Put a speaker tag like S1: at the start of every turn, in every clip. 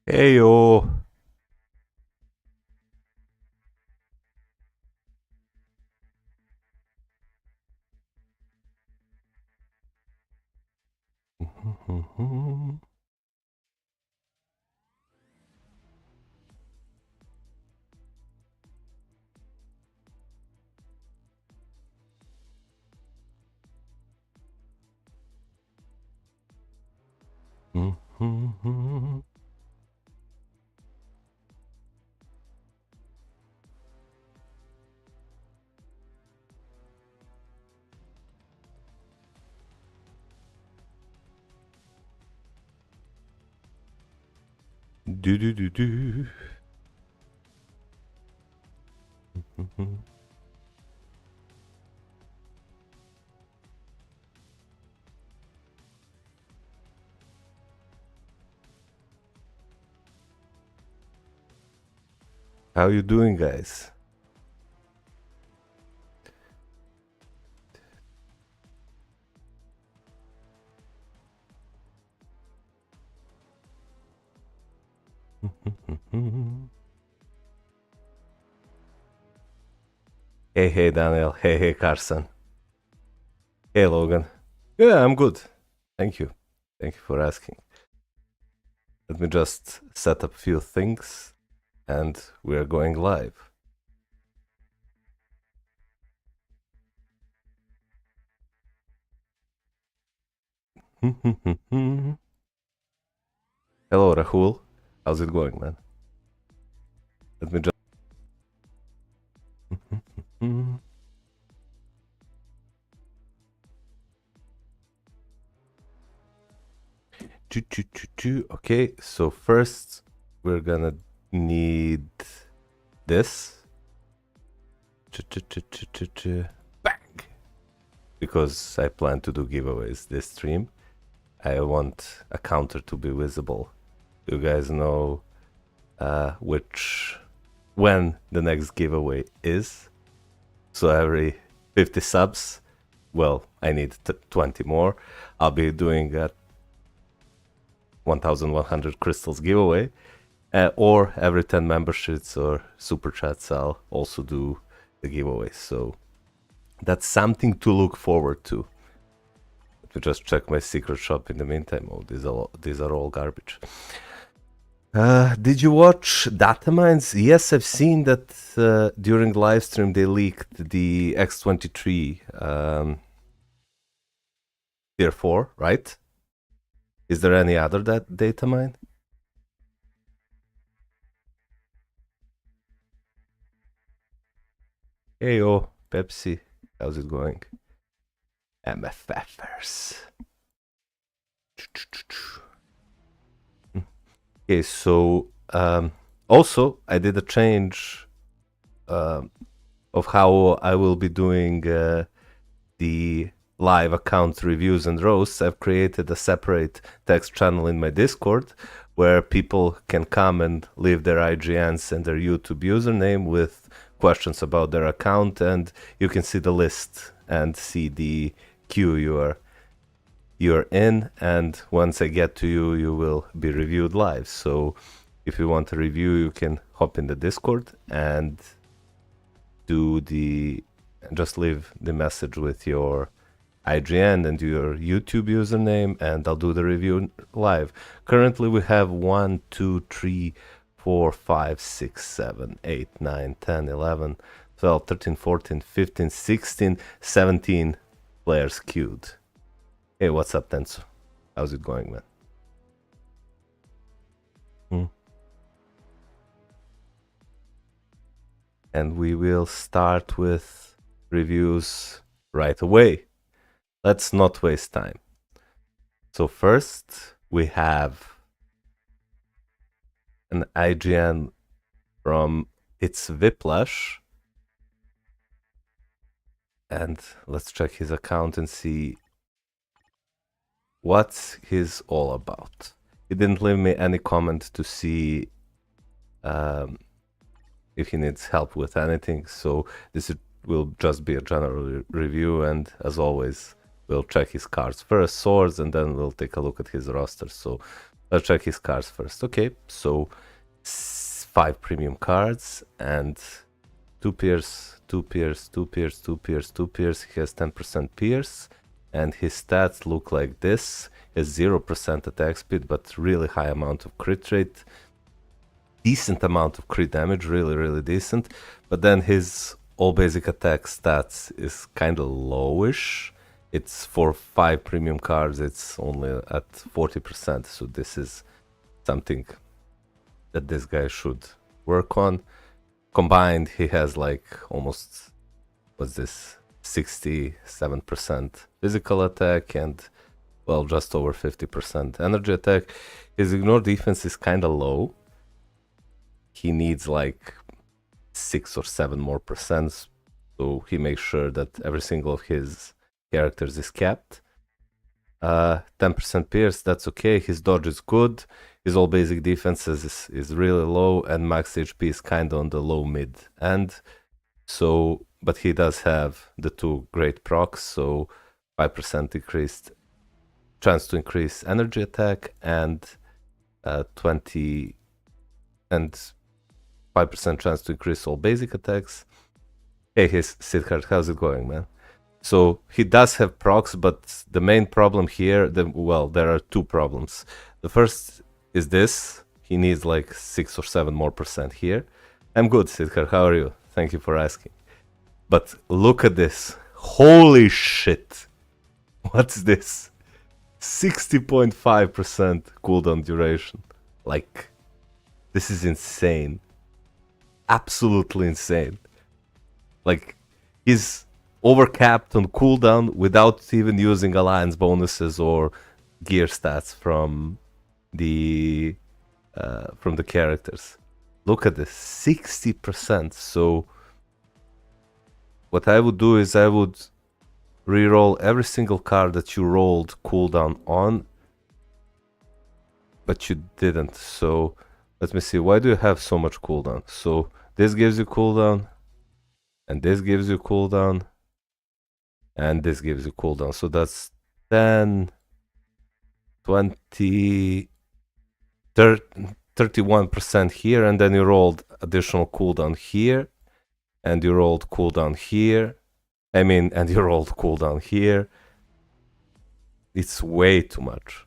S1: Heyo. Do do do do. How you doing, guys? Hey Daniel. Hey Carson. Hey Logan. Yeah, I'm good. Thank you. Thank you for asking. Let me just set up a few things and we're going live. Hello Rahul. How's it going, man? Let me just Okay, so first we're gonna need this. Bang! Because I plan to do giveaways this stream, I want a counter to be visible. You guys know when the next giveaway is. So every 50 subs, well, I need 20 more. I'll be doing a 1100 crystals giveaway, or every 10 memberships or super chats, I'll also do the giveaway. So that's something to look forward to. Let me just check my secret shop in the meantime. Oh, these are all garbage. Did you watch Data Mines? Yes, I've seen that during live stream they leaked the X23 Tier 4, right? Is there any other data mine? Hey, Pepsi. How's it going? MFFers. Okay, so also I did a change of how I will be doing the live account reviews and roasts. I've created a separate text channel in my Discord where people can come and leave their IGNs and their YouTube username with questions about their account, and you can see the list and see the queue you're in, and once I get to you, you will be reviewed live. So if you want a review, you can hop in the Discord and just leave the message with your IGN and your YouTube username, and I'll do the review live. Currently we have 1, 2, 3, 4, 5, 6, 7, 8, 9, 10, 11, 12, 13, 14, 15, 16, 17 players queued. Hey, what's up, Tensu? How's it going, man? And we will start with reviews right away. Let's not waste time. So first, we have an IGN from It's Whiplash. And let's check his account and see what he's all about. He didn't leave me any comment to see if he needs help with anything, so this will just be a general review, and as always, we'll check his cards first, swords, and then we'll take a look at his roster. So Let's check his cards first. Okay, so 5 premium cards and 2 pierce, 2 pierce, 2 pierce, 2 pierce, 2 pierce. He has 10% pierce, and his stats look like this. He has 0% attack speed, but really high amount of crit rate. Decent amount of crit damage, really decent. But then his all basic attack stats is kind of lowish. It's for 5 premium cards, it's only at 40%, so this is something that this guy should work on. Combined, he has like almost, what's this, 67% physical attack and, well, just over 50% energy attack. His ignore defense is kind of low. He needs like 6 or 7 more percent, so he makes sure that every single of his characters is capped. 10% pierce, that's okay. His dodge is good. His all basic defenses is really low, and max HP is kind of on the low mid end. So, but he does have the 2 great procs, so 5% increased chance to increase energy attack and 20 and 5% chance to increase all basic attacks. Hey, Sidhart, how's it going, man? So he does have procs, but the main problem here, there are 2 problems. The first is this. He needs like 6 or 7 more percent here. I'm good, Sidhart. How are you? Thank you for asking. But look at this. Holy shit. What's this? 60.5% cooldown duration. Like, this is insane. Absolutely insane. Like, he's overcapped on cooldown without even using alliance bonuses or gear stats from the characters. Look at this, 60%. So what I would do is I would reroll every single card that you rolled cooldown on, but you didn't. So let me see, why do you have so much cooldown? So this gives you cooldown, and this gives you cooldown, and this gives you cooldown. So that's 10, 20, 31% here, and then you rolled additional cooldown here, and you rolled cooldown here. And you rolled cooldown here. It's way too much.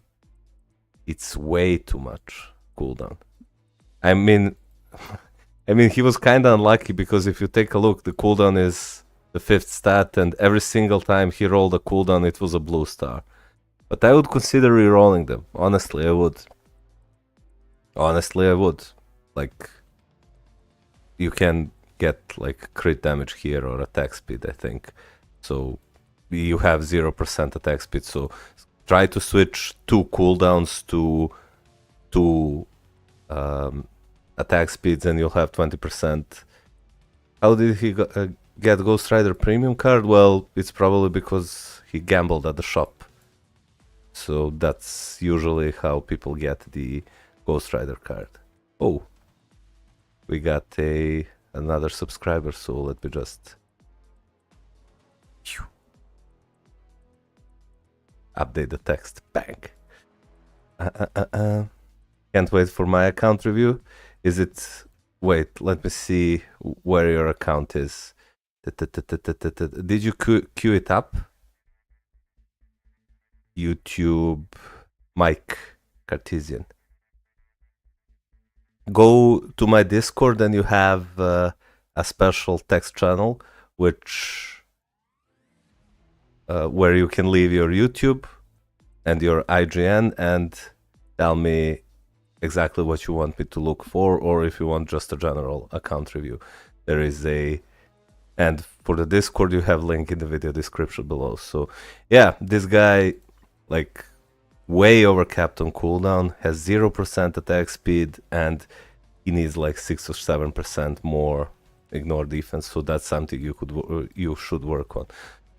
S1: It's way too much cooldown. I mean, he was kind of unlucky, because if you take a look, the cooldown is the 5th stat, and every single time he rolled a cooldown, it was a blue star. But I would consider rerolling them. Honestly, I would. Like, you can get like crit damage here or attack speed, I think. So you have 0% attack speed. So try to switch 2 cooldowns to attack speeds, and you'll have 20%. How did he get Ghost Rider premium card? Well, it's probably because he gambled at the shop. So that's usually how people get the Ghost Rider card. Oh, we got another subscriber, so let me just update the text. Bang. Can't wait for my account review. Is it? Wait, let me see where your account is. Did you queue it up? YouTube, Mike Cartesian. Go to my Discord, and you have a special text channel, which where you can leave your YouTube and your IGN and tell me exactly what you want me to look for, or if you want just a general account review. There is and for the Discord, you have link in the video description below. So yeah, this guy, like, way overcapped on cooldown, has 0% attack speed, and he needs like 6 or 7% more ignore defense. So that's something you should work on.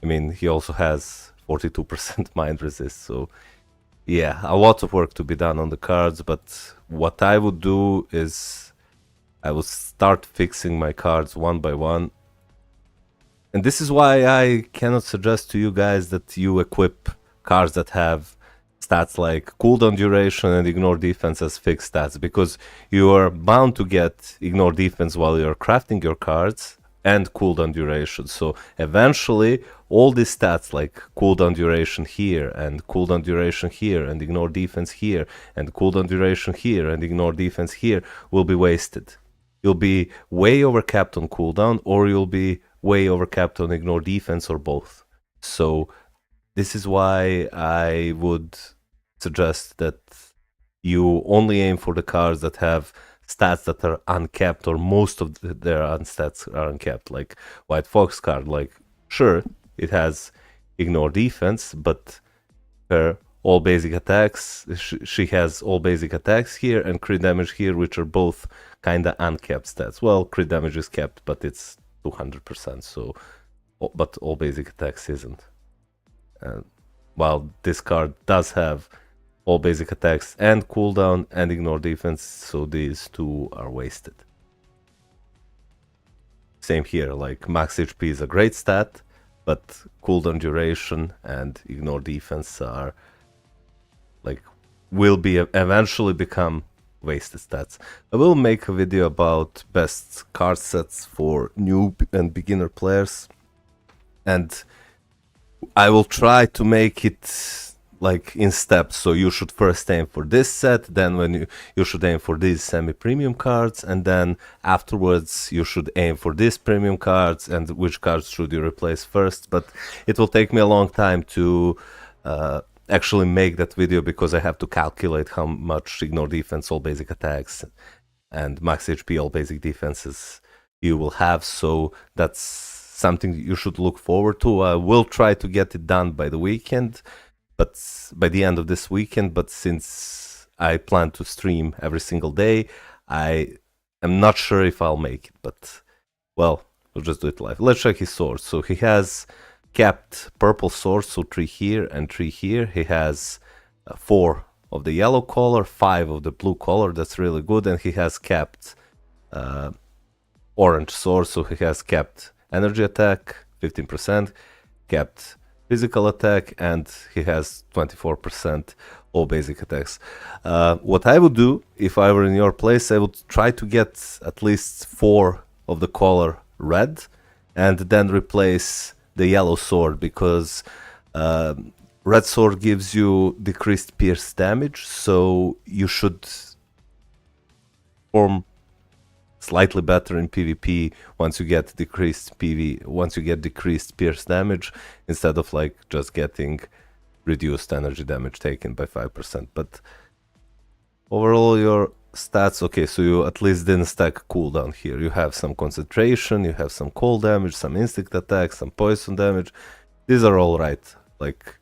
S1: I mean, he also has 42% mind resist. So yeah, a lot of work to be done on the cards. But what I would do is I would start fixing my cards one by one. And this is why I cannot suggest to you guys that you equip cards that have stats like cooldown duration and ignore defense as fixed stats, because you are bound to get ignore defense while you're crafting your cards and cooldown duration. So eventually all these stats like cooldown duration here and cooldown duration here and ignore defense here and cooldown duration here and ignore defense here will be wasted. You'll be way overcapped on cooldown, or you'll be way overcapped on ignore defense, or both. So this is why I would suggest that you only aim for the cards that have stats that are uncapped, or most of their unstats are uncapped. Like White Fox card, like sure, it has ignore defense, but her all basic attacks, she has all basic attacks here and crit damage here, which are both kinda uncapped stats. Well, crit damage is capped, but it's 200%, so, but all basic attacks isn't. And while this card does have all basic attacks and cooldown and ignore defense, so these two are wasted. Same here, like max HP is a great stat, but cooldown duration and ignore defense are like will be eventually become wasted stats. I will make a video about best card sets for new and beginner players, and I will try to make it like in steps. So you should first aim for this set, then when you should aim for these semi-premium cards, and then afterwards you should aim for these premium cards, and which cards should you replace first. But it will take me a long time to actually make that video, because I have to calculate how much ignore defense, all basic attacks, and max HP, all basic defenses you will have. So that's something you should look forward to. I will try to get it done by the weekend, but by the end of this weekend. But since I plan to stream every single day, I am not sure if I'll make it. But well, we'll just do it live. Let's check his swords. So he has capped purple swords, so 3 here and 3 here. He has 4 of the yellow color, 5 of the blue color. That's really good. And he has capped orange swords, so he has capped energy attack 15%, capped physical attack, and he has 24% all basic attacks. What I would do if I were in your place, I would try to get at least 4 of the color red and then replace the yellow sword, because red sword gives you decreased pierce damage, so you should perform slightly better in PvP once you get decreased pierce damage, instead of like just getting reduced energy damage taken by 5%. But overall your stats, okay, so you at least didn't stack cooldown here. You have some concentration, you have some cold damage, some instinct attack, some poison damage. These are all right, like,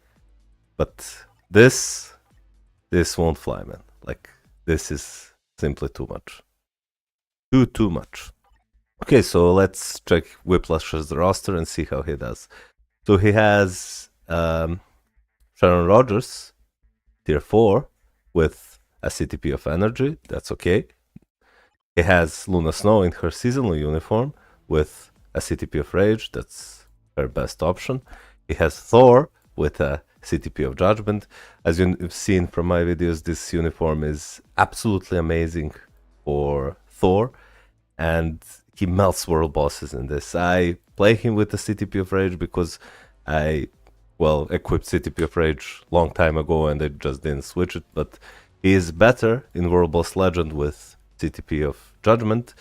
S1: but this won't fly, man. Like, this is simply too much. Too much. Okay, so let's check Whiplash's roster and see how he does. So he has Sharon Rogers, tier 4, with a CTP of energy, that's okay. He has Luna Snow in her seasonal uniform with a CTP of rage, that's her best option. He has Thor with a CTP of judgment. As you've seen from my videos, this uniform is absolutely amazing for Thor, and he melts world bosses in this. I play him with the CTP of rage because I, well, equipped CTP of rage long time ago and I just didn't switch it, but he is better in World Boss Legend with CTP of Judgment,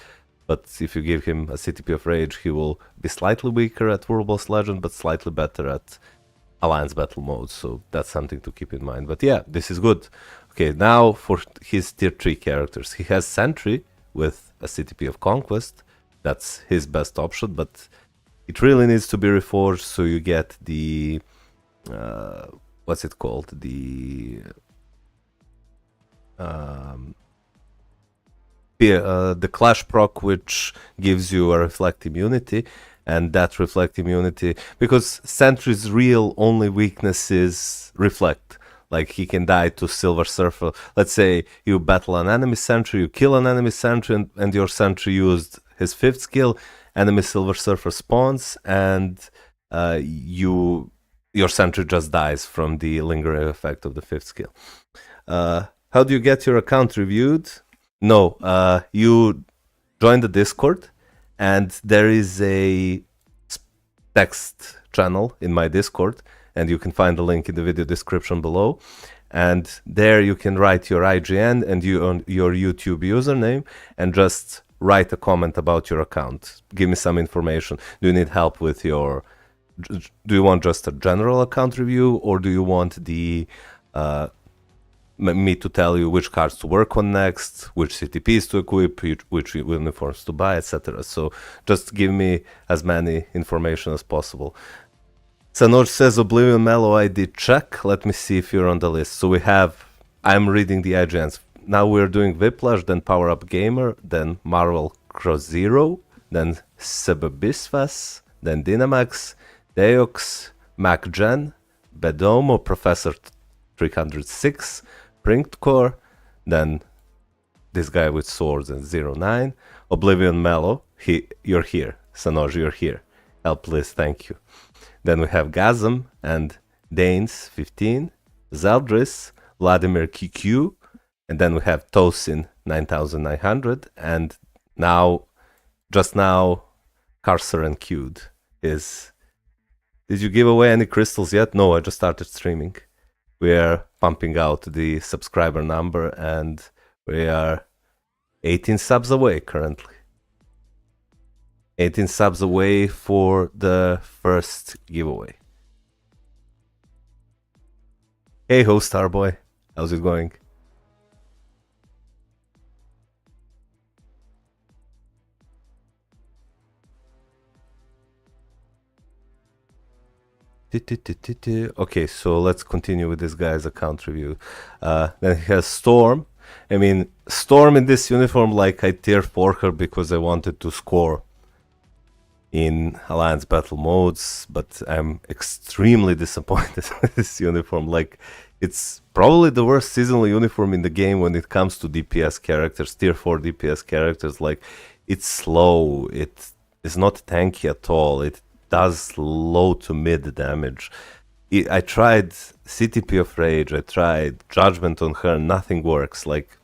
S1: but if you give him a CTP of Rage, he will be slightly weaker at World Boss Legend, but slightly better at Alliance Battle mode, so that's something to keep in mind. But yeah, this is good. Okay, now for his tier 3 characters. He has Sentry with a CTP of Conquest, that's his best option, but it really needs to be reforged, so you get the... what's it called? The Clash proc, which gives you a Reflect immunity, and that Reflect immunity, because Sentry's real only weakness is Reflect. Like, he can die to Silver Surfer. Let's say you battle an enemy Sentry, you kill an enemy Sentry, and your Sentry used his 5th skill, enemy Silver Surfer spawns, and you your sentry just dies from the lingering effect of the 5th skill. How do you get your account reviewed? No, you join the Discord, and there is a text channel in my Discord, and you can find the link in the video description below. And there you can write your IGN and your YouTube username and just write a comment about your account. Give me some information. Do you need help with your... Do you want just a general account review, or do you want the me to tell you which cards to work on next, which CTPs to equip, which uniforms to buy, etc. So just give me as many information as possible. Sanoj says Oblivion Mellow I did check. Let me see if you're on the list. So we have, I'm reading the IGNs. Now we're doing Whiplash, then Power Up Gamer, then Marvel Cross Zero, then Sebabisvas, then Dynamax, Deox, MacGen, Bedomo, Professor 306, Prinkcore, then this guy with swords and 09, Oblivion Mellow, you're here. Sanoj, you're here. Help list, thank you. Then we have Gazem and Danes 15, Zeldris, Vladimir QQ, and then we have Tosin 9900, and now, just now, Carcer and Q'd is... Did you give away any crystals yet? No, I just started streaming. We are pumping out the subscriber number, and we are 18 subs away currently. 18 subs away for the first giveaway. Hey ho, Starboy. How's it going? Okay, so let's continue with this guy's account review. Then he has Storm. I mean, Storm in this uniform, like, I tier 4 her because I wanted to score in Alliance battle modes, but I'm extremely disappointed with this uniform. Like, it's probably the worst seasonal uniform in the game when it comes to DPS characters, tier 4 DPS characters. Like, it's slow, it is not tanky at all, it does low to mid damage. I tried CTP of Rage, I tried Judgment on her, nothing works. Like,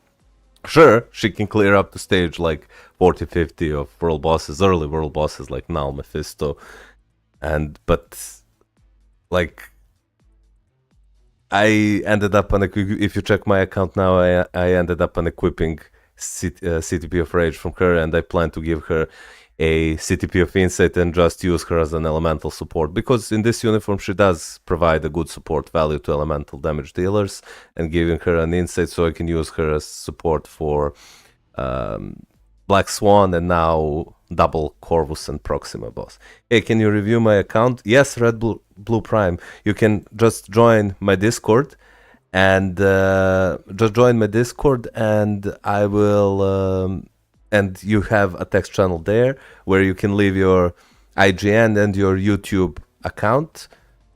S1: sure, she can clear up the stage like 40-50 of world bosses, early world bosses like Null, Mephisto, but like, I ended up on if you check my account now, I ended up on equipping CTP of Rage from her, and I plan to give her a CTP of Insight and just use her as an elemental support, because in this uniform she does provide a good support value to elemental damage dealers, and giving her an Insight so I can use her as support for Black Swan and now double Corvus and Proxima boss. Hey, can you review my account? Yes, Red Blue Prime. You can just join my Discord, and I will... and you have a text channel there where you can leave your IGN and your YouTube account,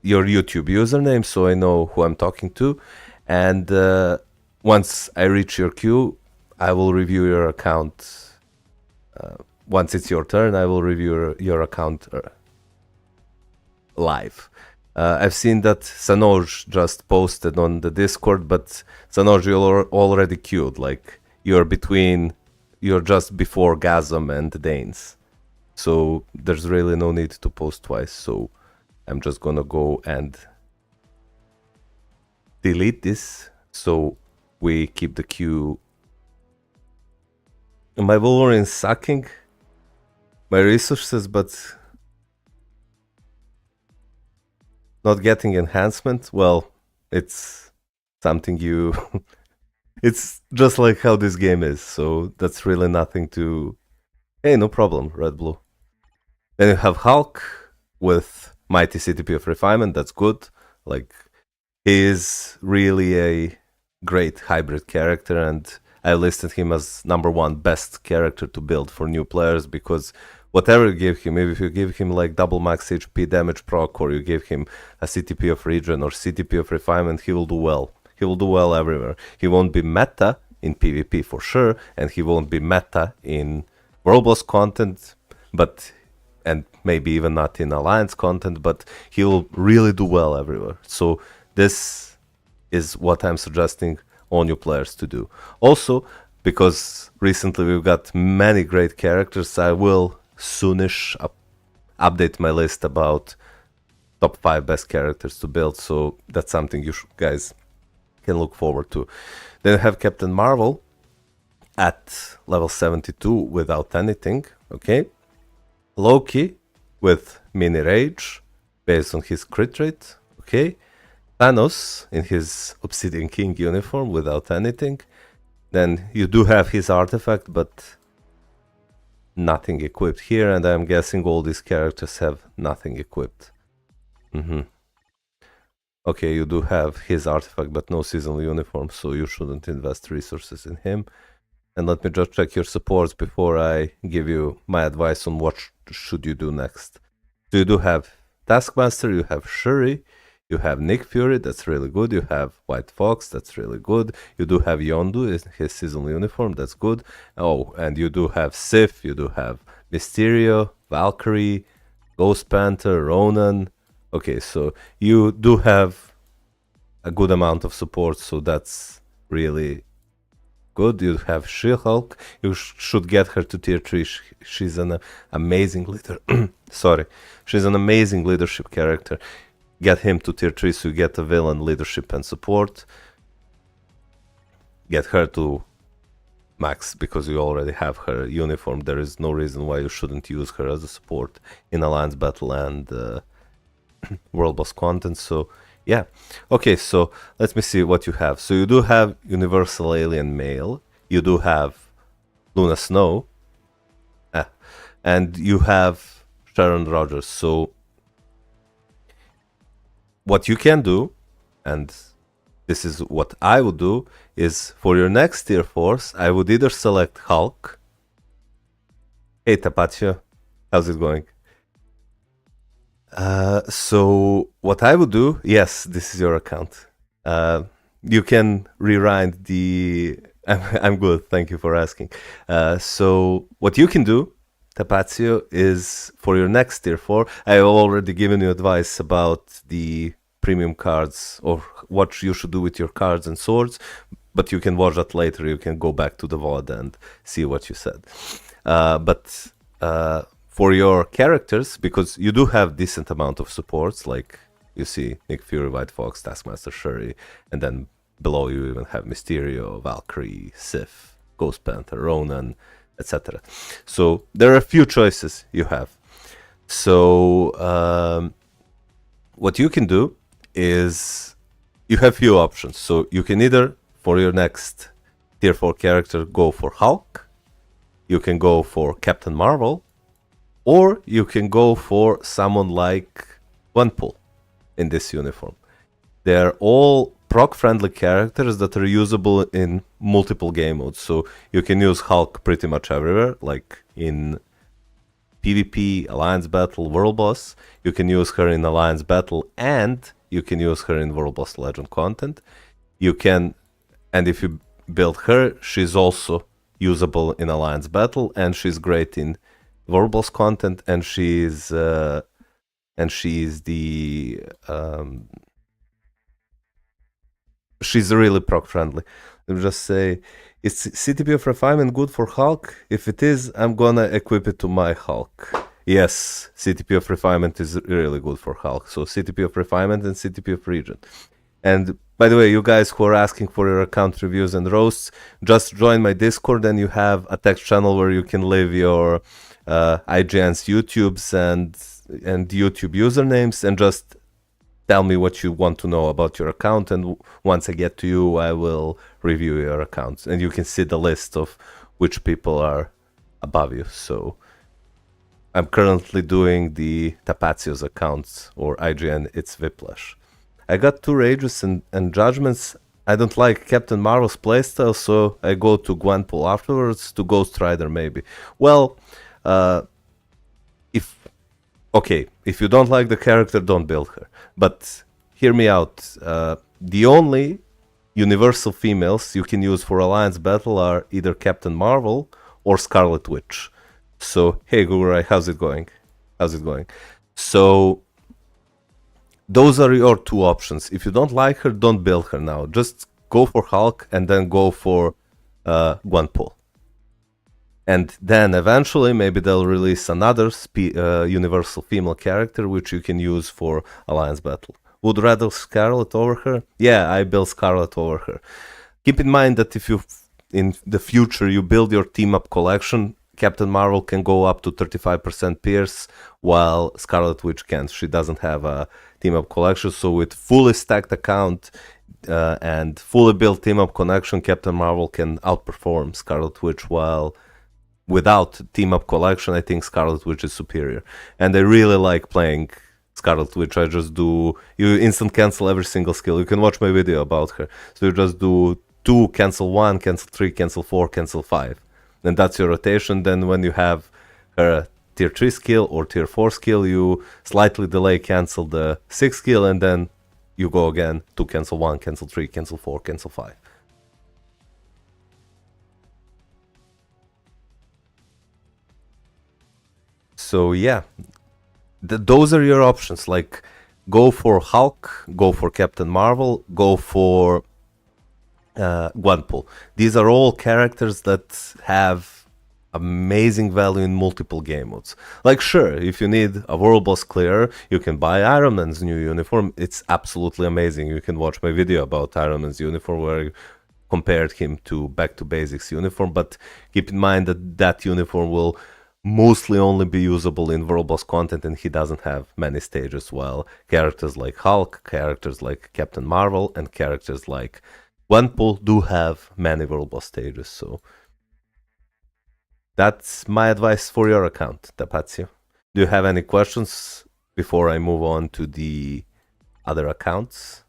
S1: your YouTube username, so I know who I'm talking to. And once I reach your queue, I will review your account. Once it's your turn, I will review your account live. I've seen that Sanoj just posted on the Discord, but Sanoj, you're already queued. Like, you're just before Gazem and Danes. So there's really no need to post twice. So I'm just gonna go and delete this so we keep the queue. My Wolverine's sucking my resources, but not getting enhancement. Well, it's something you... It's just like how this game is, so that's really nothing to... Hey, no problem, Red Blue. Then you have Hulk with Mighty CTP of Refinement, that's good. Like, he is really a great hybrid character, and I listed him as #1 best character to build for new players, because whatever you give him, if you give him like double max HP damage proc, or you give him a CTP of Regen or CTP of Refinement, he will do well. He will do well everywhere. He won't be meta in PvP for sure, and he won't be meta in World Boss content, and maybe even not in Alliance content, but he will really do well everywhere. So this is what I'm suggesting all new players to do. Also, because recently we've got many great characters, I will soonish update my list about top 5 best characters to build, so that's something you guys can look forward to. Then I have Captain Marvel at level 72 without anything, okay? Loki with mini rage based on his crit rate, okay? Thanos in his Obsidian King uniform without anything. Then you do have his artifact, but nothing equipped here, and I'm guessing all these characters have nothing equipped. Okay, you do have his artifact, but no seasonal uniform, so you shouldn't invest resources in him. And let me just check your supports before I give you my advice on what should you do next. So you do have Taskmaster, you have Shuri, you have Nick Fury, that's really good. You have White Fox, that's really good. You do have Yondu in his seasonal uniform, that's good. Oh, and you do have Sif, you do have Mysterio, Valkyrie, Ghost Panther, Ronan. Okay, so you do have a good amount of support, so that's really good. You have She-Hulk. You should get her to tier 3. She's an amazing leader. Sorry. She's an amazing leadership character. Get him to tier 3 so you get a villain leadership and support. Get her to max because you already have her uniform. There is no reason why you shouldn't use her as a support in Alliance Battle and World Boss content. So yeah, okay, so let me see what you have. So you do have Universal Alien Male, you do have Luna Snow, and you have Sharon Rogers. So what you can do, and this is what I would do, is for your next tier force, I would either select Hulk. Hey Tapatio, how's it going? So what I would do, yes, this is your account. You can rewind the... I'm good, thank you for asking. So what you can do, Tapazio, is for your next tier 4, I have already given you advice about the premium cards or what you should do with your cards and swords, but you can watch that later. You can go back to the VOD and see what you said. But for your characters, because you do have decent amount of supports, like you see Nick Fury, White Fox, Taskmaster, Shuri, and then below you even have Mysterio, Valkyrie, Sif, Ghost Panther, Ronan, etc. So there are a few choices you have. So what you can do is you have few options. So you can either, for your next tier 4 character, go for Hulk, you can go for Captain Marvel, or you can go for someone like Gwenpool in this uniform. They're all proc-friendly characters that are usable in multiple game modes. So you can use Hulk pretty much everywhere, like in PvP, Alliance Battle, World Boss. You can use her in Alliance Battle, and you can use her in World Boss Legend content. You can, and if you build her, she's also usable in Alliance Battle, and she's great in World Boss content, and she's the she's really proc friendly. Let me just say, is CTP of Refinement good for Hulk? If it is, I'm gonna equip it to my Hulk. Yes, CTP of Refinement is really good for Hulk. So CTP of Refinement and CTP of Region. And by the way, you guys who are asking for your account reviews and roasts, just join my Discord and you have a text channel where you can leave your IGN's YouTubes and YouTube usernames and just tell me what you want to know about your account, and once I get to you, I will review your account, and you can see the list of which people are above you. So I'm currently doing the Tapazio's accounts, or IGN, it's Whiplash. I got 2 Rages and Judgments. I don't like Captain Marvel's playstyle, so I go to Gwenpool afterwards, to Ghost Rider maybe. Well, if you don't like the character, don't build her. But hear me out. The only universal females you can use for Alliance Battle are either Captain Marvel or Scarlet Witch. So, hey Gurai, how's it going? How's it going? So those are your two options. If you don't like her, don't build her now. Just go for Hulk and then go for Gwenpool. And then eventually maybe they'll release another universal female character which you can use for Alliance Battle. Would rather Scarlet over her? Yeah, I build Scarlet over her. Keep in mind that if you in the future you build your team up collection, Captain Marvel can go up to 35% Pierce, while Scarlet Witch can't. She doesn't have a team up collection, so with fully stacked account and fully built team up connection, Captain Marvel can outperform Scarlet Witch, while without team up collection, I think Scarlet Witch is superior. And I really like playing Scarlet Witch. I just do, you instant cancel every single skill. You can watch my video about her. So you just do 2, cancel 1, cancel 3, cancel 4, cancel 5. And that's your rotation. Then when you have her tier 3 skill or tier 4 skill, you slightly delay cancel the 6 skill, and then you go again to cancel 1, cancel 3, cancel 4, cancel 5. So yeah, those are your options. Like, go for Hulk, go for Captain Marvel, go for Gwenpool. These are all characters that have amazing value in multiple game modes. Like, sure, if you need a world boss clear, you can buy Iron Man's new uniform. It's absolutely amazing. You can watch my video about Iron Man's uniform where I compared him to Back to Basics uniform. But keep in mind that that uniform will mostly only be usable in world boss content, and he doesn't have many stages, while characters like Hulk, characters like Captain Marvel, and characters like Gwenpool do have many world boss stages. So that's my advice for your account, Tapazio. Do you have any questions before I move on to the other accounts?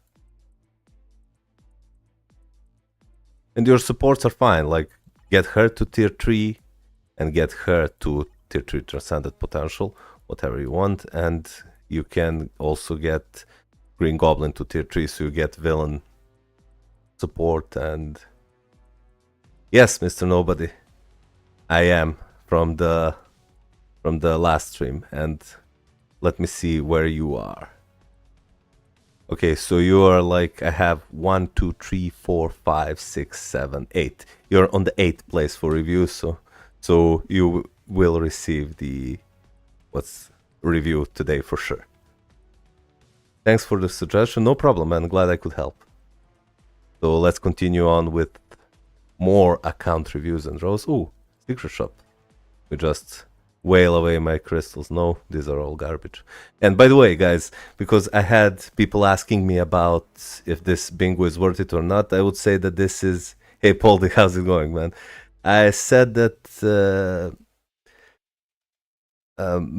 S1: And your supports are fine, like get her to tier 3 and get her to tier 3 Transcended Potential, whatever you want. And you can also get Green Goblin to tier 3, so you get villain support. And yes, Mr. Nobody, I am from the last stream. And let me see where you are. Okay, so you are like, I have 1, 2, 3, 4, 5, 6, 7, 8. You're on the 8th place for reviews, so you will receive the review today for sure. Thanks for the suggestion. No problem, man. Glad I could help. So let's continue on with more account reviews and rows. Ooh, secret shop. We just whale away my crystals. No, these are all garbage. And by the way, guys, because I had people asking me about if this bingo is worth it or not, I would say that this is... Hey, Poldy, how's it going, man? I said that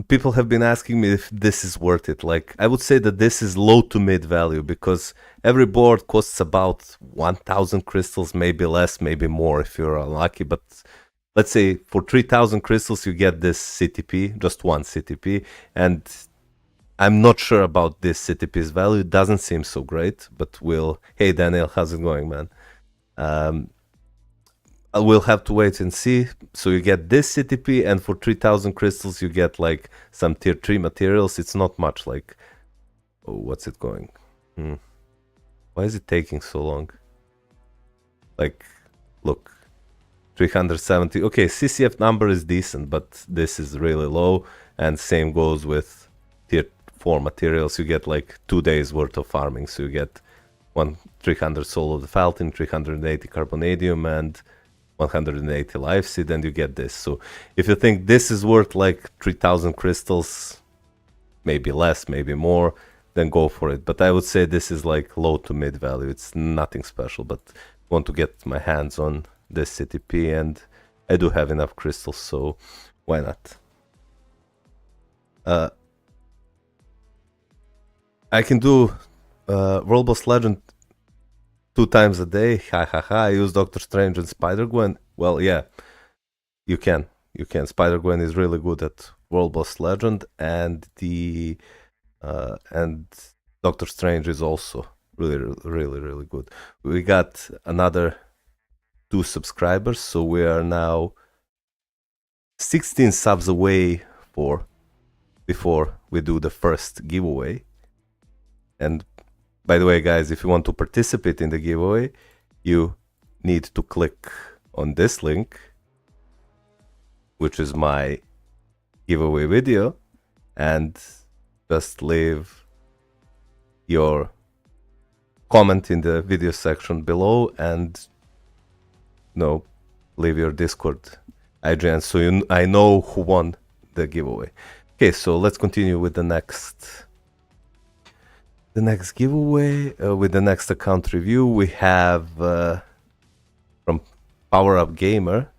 S1: people have been asking me if this is worth it. Like, I would say that this is low to mid value, because every board costs about 1,000 crystals, maybe less, maybe more if you're unlucky. But let's say for 3,000 crystals, you get this CTP, just one CTP. And I'm not sure about this CTP's value. It doesn't seem so great, but we'll... Hey, Daniel, how's it going, man? We'll have to wait and see. So you get this CTP, and for 3,000 crystals, you get like some tier 3 materials. It's not much. Like, oh, what's it going? Why is it taking so long? Like, look, 370. Okay, CCF number is decent, but this is really low. And same goes with tier 4 materials. You get like 2 days worth of farming. So you get 300 Soul of the Falcon, 380 Carbonadium, and 180 life seed, and you get this. So if you think this is worth like 3,000 crystals, maybe less, maybe more, then go for it. But I would say this is like low to mid value. It's nothing special, but I want to get my hands on this CTP, and I do have enough crystals, so why not? I can do World Boss Legend 2 times a day. Ha ha ha. I use Doctor Strange and Spider-Gwen. Well, yeah, you can. You can. Spider-Gwen is really good at World Boss Legend, and and Doctor Strange is also really good. We got another 2 subscribers, so we are now 16 subs away for before we do the first giveaway. And by the way, guys, if you want to participate in the giveaway, you need to click on this link, which is my giveaway video, and just leave your comment in the video section below and leave your Discord IGN so I know who won the giveaway. Okay, so let's continue with the next giveaway. With the next account review, we have from Power Up Gamer,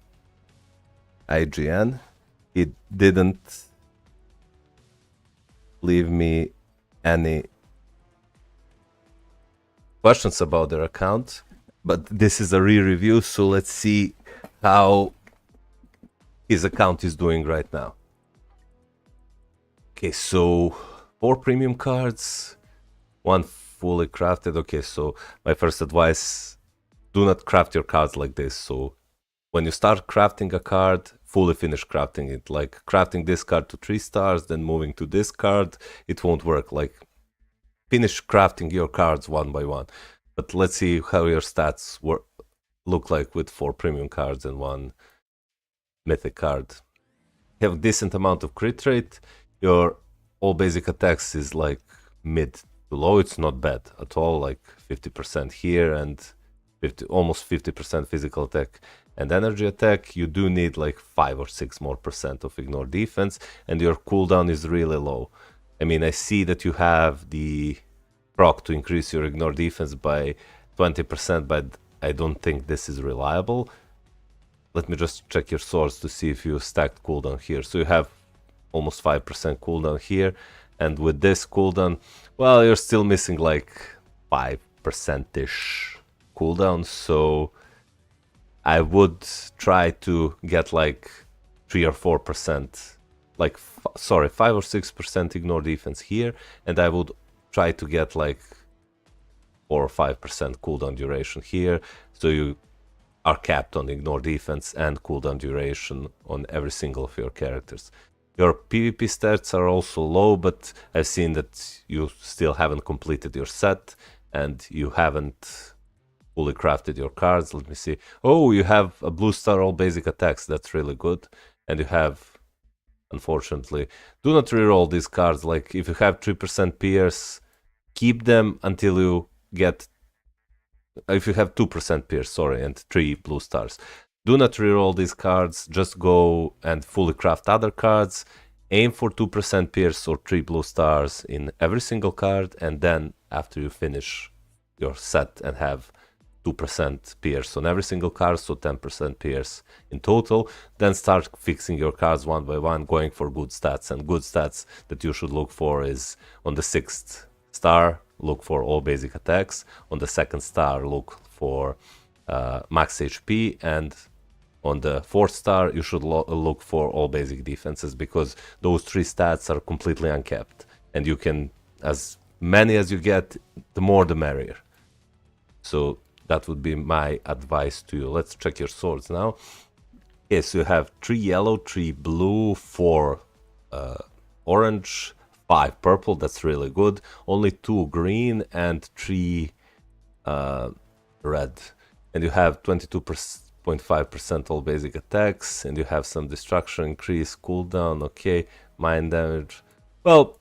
S1: IGN. He didn't leave me any questions about their account, but this is a re-review, so let's see how his account is doing right now. Okay, so 4 premium cards, 1 fully crafted. Okay, so my first advice, do not craft your cards like this. So when you start crafting a card, fully finish crafting it. Like crafting this card to 3 stars, then moving to this card, it won't work. Like finish crafting your cards one by one. But let's see how your stats look like with 4 premium cards and 1 mythic card. You have a decent amount of crit rate. Your all basic attacks is like mid to low. It's not bad at all, like 50% here and almost 50% physical attack and energy attack. You do need like 5 or 6 more % of ignore defense, and your cooldown is really low. I mean, I see that you have the proc to increase your ignore defense by 20%, but I don't think this is reliable. Let me just check your swords to see if you stacked cooldown here. So you have almost 5% cooldown here, and with this cooldown, well, you're still missing like 5%-ish cooldown, so I would try to get like 3 or 4%, like 5 or 6% ignore defense here, and I would try to get like 4 or 5% cooldown duration here, so you are capped on ignore defense and cooldown duration on every single of your characters. Your PvP stats are also low, but I've seen that you still haven't completed your set and you haven't fully crafted your cards. Let me see. Oh, you have a blue star all basic attacks. That's really good. And you have, unfortunately, do not reroll these cards. Like if you have 3% pierce, keep them until you get, if you have 2% pierce, sorry, and 3 blue stars. Do not reroll these cards, just go and fully craft other cards, aim for 2% pierce or 3 blue stars in every single card, and then after you finish your set and have 2% pierce on every single card, so 10% pierce in total, then start fixing your cards one by one, going for good stats. And good stats that you should look for is on the 6th star, look for all basic attacks, on the 2nd star, look for max HP, and on the 4th star, you should look for all basic defenses, because those 3 stats are completely uncapped. And you can, as many as you get, the more the merrier. So that would be my advice to you. Let's check your swords now. Okay, so you have 3 yellow, 3 blue, 4 orange, 5 purple. That's really good. Only 2 green and 3 red. And you have 22.5% all basic attacks, and you have some destruction increase, cooldown, okay, mind damage. Well,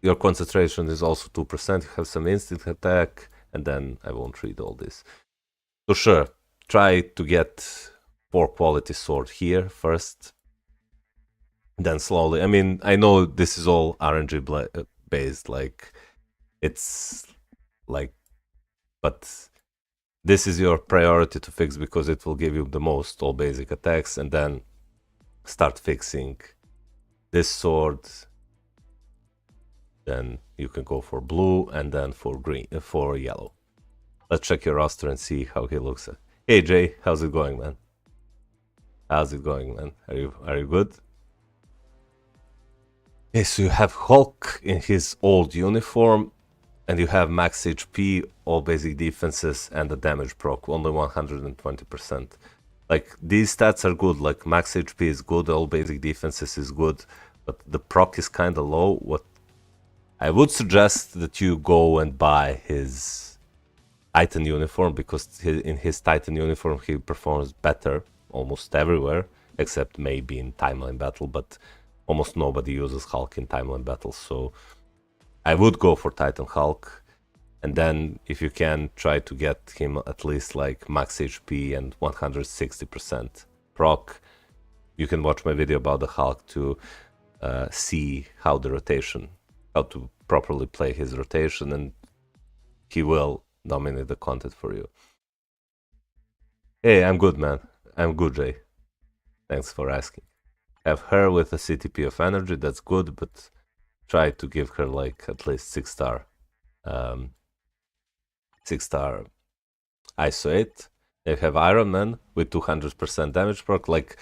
S1: your concentration is also 2%, you have some instant attack, and then I won't read all this. So sure, try to get 4 quality sword here first, then slowly. I mean, I know this is all RNG based, like, it's like, but this is your priority to fix because it will give you the most all basic attacks, and then start fixing this sword. Then you can go for blue and then for green, for yellow. Let's check your roster and see how he looks. Hey Jay, how's it going, man? How's it going, man? Are you good? Okay, so you have Hulk in his old uniform, and you have max HP, all basic defenses, and the damage proc, only 120%. Like, these stats are good, like max HP is good, all basic defenses is good, but the proc is kind of low. What I would suggest that you go and buy his Titan uniform, because in his Titan uniform he performs better almost everywhere, except maybe in timeline battle, but almost nobody uses Hulk in timeline battle, so I would go for Titan Hulk. And then if you can, try to get him at least like max HP and 160% proc. You can watch my video about the Hulk to see how to properly play his rotation, and he will dominate the content for you. Hey, I'm good, man. I'm good, Jay. Thanks for asking. Have her with a CTP of energy, that's good, but try to give her like at least 6-star ISO 8. You have Iron Man with 200% damage proc. Like,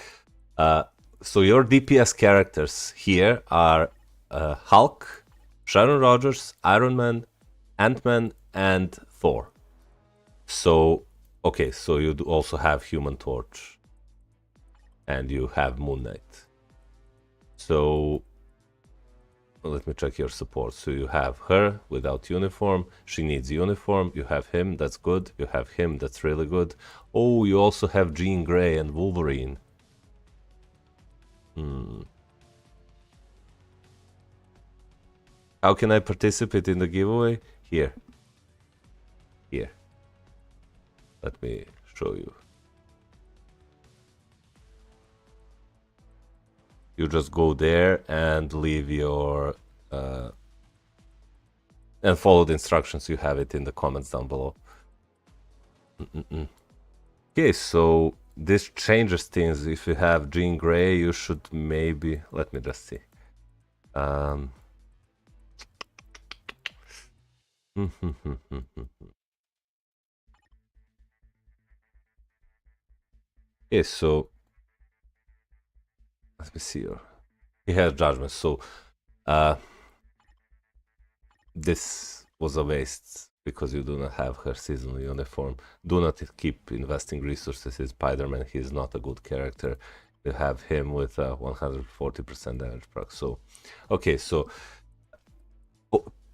S1: so your DPS characters here are Hulk, Sharon Rogers, Iron Man, Ant-Man, and Thor. So, okay, so you also have Human Torch, and you have Moon Knight. So let me check your support. So you have her without uniform. She needs uniform. You have him. That's good. You have him. That's really good. Oh, you also have Jean Grey and Wolverine. How can I participate in the giveaway? Here. Let me show you. You just go there and leave your and follow the instructions. You have it in the comments down below. Okay, so this changes things. If you have Jean Grey, you should maybe, let me just see. Okay, so let me see here. He has judgment, so this was a waste because you do not have her seasonal uniform. Do not keep investing resources in Spider-Man. He is not a good character. You have him with 140% damage proc. So, okay, so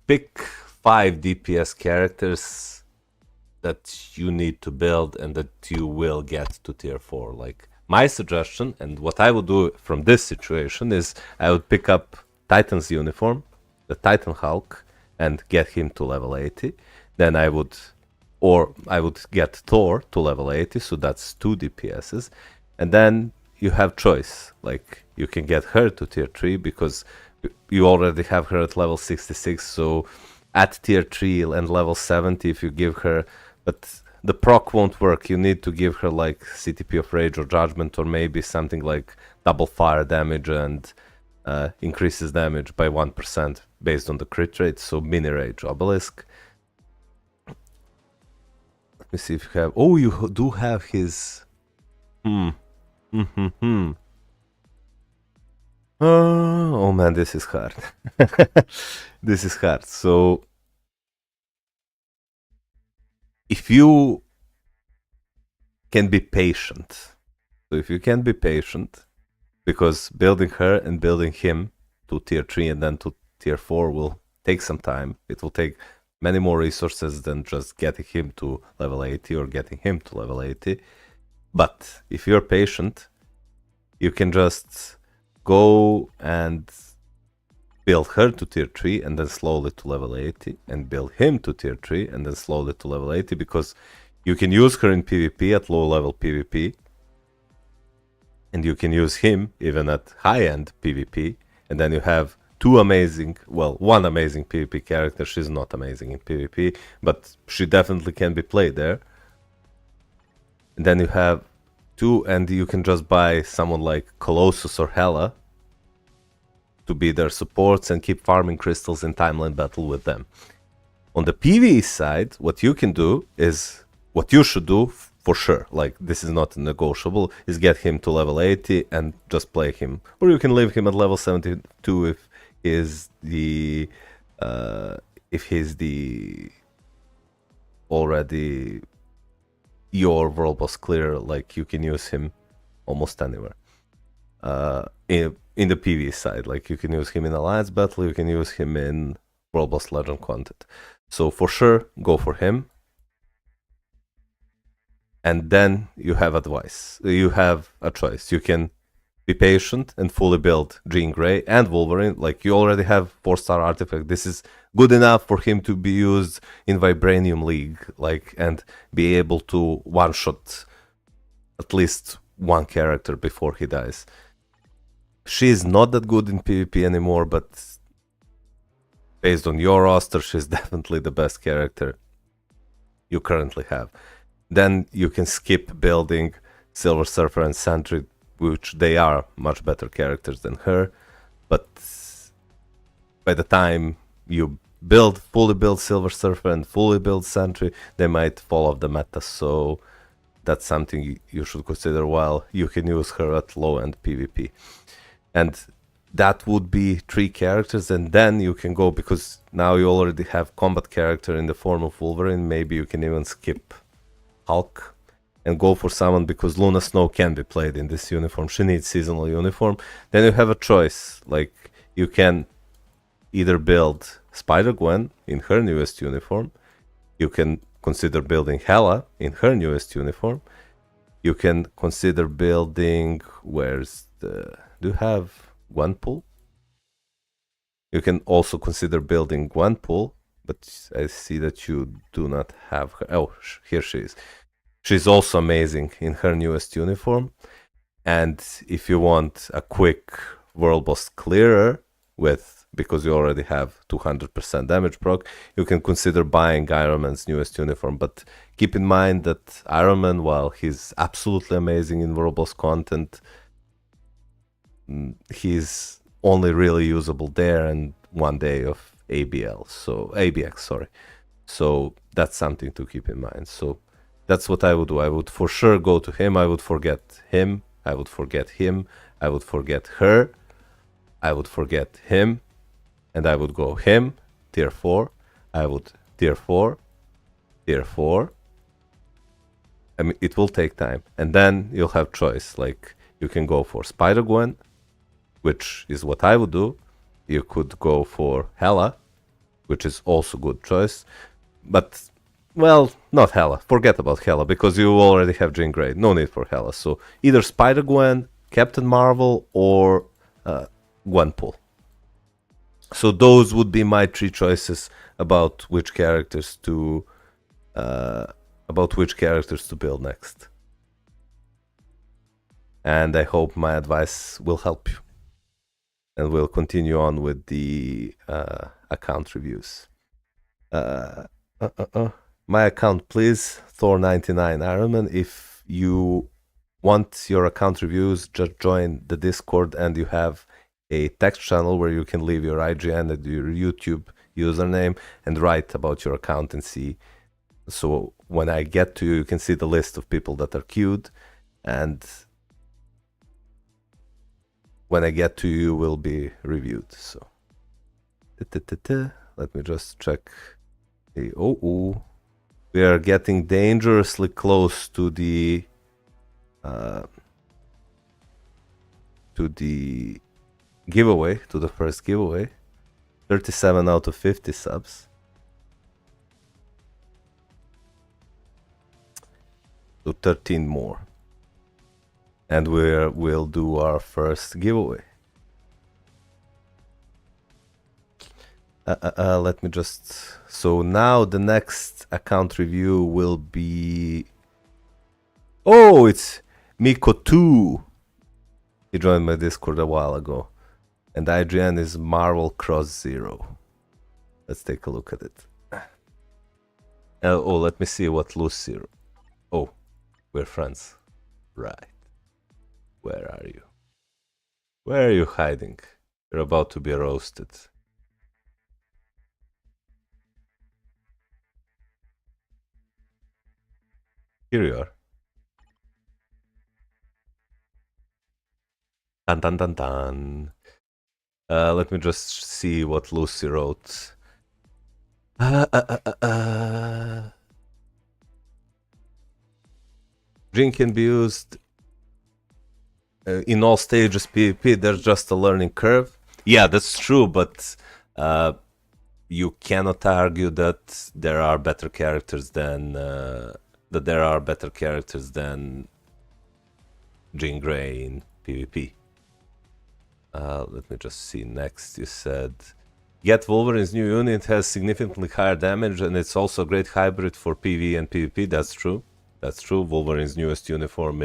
S1: pick 5 DPS characters that you need to build and that you will get to tier 4. Like, my suggestion, and what I would do from this situation, is I would pick up Titan's uniform, the Titan Hulk, and get him to level 80. Then I would get Thor to level 80, so that's 2 DPSs. And then you have choice, like you can get her to tier 3 because you already have her at level 66, so at tier 3 and level 70 if you give her, but the proc won't work. You need to give her like CTP of Rage or Judgment, or maybe something like double fire damage and increases damage by 1% based on the crit rate, so mini Rage Obelisk. Let me see if you have, oh, you do have his oh man, this is hard. This is hard. So if you can be patient, because building her and building him to tier 3 and then to tier 4 will take some time. It will take many more resources than just getting him to level 80 or getting him to level 80. But if you're patient, you can just go and build her to tier 3 and then slowly to level 80, and build him to tier 3 and then slowly to level 80, because you can use her in PvP at low level PvP, and you can use him even at high end PvP, and then you have one amazing PvP character. She's not amazing in PvP, but she definitely can be played there. And then you have 2, and you can just buy someone like Colossus or Hela to be their supports and keep farming crystals in timeline battle with them. On the PvE side, what you can do is, what you should do for sure, like this is not negotiable, is get him to level 80 and just play him. Or you can leave him at level 72 if he's already your world boss clear, like you can use him almost anywhere. in the PV side. Like, you can use him in Alliance Battle, you can use him in World Boss Legend content. So for sure, go for him. And then you have advice. You have a choice. You can be patient and fully build Jean Grey and Wolverine. Like, you already have 4-star artifact. This is good enough for him to be used in Vibranium League, like, and be able to one-shot at least one character before he dies. She's not that good in PvP anymore, but based on your roster, she's definitely the best character you currently have. Then you can skip building Silver Surfer and Sentry, which they are much better characters than her. But by the time you fully build Silver Surfer and fully build Sentry, they might fall off the meta. So that's something you should consider while you can use her at low-end PvP. And that would be 3 characters, and then you can go, because now you already have combat character in the form of Wolverine. Maybe you can even skip Hulk and go for someone, because Luna Snow can be played in this uniform. She needs seasonal uniform. Then you have a choice. Like, you can either build Spider-Gwen in her newest uniform. You can consider building Hela in her newest uniform. You can consider building... Do you have Gwenpool? You can also consider building Gwenpool, but I see that you do not have her. Oh, here she is. She's also amazing in her newest uniform. And if you want a quick World Boss clearer because you already have 200% damage proc, you can consider buying Iron Man's newest uniform. But keep in mind that Iron Man, while he's absolutely amazing in World Boss content, he's only really usable there and one day of ABX, sorry. So that's something to keep in mind. So that's what I would do. I would for sure go to him. I would forget him. I would forget him. I would forget her. I would forget him. And I would go him, tier 4. I would tier 4, tier 4. I mean, it will take time. And then you'll have choice. Like, you can go for Spider-Gwen, which is what I would do. You could go for Hela, which is also good choice. But, well, not Hela. Forget about Hela, because you already have Jean Grey. No need for Hela. So either Spider-Gwen, Captain Marvel, or Gwenpool. So those would be my 3 choices about which characters to build next. And I hope my advice will help you. And we'll continue on with the account reviews. My account, please, Thor99 Ironman. If you want your account reviews, just join the Discord, and you have a text channel where you can leave your IGN and your YouTube username and write about your account and see. So when I get to you, you can see the list of people that are queued, and when I get to you, will be reviewed. So let me just check. We are getting dangerously close to the giveaway, to the first giveaway. 37 out of 50 subs. So 13 more. And we'll do our first giveaway. Let me just... So now the next account review will be... Oh, it's Miko2. He joined my Discord a while ago. And IGN is Marvel Cross Zero. Let's take a look at it. Let me see what Lucy... Oh, we're friends. Right. Where are you? Where are you hiding? You're about to be roasted. Here you are. Dun dun dun dun. Let me just see what Lucy wrote. Jean can be used in all stages PvP, there's just a learning curve. Yeah, that's true, but you cannot argue that there are better characters than Jean Grey in PvP. Let me just see. Next, you said, Get Wolverine's new unit has significantly higher damage, and it's also a great hybrid for PvE and PvP. That's true. That's true. Wolverine's newest uniform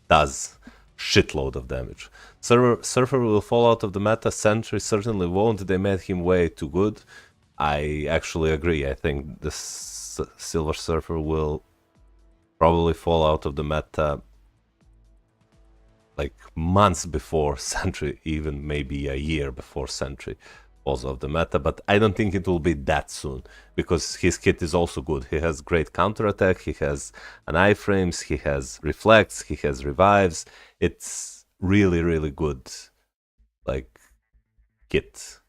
S1: does shitload of damage. Surfer will fall out of the meta. Sentry certainly won't. They made him way too good. I actually agree. I think the Silver Surfer will probably fall out of the meta like months before Sentry, even maybe a year before Sentry falls off the meta, but I don't think it will be that soon, because his kit is also good. He has great counterattack, he has an iframes, he has reflects, he has revives. It's really, really good, like, kit.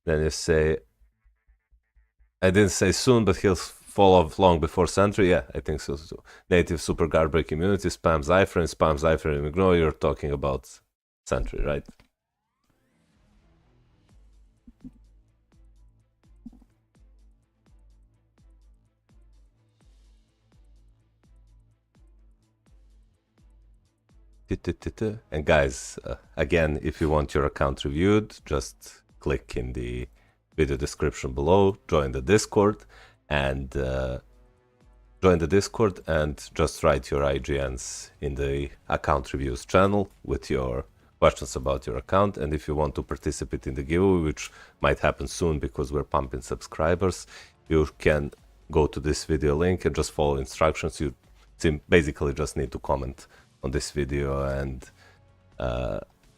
S1: Then you say, I didn't say soon, but he'll fall off long before Sentry. Yeah, I think so too. Native super guard break immunity, spams iframe, ignore. You're talking about Sentry, right? And guys, again, if you want your account reviewed, just click in the video description below, join the Discord, and just write your IGNs in the account reviews channel with your questions about your account. And if you want to participate in the giveaway, which might happen soon because we're pumping subscribers, you can go to this video link and just follow instructions. You basically just need to comment on this video and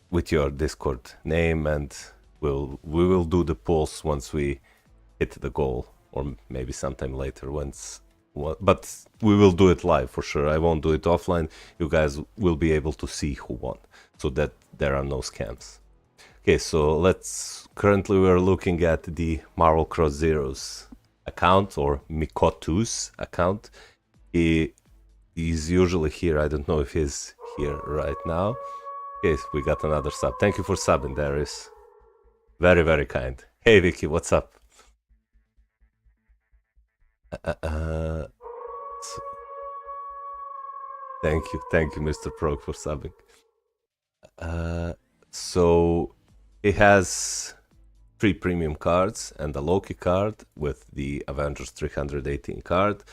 S1: with your Discord name, and we will do the polls once we hit the goal, or maybe sometime later but we will do it live for sure. I won't do it offline. You guys will be able to see who won, so that there are no scams. Okay, so currently we're looking at the Marvel Cross Zeroes account, or Mikotu's account. He's usually here. I don't know if he's here right now. Okay, we got another sub. Thank you for subbing, Darius. Very, very kind. Hey, Vicky, what's up? Thank you, Mr. Prog, for subbing. So he has 3 premium cards and a Loki card with the Avengers 318 card,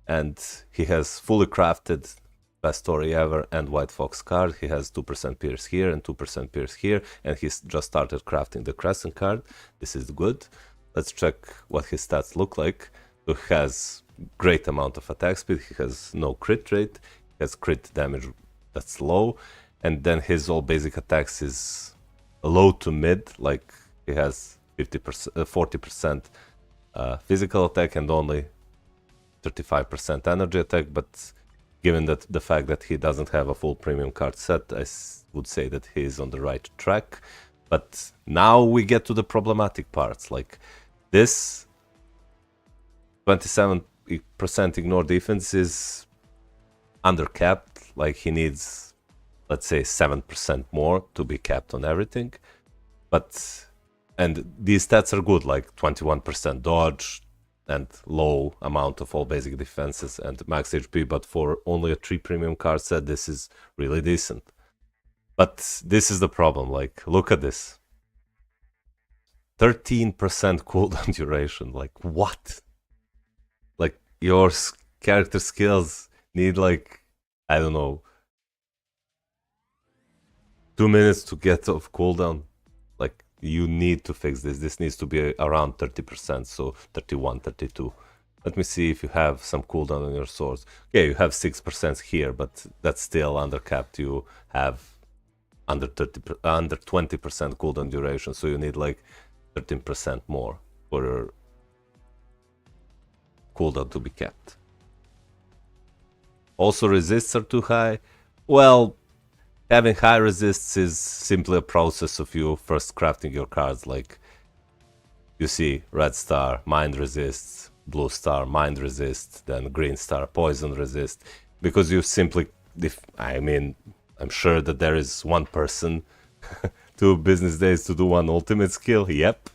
S1: and he has fully crafted Best Story Ever and White Fox card. He has 2% Pierce here and 2% Pierce here, and he's just started crafting the Crescent card. This is good. Let's check what his stats look like. So he has great amount of attack speed, he has no crit rate, he has crit damage that's low, and then his all basic attacks is low to mid, like he has 40% physical attack and only 35% energy attack. But given that the fact that he doesn't have a full premium card set, I would say that he is on the right track. But now we get to the problematic parts, like this 27% ignore defense is undercapped. Like, he needs, let's say, 7% more to be capped on everything. And these stats are good, like 21% dodge and low amount of all basic defenses and max HP, but for only a 3 premium card set, this is really decent. But this is the problem, like, look at this. 13% cooldown duration, like, what? Like, your character skills need, like, I don't know, 2 minutes to get off cooldown. Like, you need to fix this. This needs to be around 30%, so 31, 32. Let me see if you have some cooldown on your swords. Okay, you have 6% here, but that's still undercapped. You have under 20% cooldown duration, so you need like 13% more for your cooldown to be kept. Also, resists are too high. Well, having high resists is simply a process of you first crafting your cards. Like, you see, red star, mind resists, blue star, mind resist, then green star, poison resist, because you simply, I'm sure that there is one person, 2 business days to do one ultimate skill. Yep.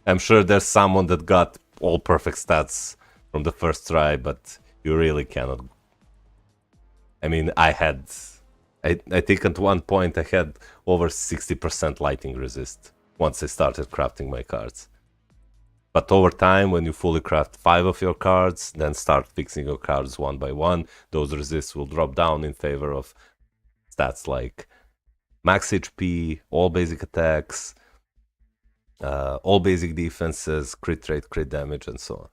S1: I'm sure there's someone that got all perfect stats from the first try, but you really cannot. I mean, I think at one point I had over 60% lightning resist once I started crafting my cards. But over time, when you fully craft 5 of your cards, then start fixing your cards one by one, those resists will drop down in favor of stats like max HP, all basic attacks, all basic defenses, crit rate, crit damage, and so on.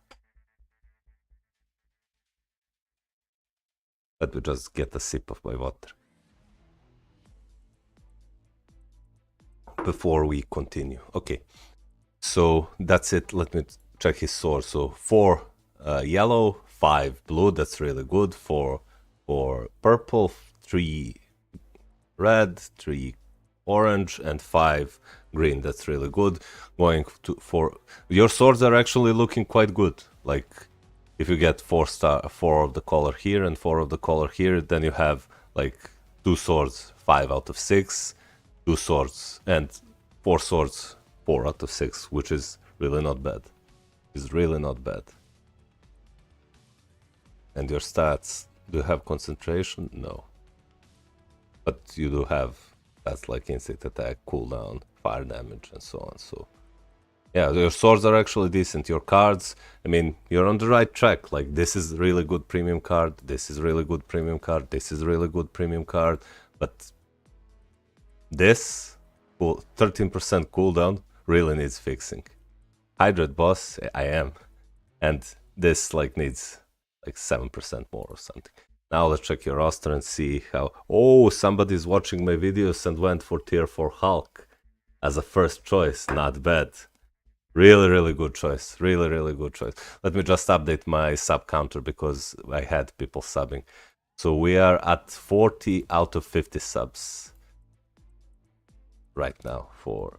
S1: Let me just get a sip of my water before we continue. Okay, so that's it. Let me check his source. So 4 yellow, 5 blue, that's really good. 4 purple, 3 red, 3 orange, and 5 green. That's really good. Going for your swords are actually looking quite good. Like if you get 4 of the color here and 4 of the color here, then you have like 2 swords 5 out of 6, 2 swords and 4 swords 4 out of 6, which is really not bad. It's really not bad. And your stats, do you have concentration? No. But you do have stats like insect attack, cooldown, fire damage, and so on. So yeah, your swords are actually decent. Your cards, I mean, you're on the right track. Like this is really good premium card, this is really good premium card, this is really good premium card, but this 13% cooldown really needs fixing. Hydrate boss, I am. And this like needs like 7% more or something. Now let's check your roster and see how... Oh, somebody's watching my videos and went for tier 4 Hulk as a first choice. Not bad. Really, really good choice. Really, really good choice. Let me just update my sub counter because I had people subbing. So we are at 40 out of 50 subs right now for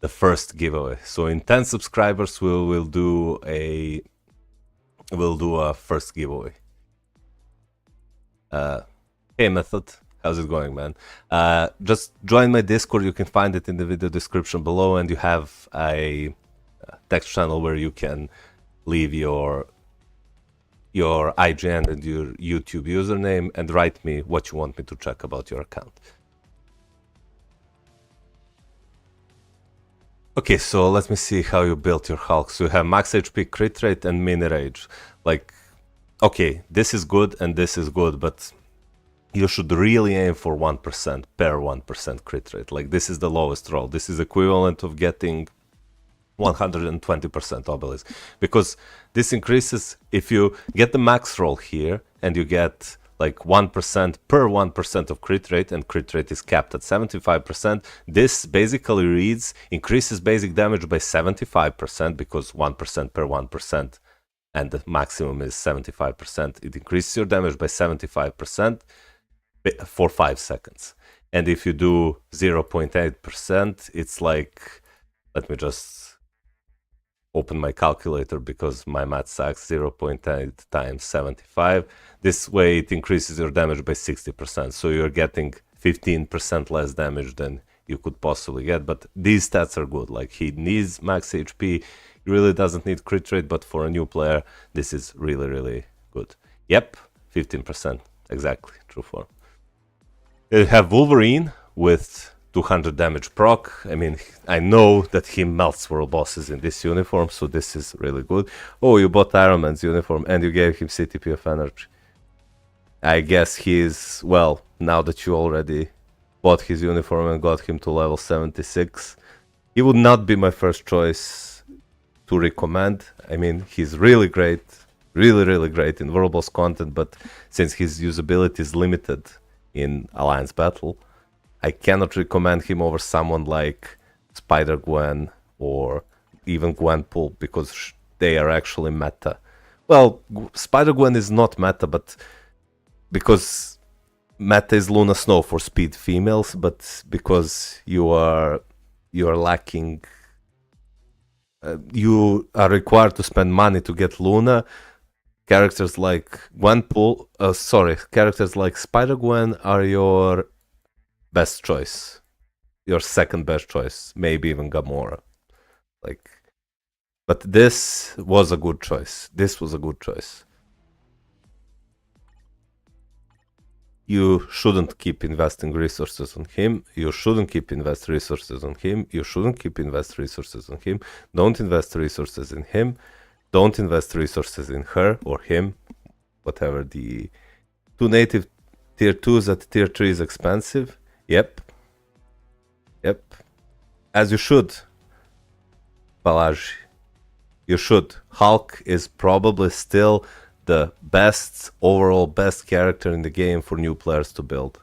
S1: the first giveaway. So in 10 subscribers we'll do a first giveaway. Hey Method, how's it going, man? Just join my Discord. You can find it in the video description below, and you have a text channel where you can leave your IGN and your YouTube username and write me what you want me to check about your account. Okay, so let me see how you built your Hulk. So you have max HP, crit rate, and mini rage. Like, okay, this is good and this is good, but you should really aim for 1% per 1% crit rate. Like, this is the lowest roll. This is equivalent of getting 120% obelisk. Because this increases, if you get the max roll here and you get like 1% per 1% of crit rate, and crit rate is capped at 75%, this basically reads increases basic damage by 75% because 1% per 1% and the maximum is 75%. It increases your damage by 75% for 5 seconds. And if you do 0.8%, it's like, let me just open my calculator because my math sucks. 0.8 times 75. This way it increases your damage by 60%. So you're getting 15% less damage than you could possibly get. But these stats are good. Like, he needs max HP. He really doesn't need crit rate, but for a new player, this is really, really good. Yep, 15%. Exactly, true form. You have Wolverine with 200 damage proc. I mean, I know that he melts world bosses in this uniform, so this is really good. Oh, you bought Iron Man's uniform and you gave him CTP of energy. I guess he's, well, now that you already bought his uniform and got him to level 76, he would not be my first choice to recommend. I mean, he's really great, really, really great in world boss content, but since his usability is limited in Alliance Battle, I cannot recommend him over someone like Spider-Gwen or even Gwenpool because they are actually meta. Well, Spider-Gwen is not meta, but because meta is Luna Snow for speed females, but because you are lacking, you are required to spend money to get Luna. characters like characters like Spider-Gwen are your best choice. Your second best choice, maybe even Gamora. Like, but this was a good choice. This was a good choice. You shouldn't keep investing resources on him. You shouldn't keep invest resources on him. You shouldn't keep invest resources on him. Don't invest resources in him. Don't invest resources in her or him. Whatever. The two native tier 2s at tier 3 is expensive. Yep. As you should. Balaji. You should. Hulk is probably still the overall best character in the game for new players to build.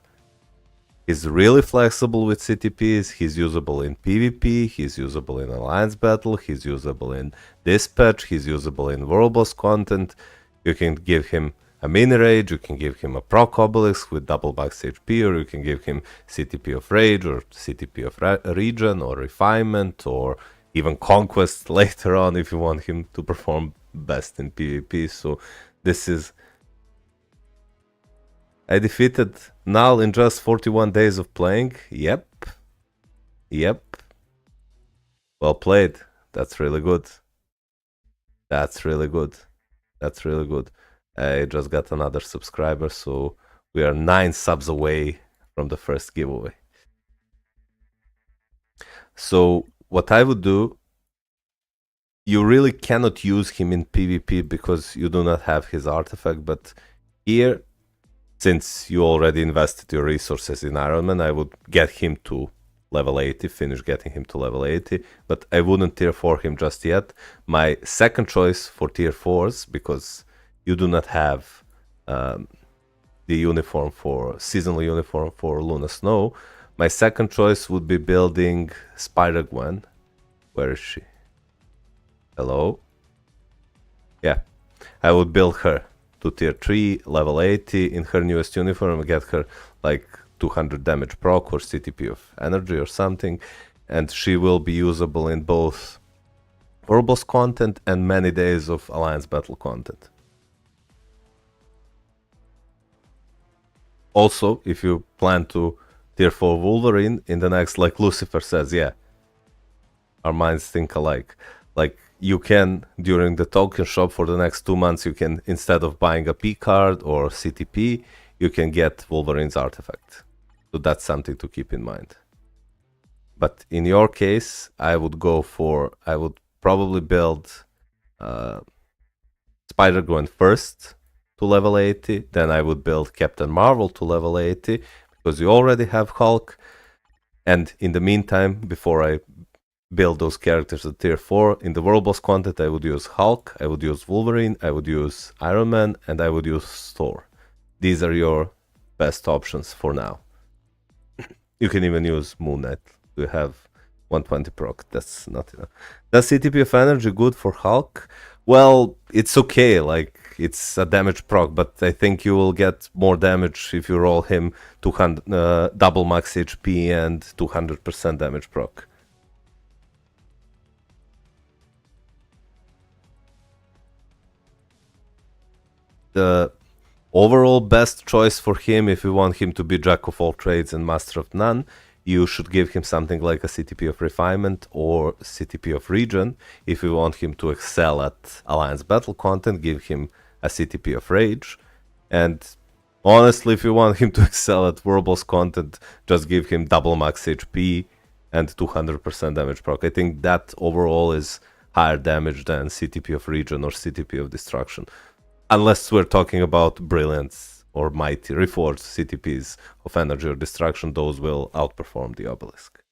S1: He's really flexible with CTPs, he's usable in PvP, he's usable in Alliance Battle, he's usable in Dispatch, he's usable in World Boss content. You can give him a mini rage, you can give him a proc obelisk with double max HP, or you can give him CTP of rage, or CTP of regen, or refinement, or even conquest later on if you want him to perform best in PvP. So this is... I defeated Null in just 41 days of playing. Yep. Well played. That's really good. That's really good. I just got another subscriber, so we are 9 subs away from the first giveaway. So what I would do, you really cannot use him in PvP because you do not have his artifact, but here, since you already invested your resources in Iron Man, I would get him to level 80, finish getting him to level 80, but I wouldn't tier 4 him just yet. My second choice for tier 4s, because you do not have the seasonal uniform for Luna Snow, my second choice would be building Spider-Gwen. Where is she? Hello? Yeah, I would build her to tier 3, level 80 in her newest uniform, get her like 200 damage proc or CTP of energy or something, and she will be usable in both World Boss content and many days of Alliance Battle content. Also, if you plan to tier 4 Wolverine in the next, like Lucifer says, yeah, our minds think alike. Like, you can, during the token shop for the next 2 months, you can, instead of buying a P card or CTP, you can get Wolverine's artifact. So that's something to keep in mind. But in your case, I would probably build Spider-Gwen first to level 80, then I would build Captain Marvel to level 80, because you already have Hulk, and in the meantime, before I build those characters at tier 4, in the World Boss content I would use Hulk, I would use Wolverine, I would use Iron Man, and I would use Thor. These are your best options for now. You can even use Moon Knight. You have 120 proc, that's not enough. Does CTP of energy good for Hulk? Well, it's okay, like, it's a damage proc, but I think you will get more damage if you roll him 200 double max HP and 200% damage proc. The overall best choice for him, if you want him to be Jack of all trades and Master of none, you should give him something like a CTP of Refinement or CTP of Regen. If you want him to excel at Alliance Battle content, give him a CTP of Rage. And honestly, if you want him to excel at World Boss content, just give him double max HP and 200% damage proc. I think that overall is higher damage than CTP of Regen or CTP of Destruction. Unless we're talking about Brilliance or Mighty Reforged CTPs of Energy or Destruction, those will outperform the Obelisk.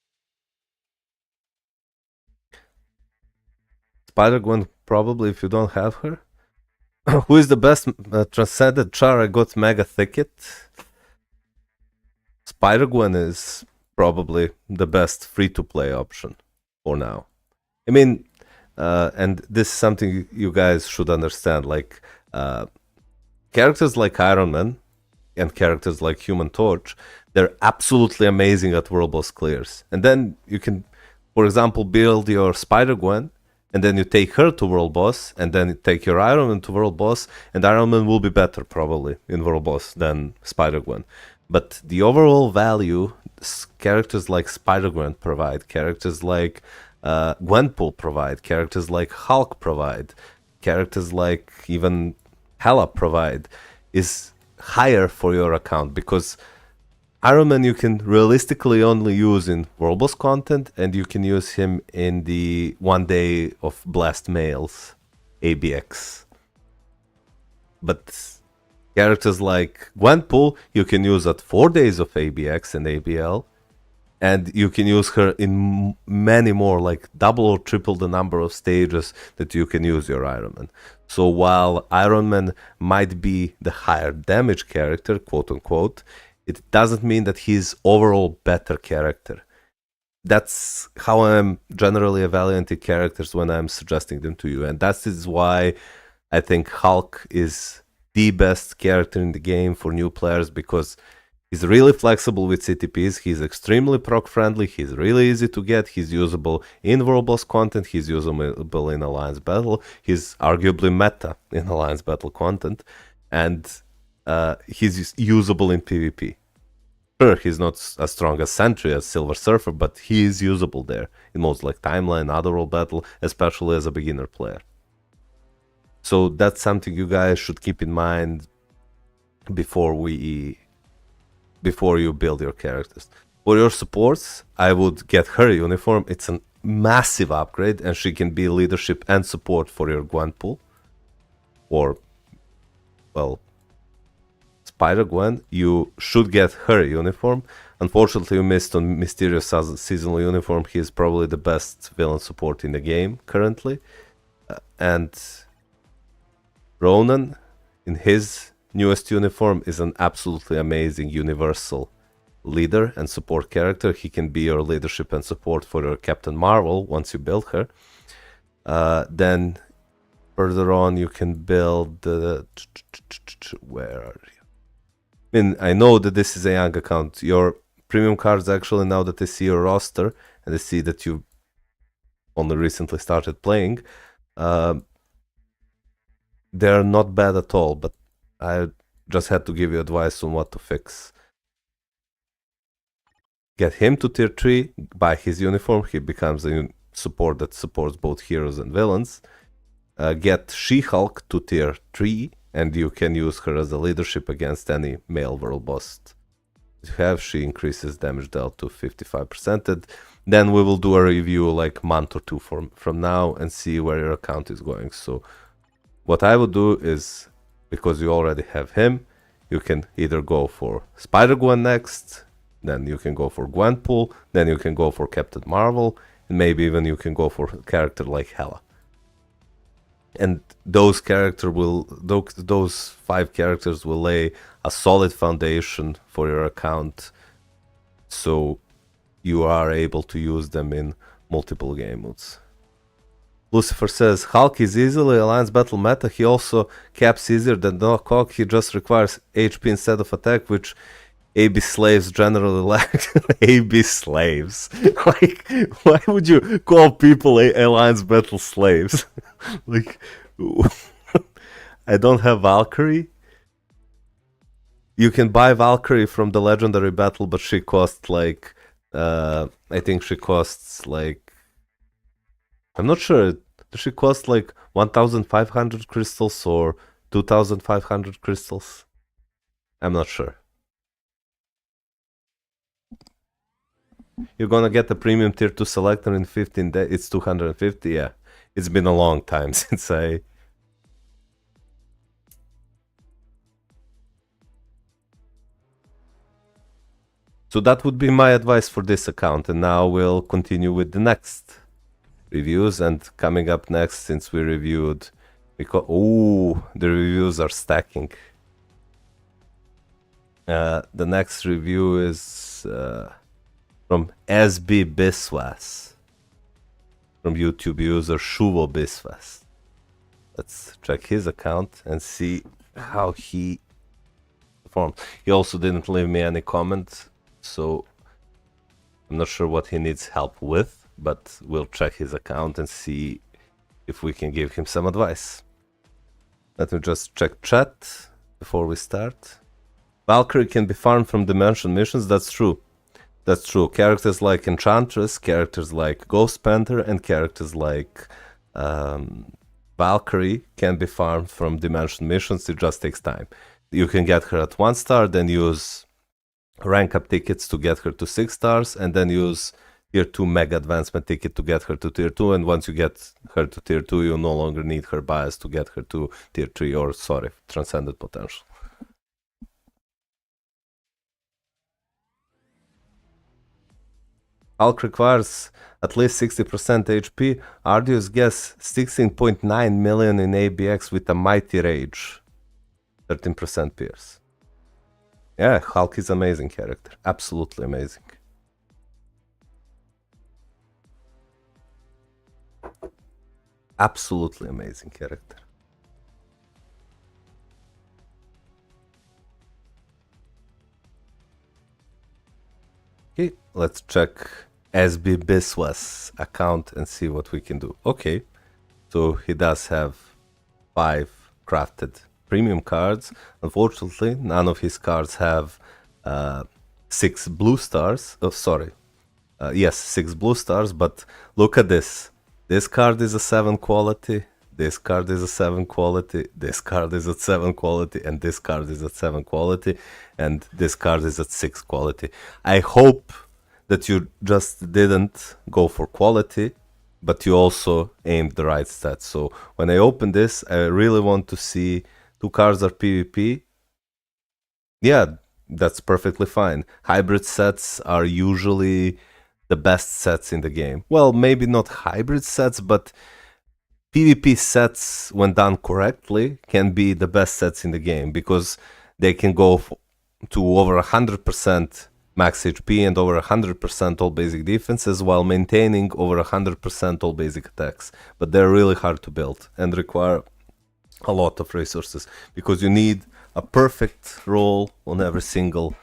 S1: Spider-Gwen, probably, if you don't have her. Who is the best Transcended Char? I got Mega Thicket. Spider-Gwen is probably the best free-to-play option for now. I mean, and this is something you guys should understand, like, characters like Iron Man and characters like Human Torch, they're absolutely amazing at World Boss clears. And then you can, for example, build your Spider-Gwen and then you take her to world boss, and then you take your Iron Man to world boss, and Iron Man will be better probably in world boss than Spider-Gwen. But the overall value characters like Spider-Gwen provide, characters like Gwenpool provide, characters like Hulk provide, characters like even Hela provide, is higher for your account, because Iron Man you can realistically only use in World Boss content, and you can use him in the 1 day of Blast Mails, ABX. But characters like Gwenpool you can use at 4 days of ABX and ABL, and you can use her in many more, like double or triple the number of stages that you can use your Iron Man. So while Iron Man might be the higher damage character, quote unquote, it doesn't mean that he's overall better character. That's how I'm generally evaluating characters when I'm suggesting them to you, and that is why I think Hulk is the best character in the game for new players, because he's really flexible with CTPs, he's extremely proc friendly, he's really easy to get, he's usable in World Boss content, he's usable in Alliance Battle, he's arguably meta in Alliance Battle content, and he's usable in PvP. Sure, he's not as strong as Sentry, as Silver Surfer, but he is usable there in modes like Timeline, Otherworld Battle, especially as a beginner player. So that's something you guys should keep in mind before you build your characters. For your supports, I would get her uniform. It's a massive upgrade, and she can be leadership and support for your Gwenpool. Or, well, Spider-Gwen, you should get her uniform. Unfortunately, you missed on Mysterious seasonal uniform. He is probably the best villain support in the game currently. And Ronan, in his newest uniform, is an absolutely amazing universal leader and support character. He can be your leadership and support for your Captain Marvel once you build her. Then further on, you can build the... Where are you? I mean, I know that this is a young account. Your premium cards, actually, now that I see your roster and I see that you only recently started playing, they're not bad at all, but I just had to give you advice on what to fix. Get him to tier 3, buy his uniform, he becomes a support that supports both heroes and villains. Get She-Hulk to tier 3, and you can use her as a leadership against any male world boss you have. She increases damage dealt to 55%. And then we will do a review like a month or two from now and see where your account is going. So what I would do is, because you already have him, you can either go for Spider-Gwen next, then you can go for Gwenpool, then you can go for Captain Marvel, and maybe even you can go for a character like Hela. And those 5 characters will lay a solid foundation for your account, so you are able to use them in multiple game modes. Lucifer says, Hulk is easily Alliance Battle meta. He also caps easier than Doc Ock. He just requires HP instead of attack, which AB slaves generally lack. AB slaves? Like, why would you call people Alliance Battle slaves? Like, I don't have Valkyrie. You can buy Valkyrie from the Legendary Battle, but she costs like, I think she costs like, I'm not sure, does she cost like 1,500 crystals or 2,500 crystals? I'm not sure. You're gonna get a premium tier 2 selector in 15 days. It's 250, yeah. It's been a long time since I... So that would be my advice for this account, and now we'll continue with the next reviews. And coming up next, since we reviewed... the reviews are stacking. The next review is from SB Biswas, from YouTube user Shuvo Biswas. Let's check his account and see how he performed. He also didn't leave me any comment, so I'm not sure what he needs help with, but we'll check his account and see if we can give him some advice. Let me just check chat before we start. Valkyrie can be farmed from dimension missions. That's true. That's true. Characters like Enchantress, characters like Ghost Panther, and characters like Valkyrie can be farmed from dimension missions. It just takes time. You can get her at 1 star, then use rank up tickets to get her to 6 stars, and then use tier 2 mega advancement ticket to get her to tier 2. And once you get her to tier 2, you no longer need her bias to get her to tier 3, or sorry, transcended potential. Hulk requires at least 60% HP. Arduous guess 16.9 million in ABX with a mighty rage. 13% pierce. Yeah, Hulk is amazing character. Absolutely amazing. Absolutely amazing character. Okay, let's check SB Biswas account and see what we can do. Okay, so he does have 5 crafted premium cards. Unfortunately, none of his cards have 6 blue stars. Oh, sorry. Yes, 6 blue stars, but look at this. This card is a 7 quality. This card is a 7 quality. This card is at 7 quality. And this card is at 7 quality. And this card is at 6 quality. I hope that you just didn't go for quality, but you also aimed the right stats. So when I open this, I really want to see 2 cards are PvP. Yeah, that's perfectly fine. Hybrid sets are usually the best sets in the game. Well, maybe not hybrid sets, but PvP sets, when done correctly, can be the best sets in the game, because they can go to over 100% max HP and over 100% all basic defenses while maintaining over 100% all basic attacks. But they're really hard to build and require a lot of resources, because you need a perfect roll on every single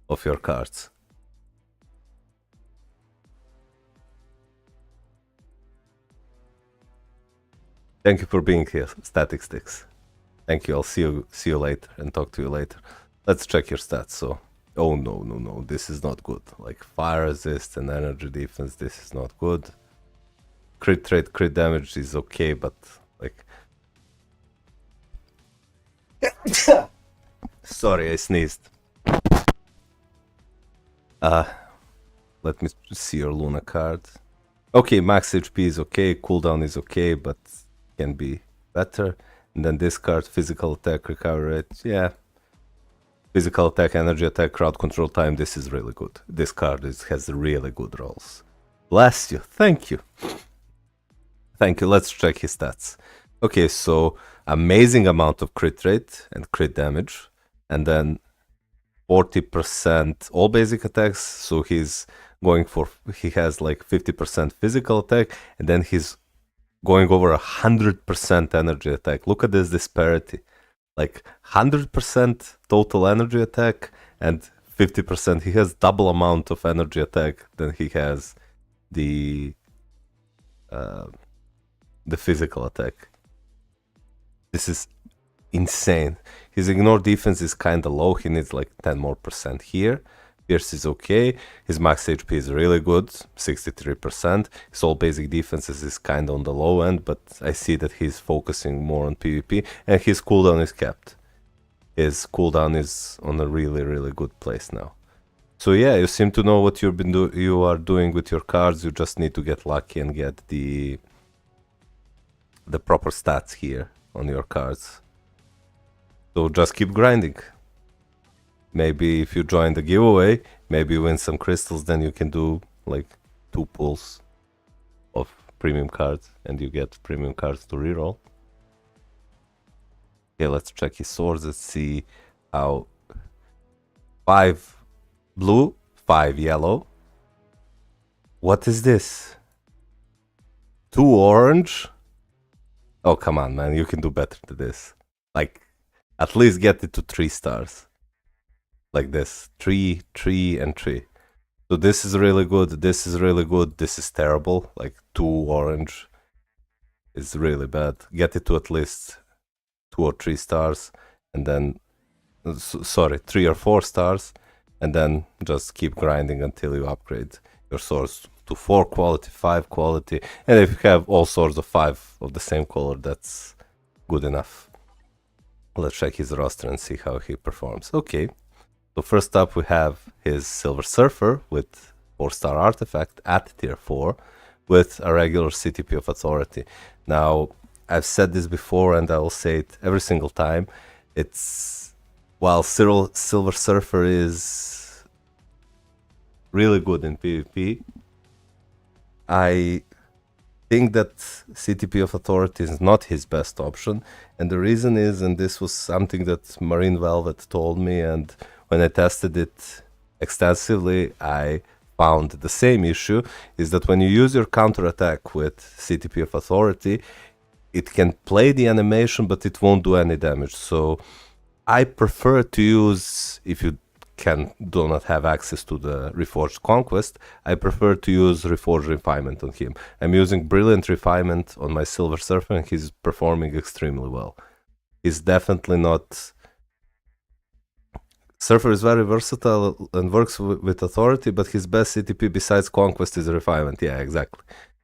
S1: of your cards. Thank you for being here, Static Sticks. Thank you. I'll see you later and talk to you later. Let's check your stats. So, oh no, this is not good. Like fire resist and energy defense, this is not good. Crit rate, crit damage is okay, but like, sorry, I sneezed. Let me see your Luna card. Okay, max HP is okay, cooldown is okay, but can be better. And then this card, physical attack, recovery rate, yeah. Physical attack, energy attack, crowd control time, this is really good. This card has really good rolls. Bless you, thank you. Thank you, let's check his stats. Okay, so amazing amount of crit rate and crit damage. And then 40% all basic attacks, so he has like 50% physical attack, and then he's going over 100% energy attack. Look at this disparity. Like 100% total energy attack and 50%. He has double amount of energy attack than he has the physical attack. This is insane. His ignore defense is kind of low. He needs like 10% more here. Pierce is okay. His max HP is really good, 63%. His all basic defenses is kind of on the low end, but I see that he's focusing more on PvP, and his cooldown is kept. His cooldown is on a really good place now. So yeah, you seem to know what you are doing with your cards. You just need to get lucky and get the proper stats here on your cards. So just keep grinding. Maybe if you join the giveaway, maybe you win some crystals, then you can do like 2 pulls of premium cards and you get premium cards to reroll. Okay, let's check his swords. Let's see how 5 blue, 5 yellow. What is this? 2 orange? Oh, come on, man. You can do better than this. Like, at least get it to 3 stars. Like this. 3, 3, and 3. So this is really good. This is really good. This is terrible. Like 2 orange is really bad. Get it to at least 2 or 3 stars, and then, sorry, 3 or 4 stars, and then just keep grinding until you upgrade your swords to 4 quality, 5 quality, and if you have all swords of 5 of the same color, that's good enough. Let's check his roster and see how he performs. Okay, so first up we have his Silver Surfer with 4-star artifact at tier 4 with a regular CTP of Authority. Now, I've said this before and I will say it every single time. It's, while Silver Surfer is really good in PvP, I think that CTP of Authority is not his best option, and the reason is, and this was something that Marine Velvet told me, and when I tested it extensively, I found the same issue, is that when you use your counterattack with CTP of Authority, it can play the animation, but it won't do any damage. So I prefer to use, if you do not have access to the Reforged Conquest, I prefer to use Reforged Refinement on him. I'm using Brilliant Refinement on my Silver Surfer and he's performing extremely well. He's definitely not... Surfer is very versatile and works with Authority, but his best CTP besides Conquest is Refinement. Yeah, exactly.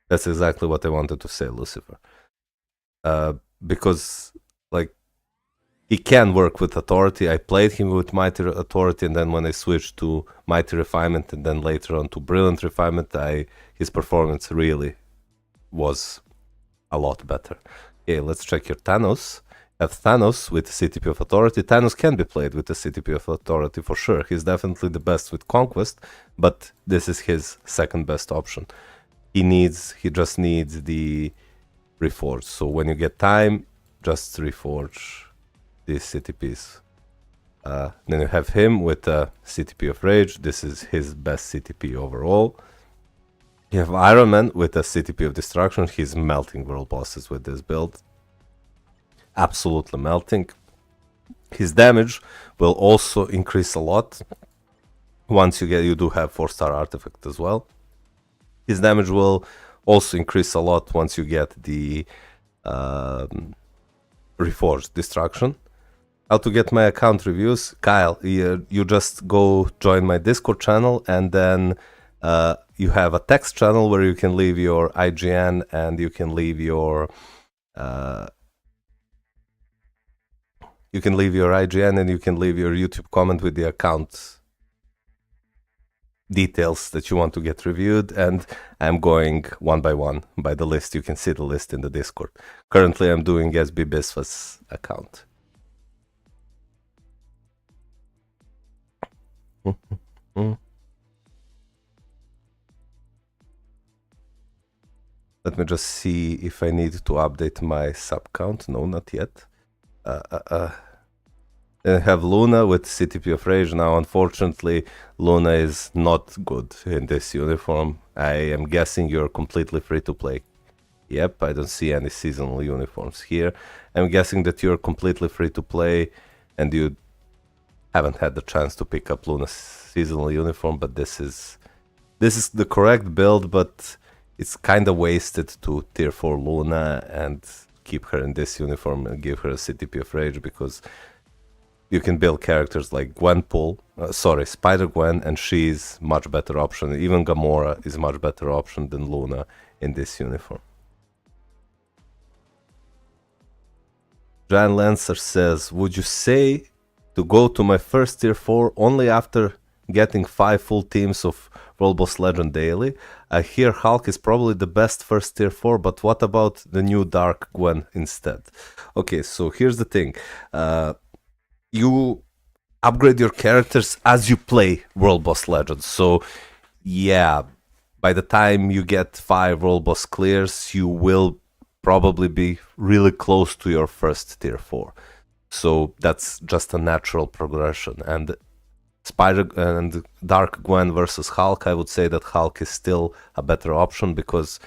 S1: That's exactly what I wanted to say, Lucifer. Because, like, he can work with Authority. I played him with Mighty Authority, and then when I switched to Mighty Refinement and then later on to Brilliant Refinement, his performance really was a lot better. Okay, let's check your Thanos. At Thanos with CTP of Authority, Thanos can be played with the CTP of Authority for sure. He's definitely the best with Conquest, but this is his second best option. He just needs the Reforge. So when you get time, just reforge these CTPs. Then you have him with a CTP of Rage. This is his best CTP overall. You have Iron Man with a CTP of Destruction. He's melting world bosses with this build. Absolutely melting. His damage will also increase a lot once you do have 4-star artifact as well. His damage will also increase a lot once you get the Reforged Destruction. How to get my account reviews? Kyle, you just go join my Discord channel, and then you have a text channel where you can leave your IGN and you can leave your IGN and you can leave your YouTube comment with the account details that you want to get reviewed, and I'm going one by one by the list. You can see the list in the Discord. Currently I'm doing SB Biswa's account. Let me just see if I need to update my sub count. No, not yet. Then I have Luna with CTP of Rage. Now, unfortunately, Luna is not good in this uniform. I am guessing you're completely free to play. Yep, I don't see any seasonal uniforms here. I'm guessing that you're completely free to play and you haven't had the chance to pick up Luna's seasonal uniform, but this is the correct build, but it's kind of wasted to tier 4 Luna and keep her in this uniform and give her a CTP of Rage, because you can build characters like Spider-Gwen, and she's much better option. Even Gamora is much better option than Luna in this uniform. Jan Lancer says, would you say to go to my first tier 4 only after getting 5 full teams of World Boss Legend daily? I hear Hulk is probably the best first tier 4, but what about the new Dark Gwen instead? Okay, so here's the thing. You upgrade your characters as you play World Boss Legends. So yeah, by the time you get 5 World Boss clears, you will probably be really close to your first tier 4. So that's just a natural progression. And Dark Gwen versus Hulk, I would say that Hulk is still a better option, because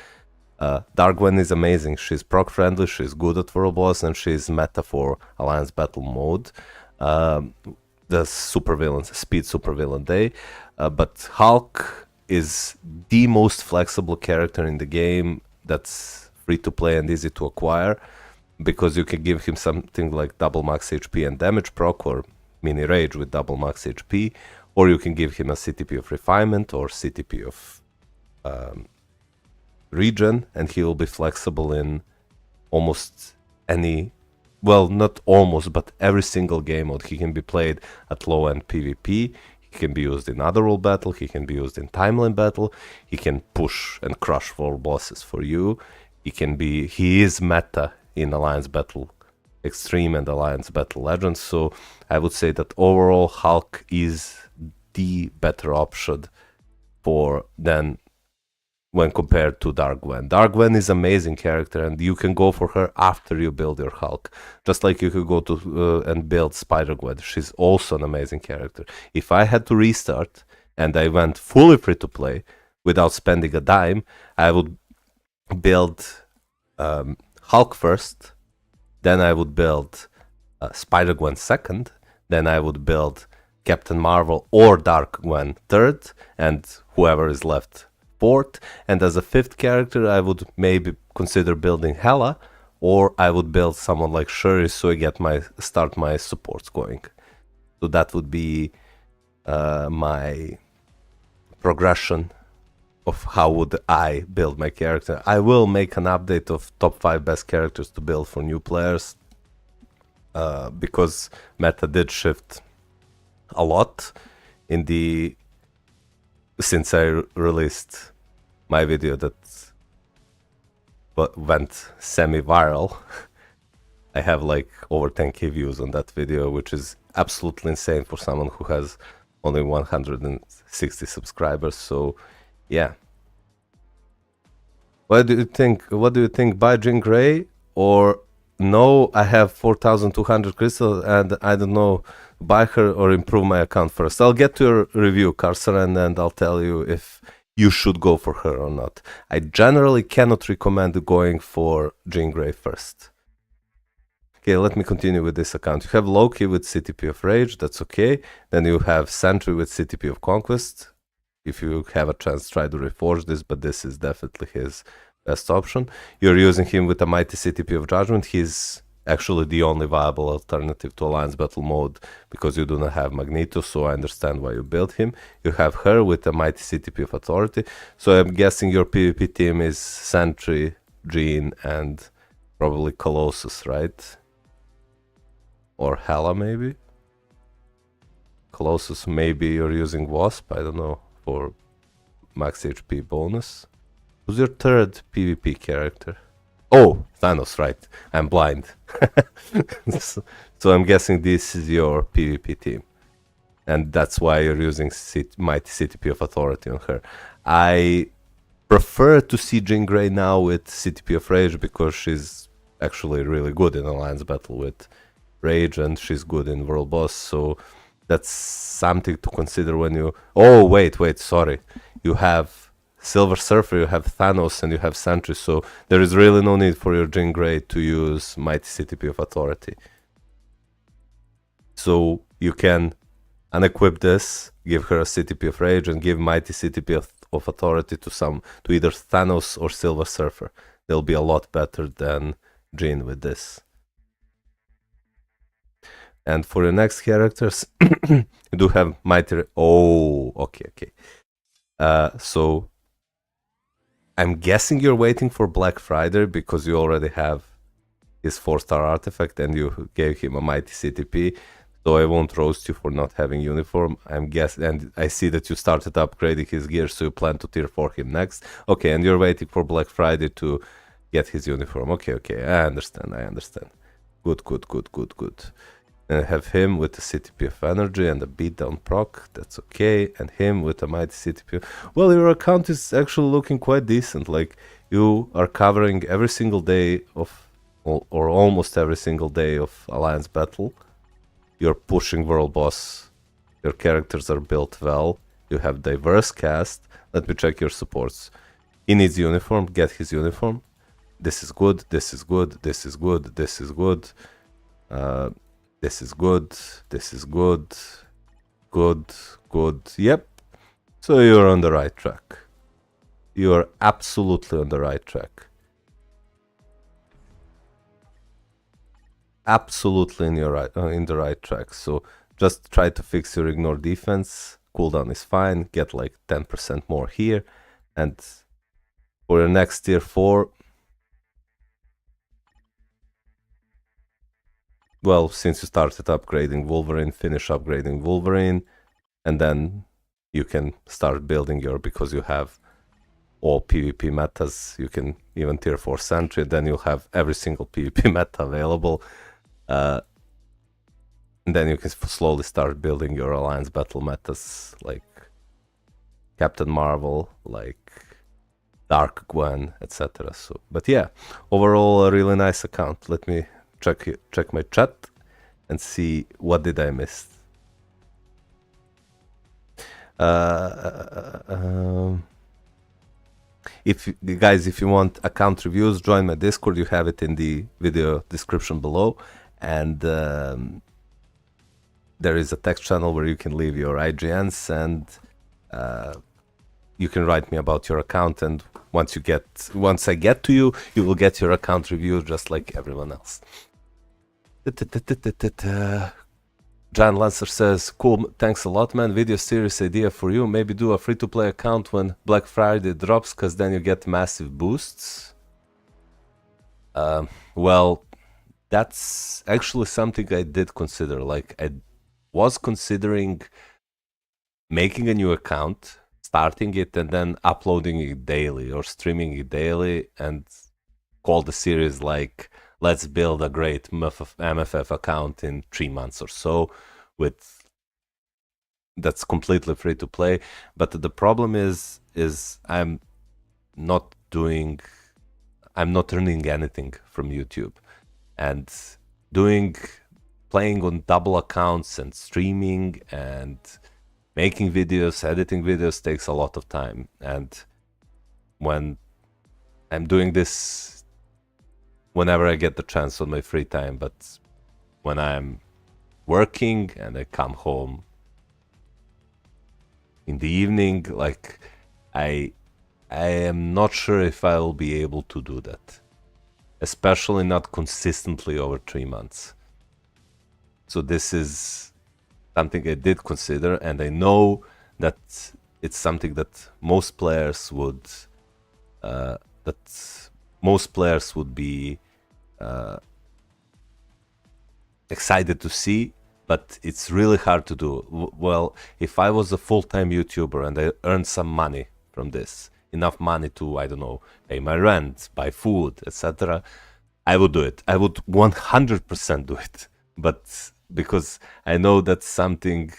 S1: Dark Gwen is amazing. She's proc friendly, she's good at World Boss, and she's meta for Alliance Battle mode. The supervillain, speed supervillain day, but Hulk is the most flexible character in the game. That's free to play and easy to acquire, because you can give him something like double max HP and damage proc, or mini rage with double max HP, or you can give him a CTP of refinement or CTP of regen, and he will be flexible in almost any, well, not almost, but every single game mode. He can be played at low end PvP, he can be used in other world battle, he can be used in timeline battle, he can push and crush world bosses for you, he is meta in Alliance Battle Extreme and Alliance Battle Legends, so I would say that overall Hulk is the better option than when compared to Dark Gwen. Dark Gwen is an amazing character, and you can go for her after you build your Hulk. Just like you could go to and build Spider Gwen. She's also an amazing character. If I had to restart and I went fully free to play without spending a dime, I would build Hulk first, then I would build Spider Gwen second, then I would build Captain Marvel or Dark Gwen third, and whoever is left fourth, and as a fifth character I would maybe consider building Hela, or I would build someone like Shuri, so I start my supports going. So that would be my progression of how would I build my character. I will make an update of top 5 best characters to build for new players, because meta did shift a lot since I released my video that went semi-viral. I have like over 10k views on that video, which is absolutely insane for someone who has only 160 subscribers. So yeah. What do you think? Buy Jean Grey, or no, I have 4,200 crystals and I don't know, buy her or improve my account first? I'll get to your review, Carcer, and I'll tell you if you should go for her or not. I generally cannot recommend going for Jean Grey first. Okay, let me continue with this account. You have Loki with CTP of Rage, that's okay. Then you have Sentry with CTP of Conquest. If you have a chance, try to reforge this, but this is definitely his best option. You're using him with a mighty CTP of Judgment. He's actually the only viable alternative to Alliance Battle mode, because you do not have Magneto, so I understand why you built him. You have her with a mighty CTP of Authority. So I'm guessing your PvP team is Sentry, Jean, and probably Colossus, right? Or Hela, maybe? Colossus, maybe you're using Wasp, I don't know, for max HP bonus. Who's your third PvP character? Oh, Thanos, right. I'm blind. So I'm guessing this is your PvP team. And that's why you're using mighty CTP of Authority on her. I prefer to see Jean Grey now with CTP of Rage, because she's actually really good in Alliance Battle with Rage, and she's good in World Boss, so that's something to consider when you... Oh, wait, sorry. You have Silver Surfer, you have Thanos, and you have Sentry, so there is really no need for your Jean Grey to use mighty CTP of Authority. So you can unequip this, give her a CTP of Rage, and give mighty CTP of Authority to either Thanos or Silver Surfer. They'll be a lot better than Jean with this. And for your next characters, you do have mighty... Oh, okay. So I'm guessing you're waiting for Black Friday, because you already have his 4-star artifact and you gave him a mighty CTP. So I won't roast you for not having uniform. I'm guessing, and I see that you started upgrading his gear, so you plan to tier 4 him next. Okay, and you're waiting for Black Friday to get his uniform. Okay, I understand. Good. And I have him with a CTP of Energy and a beatdown proc, that's okay, and him with a mighty CTP. Well, your account is actually looking quite decent, like you are covering every single day of, or almost every single day of Alliance Battle. You're pushing World Boss, your characters are built well, you have diverse cast. Let me check your supports. He needs uniform, get his uniform. This is good, this is good, this is good, this is good. This is good, this is good, good, yep. So you're on the right track. You're absolutely on the right track. absolutely in the right track. So just try to fix your ignore defense. Cooldown is fine. Get like 10% more here, and for your next tier 4, well, since you started upgrading Wolverine, finish upgrading Wolverine, and then you can start building your, because you have all PvP metas, you can even tier 4 Sentry, then you'll have every single PvP meta available. And then you can slowly start building your Alliance battle metas, like Captain Marvel, like Dark Gwen, etc. So, but yeah, overall a really nice account. Let me check my chat and see what did I miss. If guys, if you want account reviews, join my Discord. You have it in the video description below, and there is a text channel where you can leave your IGNs, and you can write me about your account. And once I get to you, you will get your account review just like everyone else. John Lancer says, cool, thanks a lot, man. Video series idea for you. Maybe do a free-to-play account when Black Friday drops, because then you get massive boosts. Well, that's actually something I did consider. Like, I was considering making a new account, starting it, and then uploading it daily or streaming it daily, and call the series like, let's build a great MFF account in 3 months or so, that's completely free to play. But the problem is I'm not earning anything from YouTube, and playing on double accounts and streaming and making videos, editing videos takes a lot of time. And when I'm doing this whenever I get the chance on my free time, but when I'm working and I come home in the evening, like, I am not sure if I will be able to do that, especially not consistently over 3 months. So this is something I did consider, and I know that it's something that most players would be excited to see, but it's really hard to do. Well, if I was a full-time YouTuber and I earned some money from this, enough money to, I don't know, pay my rent, buy food, etc., I would do it. I would 100% do it. But because I know that's something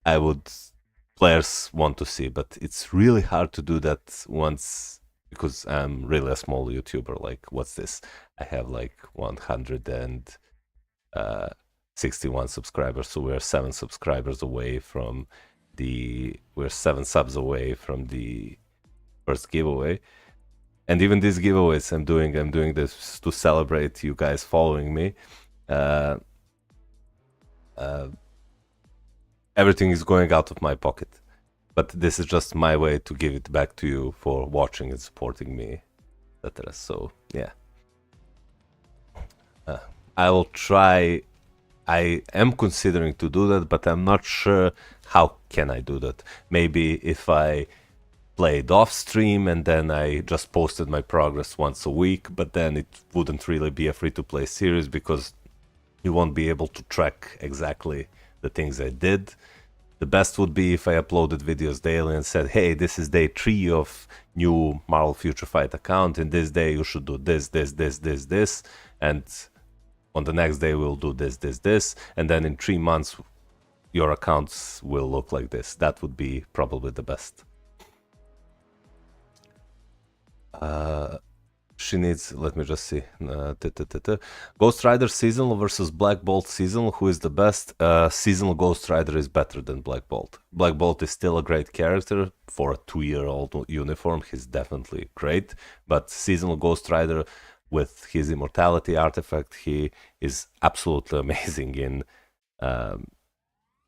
S1: players want to see, but it's really hard to do that once, because I'm really a small YouTuber. Like, what's this? I have like 161 subscribers, so we're 7 subscribers away from we're 7 subs away from the first giveaway. And even these giveaways I'm doing this to celebrate you guys following me. Everything is going out of my pocket, but this is just my way to give it back to you for watching and supporting me, etc. So yeah, I will try. I am considering to do that, but I'm not sure how can I do that. Maybe if I played off stream and then I just posted my progress once a week, but then it wouldn't really be a free-to-play series, because you won't be able to track exactly the things I did. The best would be if I uploaded videos daily and said, hey, this is day 3 of new Marvel Future Fight account, and this day you should do this, and on the next day we'll do this, and then in 3 months your accounts will look like this. That would be probably the best. She needs, let me just see, Ghost Rider seasonal versus Black Bolt seasonal, who is the best? Seasonal Ghost Rider is better than Black Bolt. Black Bolt is still a great character. For a 2-year-old uniform, he's definitely great, but seasonal Ghost Rider, with his immortality artifact, he is absolutely amazing in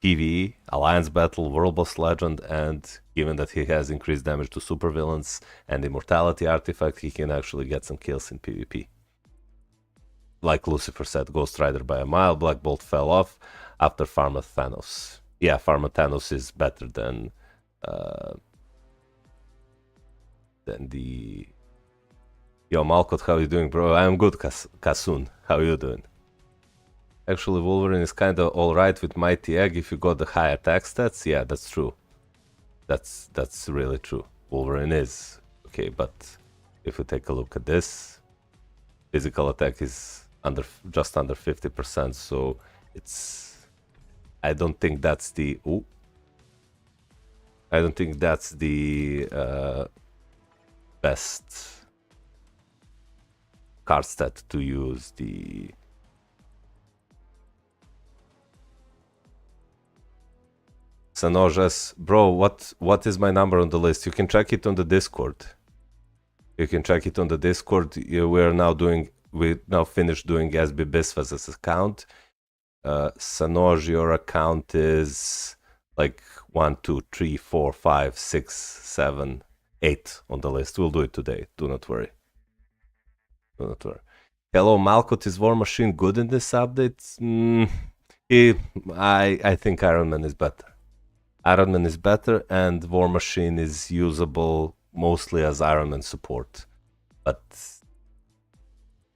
S1: PvE, Alliance Battle, World Boss Legend, and given that he has increased damage to supervillains and immortality artifact, he can actually get some kills in PvP. like Lucifer said, Ghost Rider by a mile. Black Bolt fell off after Pharma Thanos. Yeah, Pharma Thanos is better than the... Yo, Malkot, how you doing, bro? I'm good, Kasun. How you doing? Actually, Wolverine is kinda alright with Mighty Egg if you got the high attack stats. Yeah, that's true. That's really true. Wolverine is okay, but if we take a look at this, physical attack is just under 50%, so it's... I don't think that's the... Ooh. I don't think that's the best card stat to use the... Sanojas, bro, what is my number on the list? You can check it on the Discord. You can check it on the Discord. We now finished doing SB Bisfaz's account. Sanoj, your account is like 1, 2, 3, 4, 5, 6, 7, 8 on the list. We'll do it today. Do not worry. Do not worry. Hello, Malkot, is War Machine good in this update? I think Iron Man is better. Iron Man is better, and War Machine is usable mostly as Iron Man support. But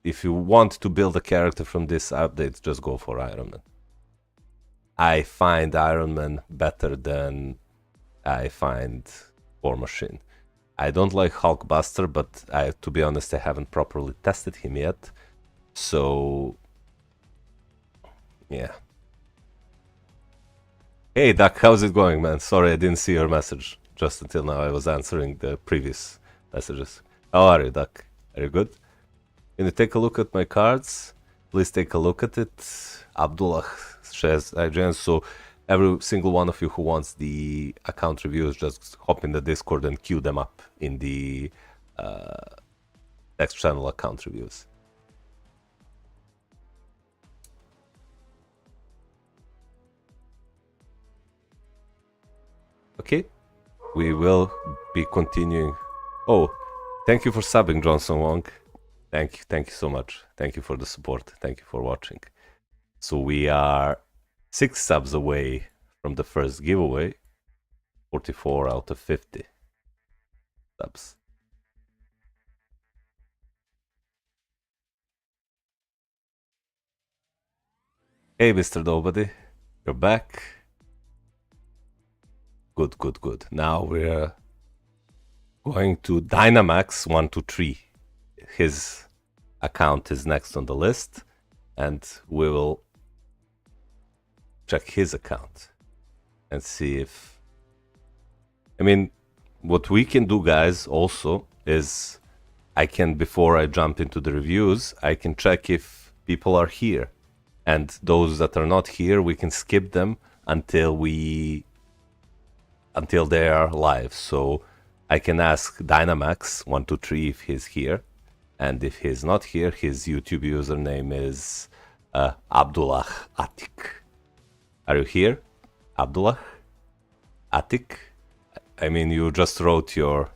S1: if you want to build a character from this update, just go for Iron Man. I find Iron Man better than I find War Machine. I don't like Hulkbuster, but to be honest, I haven't properly tested him yet. So, yeah. Hey Duck, how's it going, man? Sorry, I didn't see your message just until now. I was answering the previous messages. How are you, Duck? Are you good? Can you take a look at my cards? Please take a look at it. Abdullah says IGN. So every single one of you who wants the account reviews, just hop in the Discord and queue them up in the next channel account reviews. Okay, we will be continuing. Oh, thank you for subbing, Johnson Wong. Thank you so much. Thank you for the support. Thank you for watching. So we are 6 subs away from the first giveaway. 44 out of 50 subs. Hey, Mr. Nobody, you're back. Good, good, good. Now we're going to Dynamax 123. His account is next on the list, and we will check his account and see if... I mean, what we can do, guys, also is before I jump into the reviews, I can check if people are here. And those that are not here, we can skip them until they are live. So I can ask Dynamax123 if he's here, and if he's not here, his YouTube username is Abdullah Atik. Are you here, Abdullah Atik? I mean, you just wrote your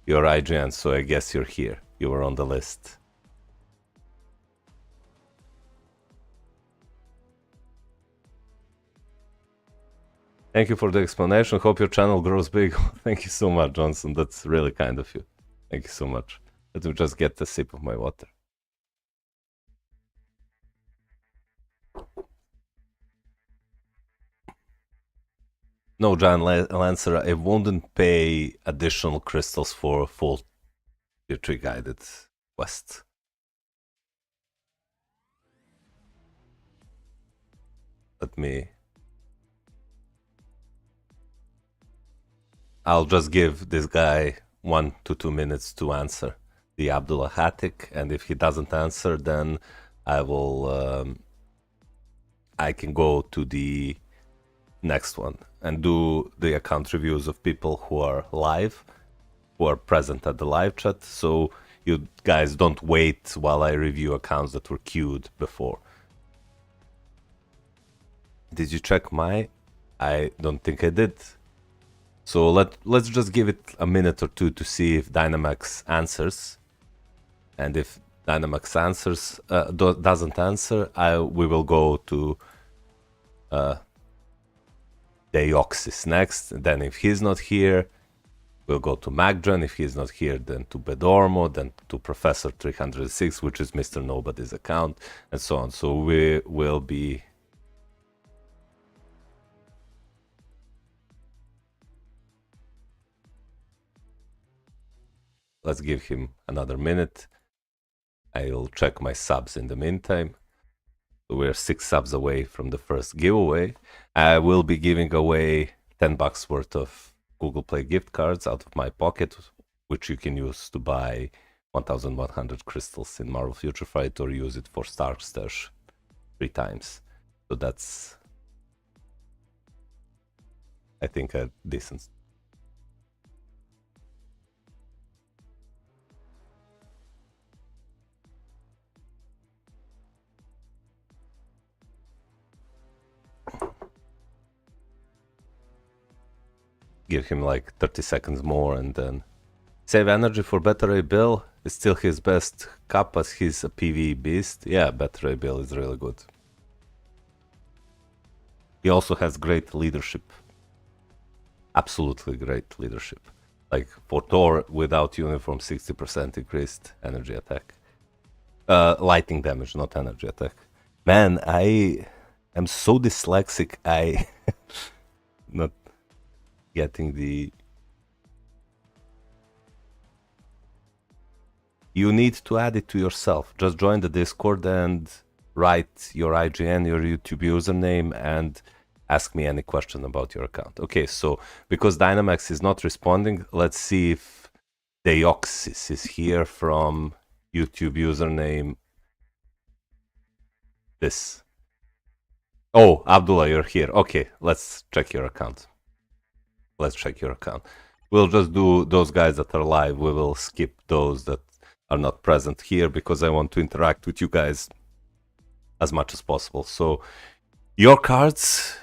S1: IGN, so I guess you're here. You were on the list. Thank you for the explanation. Hope your channel grows big. Thank you so much, Johnson. That's really kind of you. Thank you so much. Let me just get a sip of my water. No, John Lancer, I wouldn't pay additional crystals for a full tier 3 guided quest. Let me... I'll just give this guy 1 to 2 minutes to answer the Abdullah Hatik, and if he doesn't answer, then I will... I can go to the next one and do the account reviews of people who are live, who are present at the live chat, so you guys don't wait while I review accounts that were queued before. Did you check my... I don't think I did. So let's just give it a minute or two to see if Dynamax answers. And if Dynamax answers doesn't answer, we will go to Deoxys next. And then if he's not here, we'll go to Magdran. If he's not here, then to Bedormo, then to Professor 306, which is Mr. Nobody's account, and so on. So we will be... Let's give him another minute. I'll check my subs in the meantime. We're 6 subs away from the first giveaway. I will be giving away $10 worth of Google Play gift cards out of my pocket, which you can use to buy 1,100 crystals in Marvel Future Fight or use it for Stark Stash 3 times. So that's, I think, a decent... Give him like 30 seconds more and then save energy for Beta Ray Bill. It's still his best cup as he's a PvE beast. Yeah, Beta Ray Bill is really good. He also has great leadership. Absolutely great leadership. Like for Thor, without uniform, 60% increased energy attack. Lightning damage, not energy attack. Man, I am so dyslexic, I... not getting the... You need to add it to yourself. Just join the Discord and write your IGN, your YouTube username, and ask me any question about your account. Okay, so because Dynamax is not responding, let's see if Deoxys is here from YouTube username this. Oh, Abdullah, you're here. Okay, let's check your account. Let's check your account. We'll just do those guys that are live. We will skip those that are not present here because I want to interact with you guys as much as possible. So your cards,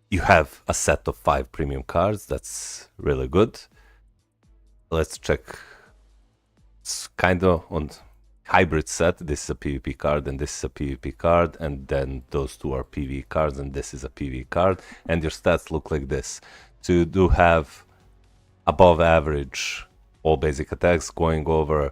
S1: you have a set of 5 premium cards. That's really good. Let's check. It's kind of on hybrid set. This is a PvP card and this is a PvP card, and then those two are PvE cards and this is a PvE card, and your stats look like this. So you do have above average all basic attacks, going over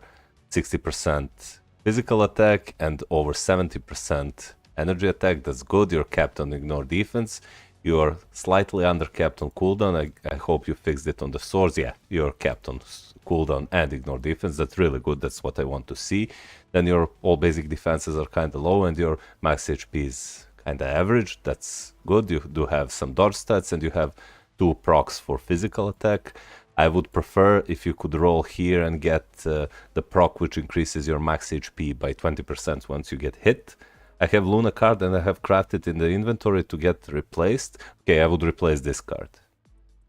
S1: 60% physical attack and over 70% energy attack. That's good. You're capped on ignore defense. You're slightly under capped on cooldown. I hope you fixed it on the swords. Yeah, you're capped on cooldown and ignore defense. That's really good. That's what I want to see. Then your all basic defenses are kind of low and your max HP is kind of average. That's good. You do have some dodge stats and you have 2 procs for physical attack. I would prefer if you could roll here and get the proc which increases your max HP by 20% once you get hit. I have Luna card and I have crafted in the inventory to get replaced. Okay, I would replace this card.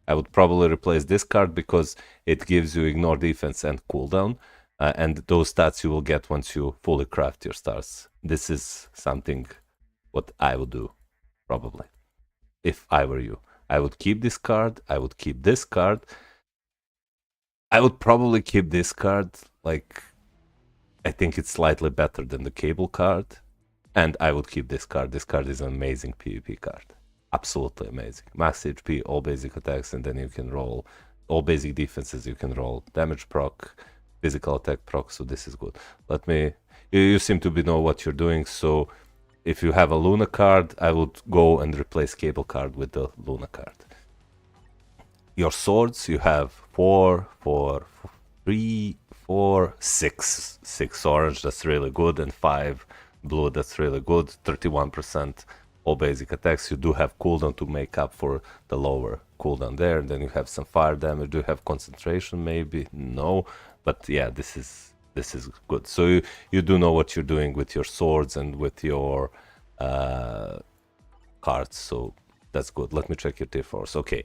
S1: I would probably replace this card because it gives you ignore defense and cooldown. And those stats you will get once you fully craft your stars. This is something what I would do, probably, if I were you. I would keep this card, I would keep this card. I would probably keep this card, like, I think it's slightly better than the cable card. And I would keep this card. This card is an amazing PvP card. Absolutely amazing. Max HP, all basic attacks, and then you can roll all basic defenses. You can roll damage proc, physical attack proc, so this is good. Let me... You seem to know what you're doing, so if you have a Luna card, I would go and replace cable card with the Luna card. Your swords, you have 4, 4, 3, 4, 6. 6 orange, that's really good, and 5 blue, that's really good. 31% all basic attacks. You do have cooldown to make up for the lower cooldown there. And then you have some fire damage. Do you have concentration? Maybe no, but yeah, this is good. So you do know what you're doing with your swords and with your cards. So that's good. Let me check your tier 4s. Okay,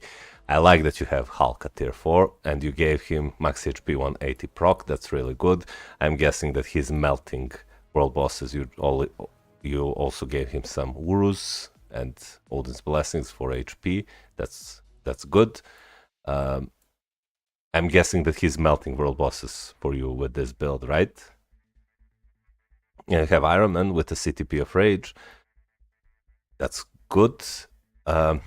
S1: I like that you have Hulk at tier 4 and you gave him max HP 180 proc. That's really good. I'm guessing that he's melting world bosses. You also gave him some Urus and Odin's Blessings for HP. That's good. I'm guessing that he's melting world bosses for you with this build, right? And you have Iron Man with the CTP of Rage. That's good.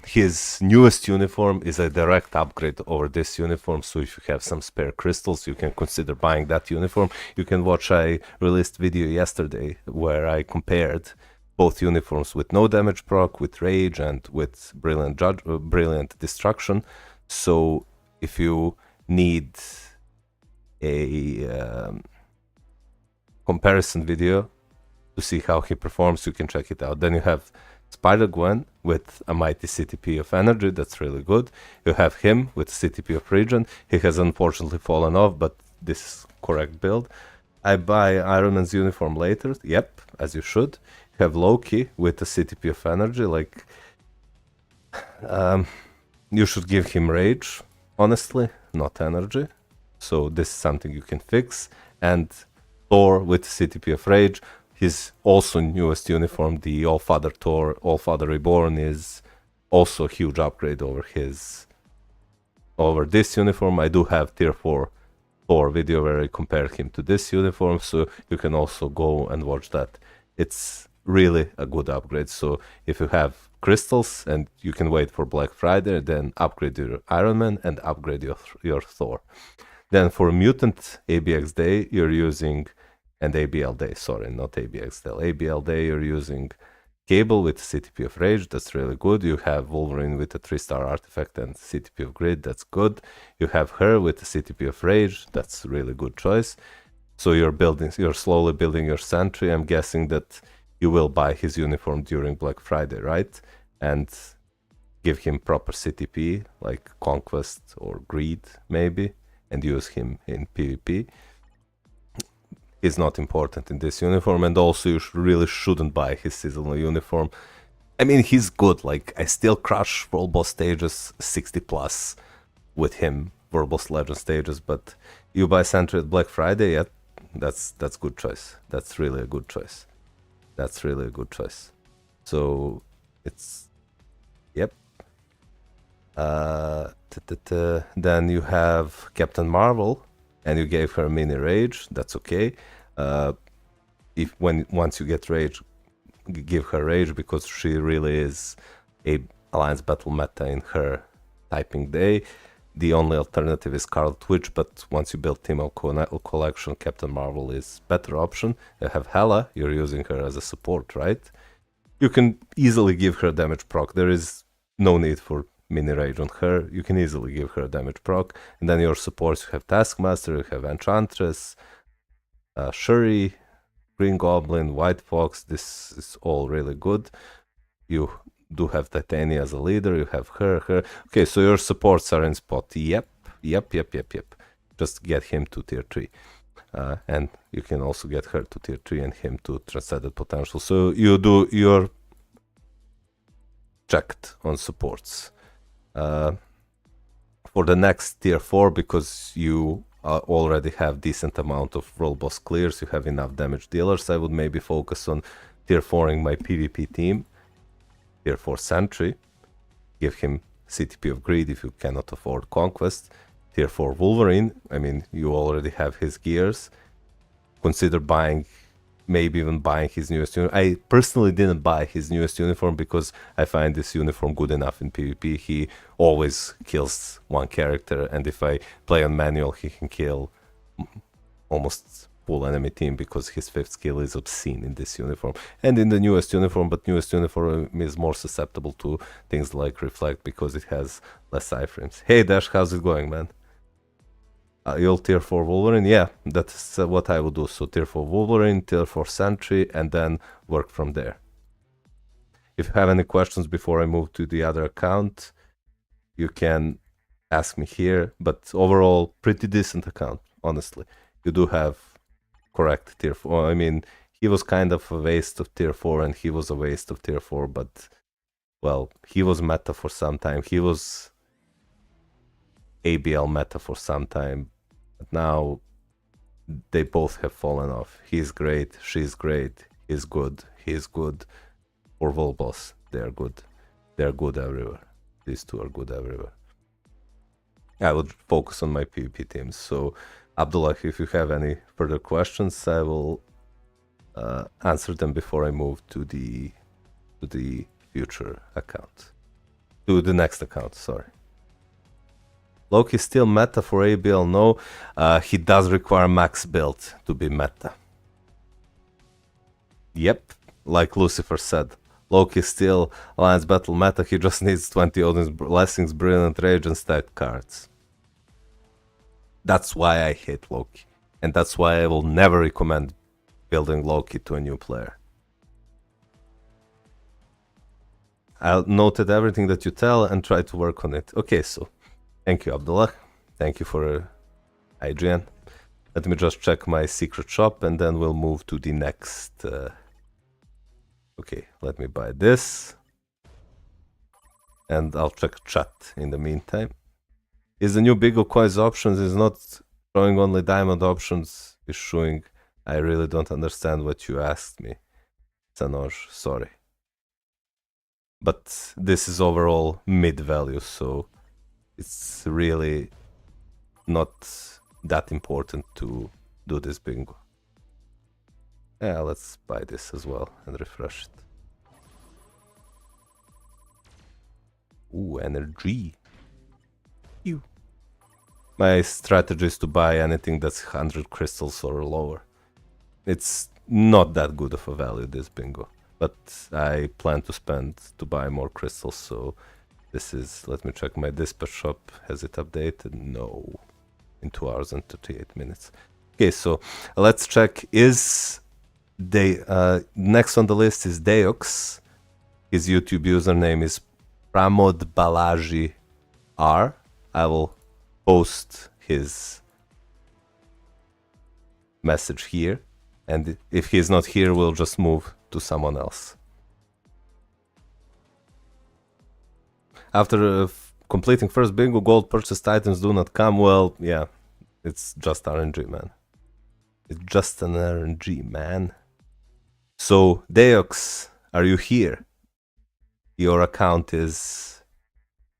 S1: His newest uniform is a direct upgrade over this uniform, so if you have some spare crystals, you can consider buying that uniform. You can watch, I released video yesterday where I compared both uniforms with no damage proc, with rage, and with brilliant destruction. So if you need a comparison video to see how he performs, you can check it out. Then you have Spider-Gwen with a mighty CTP of energy, that's really good. You have him with CTP of regen. He has unfortunately fallen off, but this is correct build. I buy Iron Man's uniform later, yep, as you should. You have Loki with a CTP of energy, like you should give him rage, honestly, not energy. So this is something you can fix. And Thor with CTP of rage, his also newest uniform, the All-Father Thor, All-Father Reborn, is also a huge upgrade over this uniform. I do have tier 4 Thor video where I compare him to this uniform, so you can also go and watch that. It's really a good upgrade. So if you have crystals and you can wait for Black Friday, then upgrade your Iron Man and upgrade your Thor. Then for Mutant ABX Day, you're using, and ABL Day, sorry, not ABX Day, ABL Day, you're using Cable with CTP of Rage, that's really good. You have Wolverine with a 3-star artifact and CTP of Grid, that's good. You have her with the CTP of Rage, that's a really good choice. So you're slowly building your Sentry. I'm guessing that you will buy his uniform during Black Friday, right? And give him proper CTP, like Conquest or Greed, maybe, and use him in PvP. He's not important in this uniform, and also you really shouldn't buy his seasonal uniform. I mean, he's good, like, I still crush World Boss stages 60 plus with him, World Boss Legend stages, but you buy Sentry at Black Friday, yeah, that's good choice. That's really a good choice. That's really a good choice. So, it's, yep. Then you have Captain Marvel, and you gave her mini rage, that's okay. Once you get rage, give her rage, because she really is a Alliance Battle meta in her typing day. The only alternative is Scarlet Witch, but once you build Team Collection, Captain Marvel is better option. You have Hela, you're using her as a support, right? You can easily give her damage proc. There is no need for mini rage on her. You can easily give her damage proc. And then your supports, you have Taskmaster, you have Enchantress, Shuri, Green Goblin, White Fox. This is all really good. You do have Titania as a leader. You have her. Okay, so your supports are in spot. Yep. Just get him to tier 3. And you can also get her to tier 3 and him to Transcended Potential. So you're checked on supports. For the next tier 4, because you already have decent amount of World Boss clears, you have enough damage dealers, I would maybe focus on tier 4ing my PvP team. Tier 4 Sentry, give him CTP of Greed if you cannot afford Conquest. Tier 4 Wolverine, I mean, you already have his gears. Consider buying, maybe even buying his newest uniform. I personally didn't buy his newest uniform because I find this uniform good enough in PvP. He always kills one character, and if I play on manual, he can kill almost full enemy team because his 5th skill is obscene in this uniform and in the newest uniform, but newest uniform is more susceptible to things like Reflect because it has less iframes. Hey Dash, how's it going, man? You'll tier 4 Wolverine? Yeah, that's what I would do. So tier 4 Wolverine, tier 4 Sentry, and then work from there. If you have any questions before I move to the other account, you can ask me here, but overall, pretty decent account, honestly. You do have correct tier 4. I mean, he was kind of a waste of tier 4 and he was a waste of tier 4, but, well, he was meta for some time. He was ABL meta for some time. But now they both have fallen off. He's great, she's great, he's good, For Volboss, they're good. They're good everywhere. These two are good everywhere. I would focus on my PvP teams. So, Abdullah, if you have any further questions, I will answer them before I move to the future account. To the next account, sorry. Loki still meta for ABL? No, he does require max build to be meta. Yep, like Lucifer said, Loki still Alliance Battle meta, he just needs 20 Odin's Blessings, Brilliant Rage and stat cards. That's why I hate Loki, and that's why I will never recommend building Loki to a new player. I noted everything that you tell and try to work on it. Okay, so thank you, Abdullah. Thank you for IGN. Let me just check my secret shop and then we'll move to the next. Okay, let me buy this. And I'll check chat in the meantime. Is the new Bigo coins options is not showing only diamond options, is showing. I really don't understand what you asked me. Sanoj, sorry. But this is overall mid value, so it's really not that important to do this bingo. Yeah, let's buy this as well and refresh it. Ooh, energy. Ew. My strategy is to buy anything that's 100 crystals or lower. It's not that good of a value, this bingo. But I plan to spend to buy more crystals, so this is... Let me check my dispatch shop. Has it updated? No. In 2 hours and 38 minutes. Okay, so let's check. Is... next on the list is Deox. His YouTube username is Pramod Balaji R. I will post his message here, and if he's not here, we'll just move to someone else. After completing first bingo, gold purchased items do not come. Well, yeah, it's just RNG, man. It's just an RNG, man. So, Deox, are you here? Your account is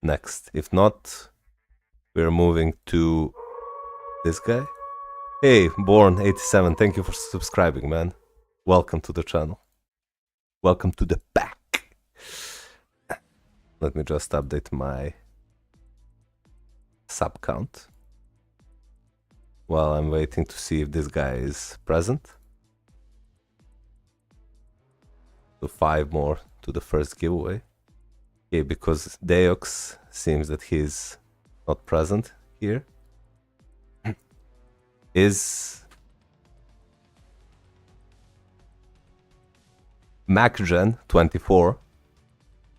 S1: next. If not, we're moving to this guy. Hey, Born87, thank you for subscribing, man. Welcome to the channel. Welcome to the pack. Let me just update my sub count while I'm waiting to see if this guy is present. So 5 more to the first giveaway. Okay, because Deox seems that he's not present here. Is MacGen24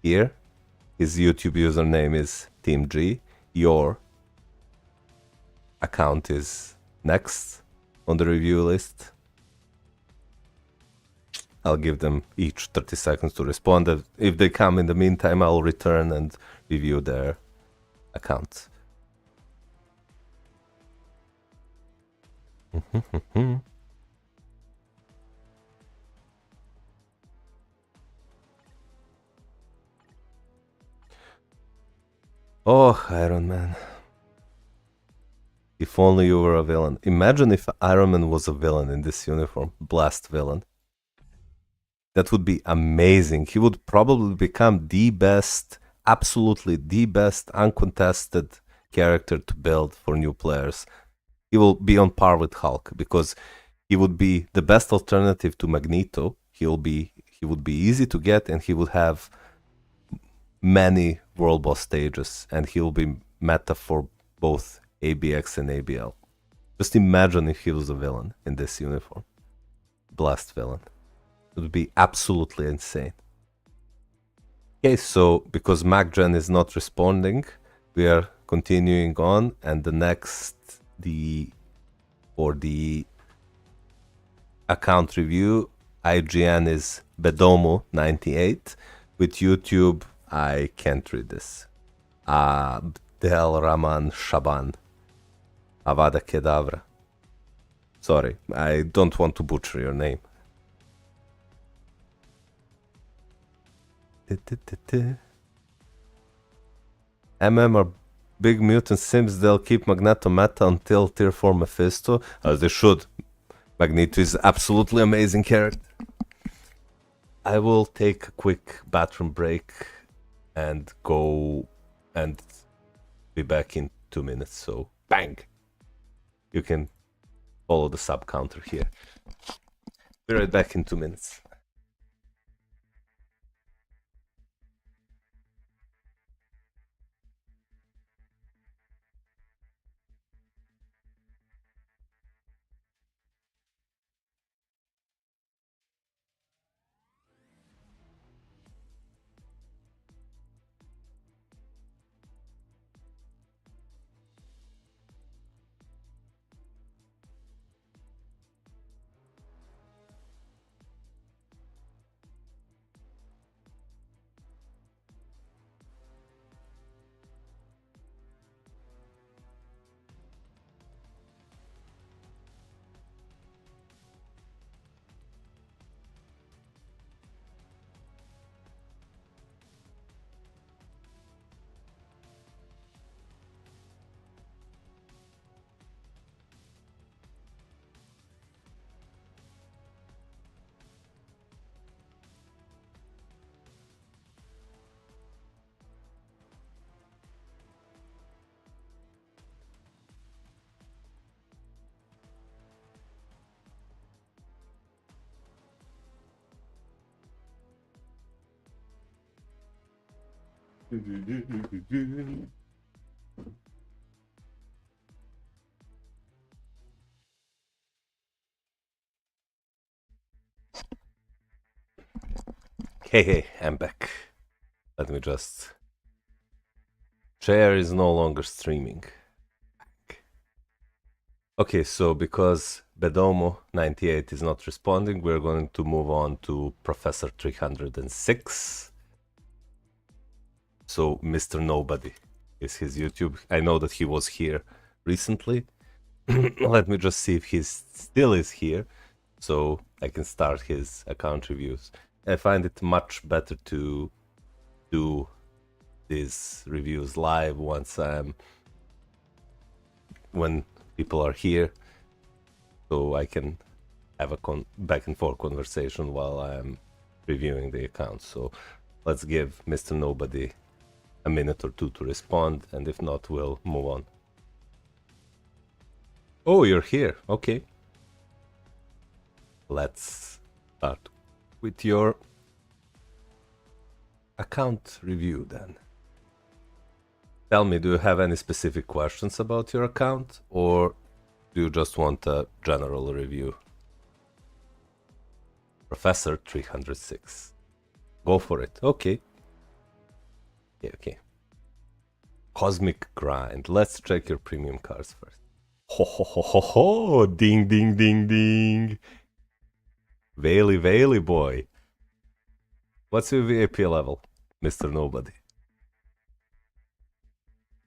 S1: here? His YouTube username is TeamG. Your account is next on the review list. I'll give them each 30 seconds to respond. If they come in the meantime, I'll return and review their accounts. Oh, Iron Man. If only you were a villain. Imagine if Iron Man was a villain in this uniform. Blast villain. That would be amazing. He would probably become the best, absolutely the best uncontested character to build for new players. He will be on par with Hulk because he would be the best alternative to Magneto. He would be easy to get, and he would have many world boss stages, and he will be meta for both ABX and ABL. Just imagine if he was a villain in this uniform. Blast villain. It would be absolutely insane. Okay, so because MacGen is not responding, we are continuing on, and the next for the account review, IGN is Bedomo98. With YouTube, I can't read this. Abdel Rahman Shaban. Avada Kedavra. Sorry, I don't want to butcher your name. MM are big mutant sims. They'll keep Magneto meta until tier 4 Mephisto, as they should. Magneto is absolutely amazing character. I will take a quick bathroom break and go and be back in 2 minutes. So bang, you can follow the sub counter here. Be right back in 2 minutes. Hey, I'm back. Let me just... Share is no longer streaming. Okay, so because Bedomo98 is not responding, we're going to move on to Professor 306. So Mr. Nobody is his YouTube. I know that he was here recently. Let me just see if he still is here, so I can start his account reviews. I find it much better to do these reviews live when people are here, so I can have a back and forth conversation while I'm reviewing the account. So let's give Mr. Nobody a minute or two to respond, and if not, we'll move on. Oh, you're here. Okay. Let's start with your account review then. Tell me, do you have any specific questions about your account, or do you just want a general review? Professor 306. Go for it. Okay. Okay. Cosmic Grind. Let's check your premium cards first. Ho ho ho ho ho! Ding ding ding ding! Vaily boy. What's your VIP level, Mr. Nobody?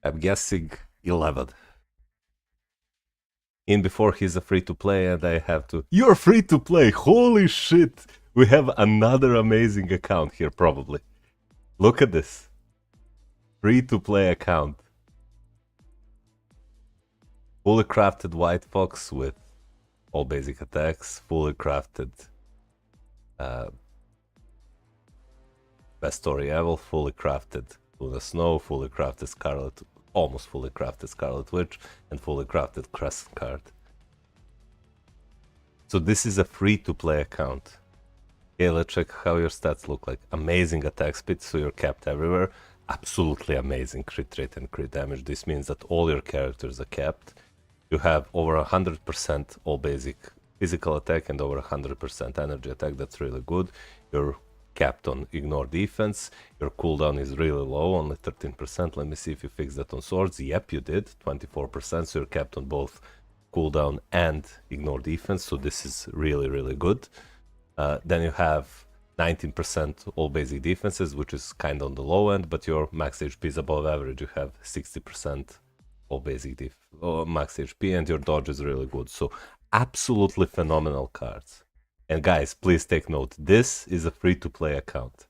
S1: I'm guessing 11. In before he's a free to play, and I have to... You're free to play! Holy shit! We have another amazing account here, probably. Look at this. Free to play account. Fully crafted White Fox with all basic attacks. Fully crafted Best Story Ever. Fully crafted Luna Snow. Fully crafted Scarlet... Almost fully crafted Scarlet Witch. And fully crafted Crescent card. So this is a free to play account. Okay, let's check how your stats look like. Amazing attack speed, so you're capped everywhere. Absolutely amazing crit rate and crit damage. This means that all your characters are capped. You have over 100% all basic physical attack and over 100% energy attack. That's really good. You're capped on ignore defense. Your cooldown is really low, only 13%. Let me see if you fixed that on swords. Yep, you did. 24%. So you're capped on both cooldown and ignore defense. So this is really good. Then you have 19% all basic defenses, which is kind of on the low end, but your max HP is above average. You have 60% all basic max HP, and your dodge is really good. So absolutely phenomenal cards. And guys, please take note, this is a free-to-play account.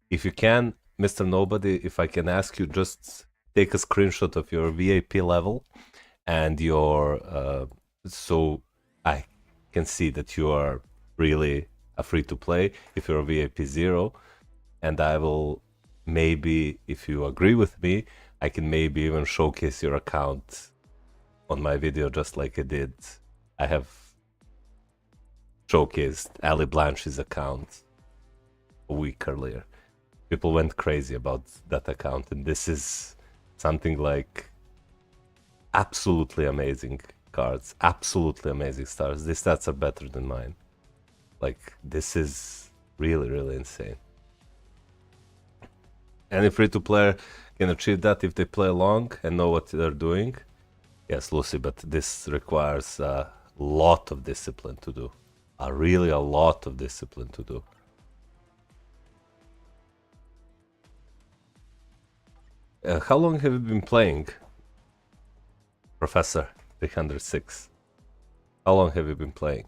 S1: If you can, Mr. Nobody, if I can ask you, just take a screenshot of your VIP level and your... so I can see that you are really a free-to-play if you're a VIP 0, and I will maybe, if you agree with me, I can maybe even showcase your account on my video just like I did. I have showcased Ali Blanche's account a week earlier. People went crazy about that account, and this is something like absolutely amazing cards, absolutely amazing stars. These stats are better than mine. Like, this is really, really insane. Any free-to-player can achieve that if they play along and know what they're doing. Yes, Lucy, but this requires a lot of discipline to do. Really a lot of discipline to do. How long have you been playing, Professor 306? How long have you been playing?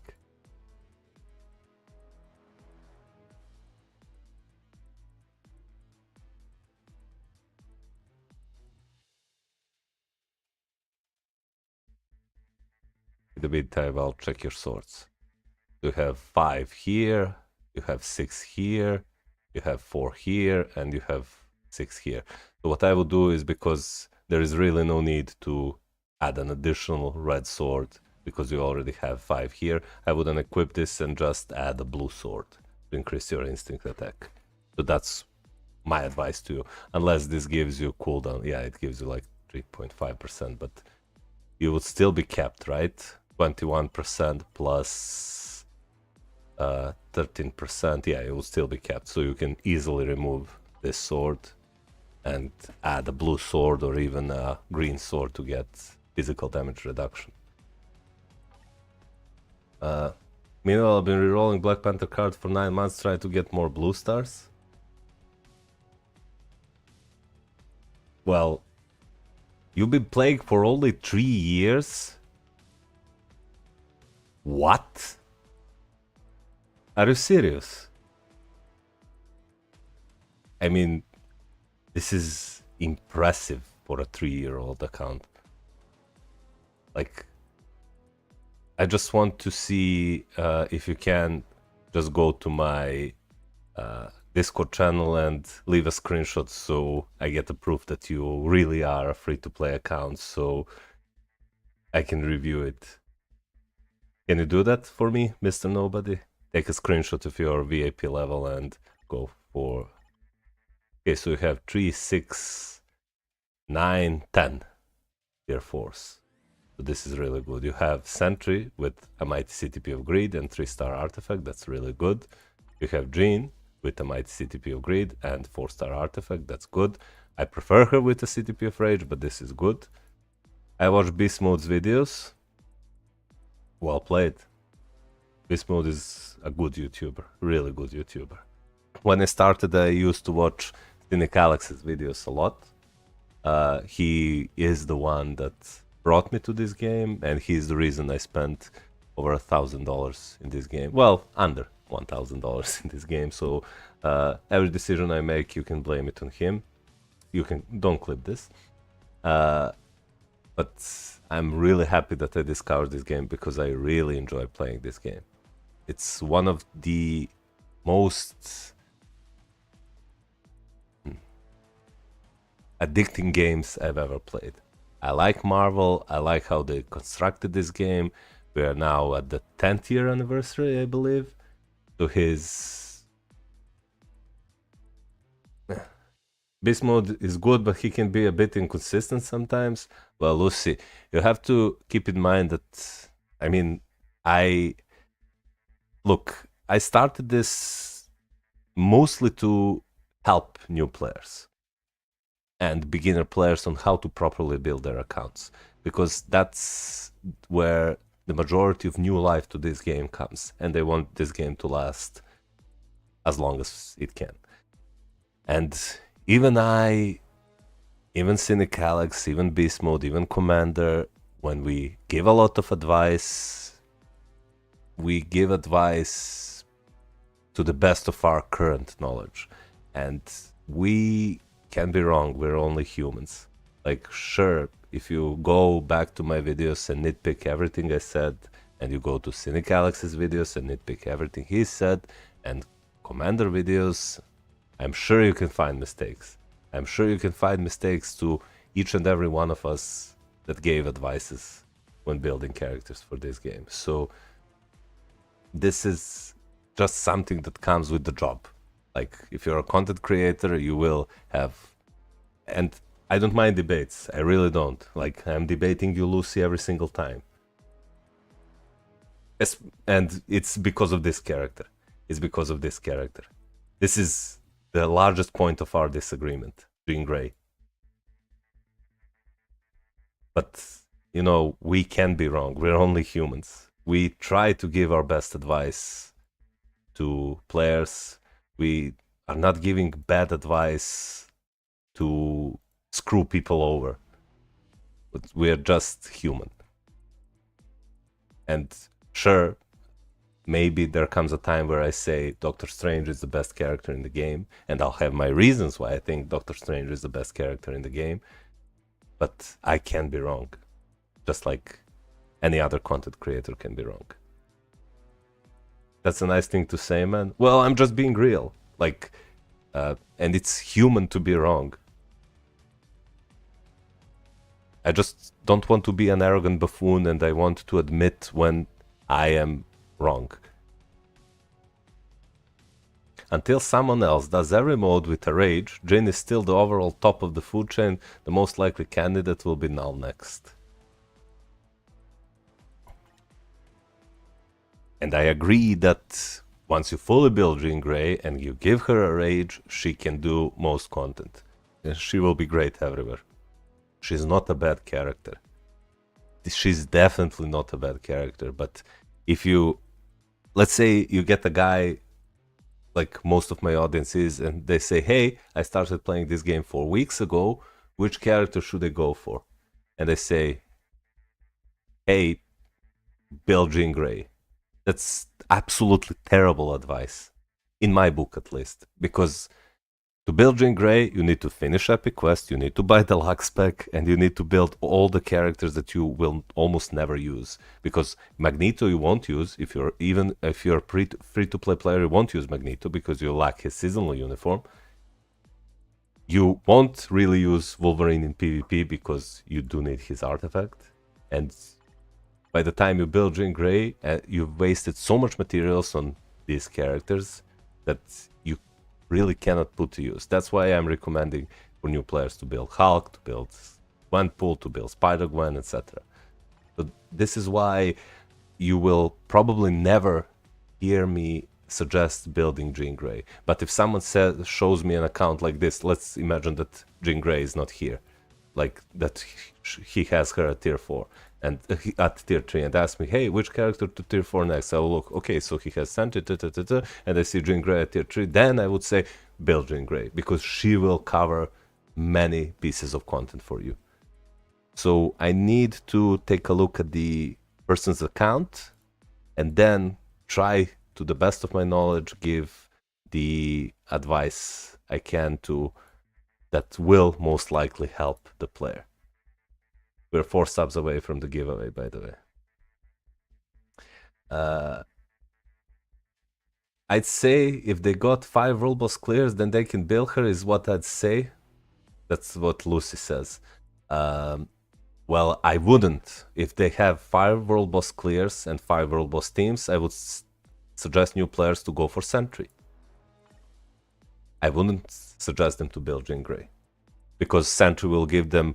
S1: In the meantime, I'll check your swords. You have 5 here, you have 6 here, you have 4 here, and you have 6 here. So what I will do is, because there is really no need to add an additional red sword, because you already have 5 here, I would unequip this and just add a blue sword to increase your instinct attack. So that's my advice to you, unless this gives you cooldown. Yeah, it gives you like 3.5%, but you would still be capped, right? 21% plus 13%, yeah, it will still be capped. So you can easily remove this sword and add a blue sword or even a green sword to get physical damage reduction. Meanwhile, I've been rerolling Black Panther cards for 9 months trying to get more blue stars. Well, you've been playing for only 3 years? What? Are you serious? I mean, this is impressive for a 3-year-old account. Like, I just want to see if you can just go to my Discord channel and leave a screenshot so I get the proof that you really are a free-to-play account, so I can review it. Can you do that for me, Mr. Nobody? Take a screenshot of your VIP level and go for... Okay, so you have 3, 6, 9, 10 Air Force. So this is really good. You have Sentry with a Mighty CTP of Greed and 3-star Artifact. That's really good. You have Jean with a Mighty CTP of Greed and 4-star Artifact. That's good. I prefer her with a CTP of Rage, but this is good. I watched Beast Mode's videos. Well played. Beast Mode is a good YouTuber, really good YouTuber. When I started, I used to watch Cynic Alex's videos a lot. He is the one that brought me to this game, and he's the reason I spent over $1,000 in this game. Well, under $1,000 in this game. So every decision I make, you can blame it on him. You can don't clip this. But I'm really happy that I discovered this game because I really enjoy playing this game. It's one of the most addicting games I've ever played. I like Marvel, I like how they constructed this game. We are now at the 10th year anniversary, I believe, to his... Beast Mode is good, but he can be a bit inconsistent sometimes. Well, Lucy, you have to keep in mind that, I mean, I started this mostly to help new players and beginner players on how to properly build their accounts, because that's where the majority of new life to this game comes, and they want this game to last as long as it can. And even I, even Cynic Alex, even Beast Mode, even Commander, when we give a lot of advice, we give advice to the best of our current knowledge. And we can be wrong, we're only humans. Like, sure, if you go back to my videos and nitpick everything I said and you go to Cynic Alex's videos and nitpick everything he said, and Commander videos, I'm sure you can find mistakes. I'm sure you can find mistakes to each and every one of us that gave advices when building characters for this game. So this is just something that comes with the job. Like, if you're a content creator, you will have... And I don't mind debates. I really don't. Like, I'm debating you, Lucy, every single time. And it's because of this character. It's because of this character. This is the largest point of our disagreement, Jean Grey. But, you know, we can be wrong. We're only humans. We try to give our best advice to players. We are not giving bad advice to screw people over. But we're just human. And sure, maybe there comes a time where I say Doctor Strange is the best character in the game, and I'll have my reasons why I think Doctor Strange is the best character in the game, but I can be wrong, just like any other content creator can be wrong. That's a nice thing to say, man. Well, I'm just being real, like, and it's human to be wrong. I just don't want to be an arrogant buffoon, and I want to admit when I am wrong. Until someone else does every mode with a rage, Jin is still the overall top of the food chain. The most likely candidate will be Null next. And I agree that once you fully build Jean Grey and you give her a rage, she can do most content. And she will be great everywhere. She's not a bad character. She's definitely not a bad character, but if you, let's say you get a guy like most of my audience is, and they say, hey, I started playing this game 4 weeks ago, which character should I go for? And I say, hey, build Jean Grey. That's absolutely terrible advice, in my book at least, because to build Jean Grey, you need to finish Epic Quest, you need to buy the luck spec, and you need to build all the characters that you will almost never use. Because Magneto you won't use, if you're free-to-play player, you won't use Magneto because you lack his seasonal uniform. You won't really use Wolverine in PvP because you do need his artifact. And by the time you build Jean Grey, you've wasted so much materials on these characters that you really cannot put to use. That's why I'm recommending for new players to build Hulk, to build Gwenpool, to build Spider-Gwen, etc. So this is why you will probably never hear me suggest building Jean Grey. But if someone shows me an account like this, let's imagine that Jean Grey is not here, like that he has her at tier 4 and at tier 3, and ask me, hey, which character to tier 4 next? I will look, okay, so he has Sentry, and I see Jean Grey at tier 3, then I would say build Jean Grey, because she will cover many pieces of content for you. So I need to take a look at the person's account and then try, to the best of my knowledge, give the advice I can to that will most likely help the player. We're 4 subs away from the giveaway, by the way. I'd say if they got 5 rule boss clears, then they can build her, is what I'd say. That's what Lucy says. Well, I wouldn't. If they have 5 world boss clears and 5 world boss teams, I would suggest new players to go for Sentry. I wouldn't suggest them to build Jean Grey, because Sentry will give them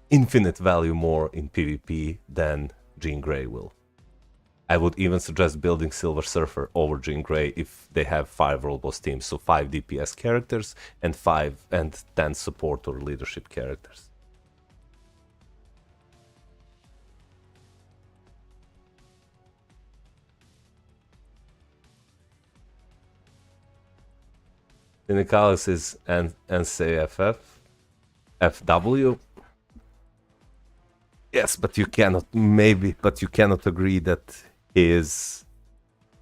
S1: infinite value more in PvP than Jean Grey will. I would even suggest building Silver Surfer over Jean Grey if they have 5 world boss teams, so 5 DPS characters and 5 and 10 support or leadership characters. Nicholas is NCFF, FW. Yes, but you cannot, but you cannot agree that he is...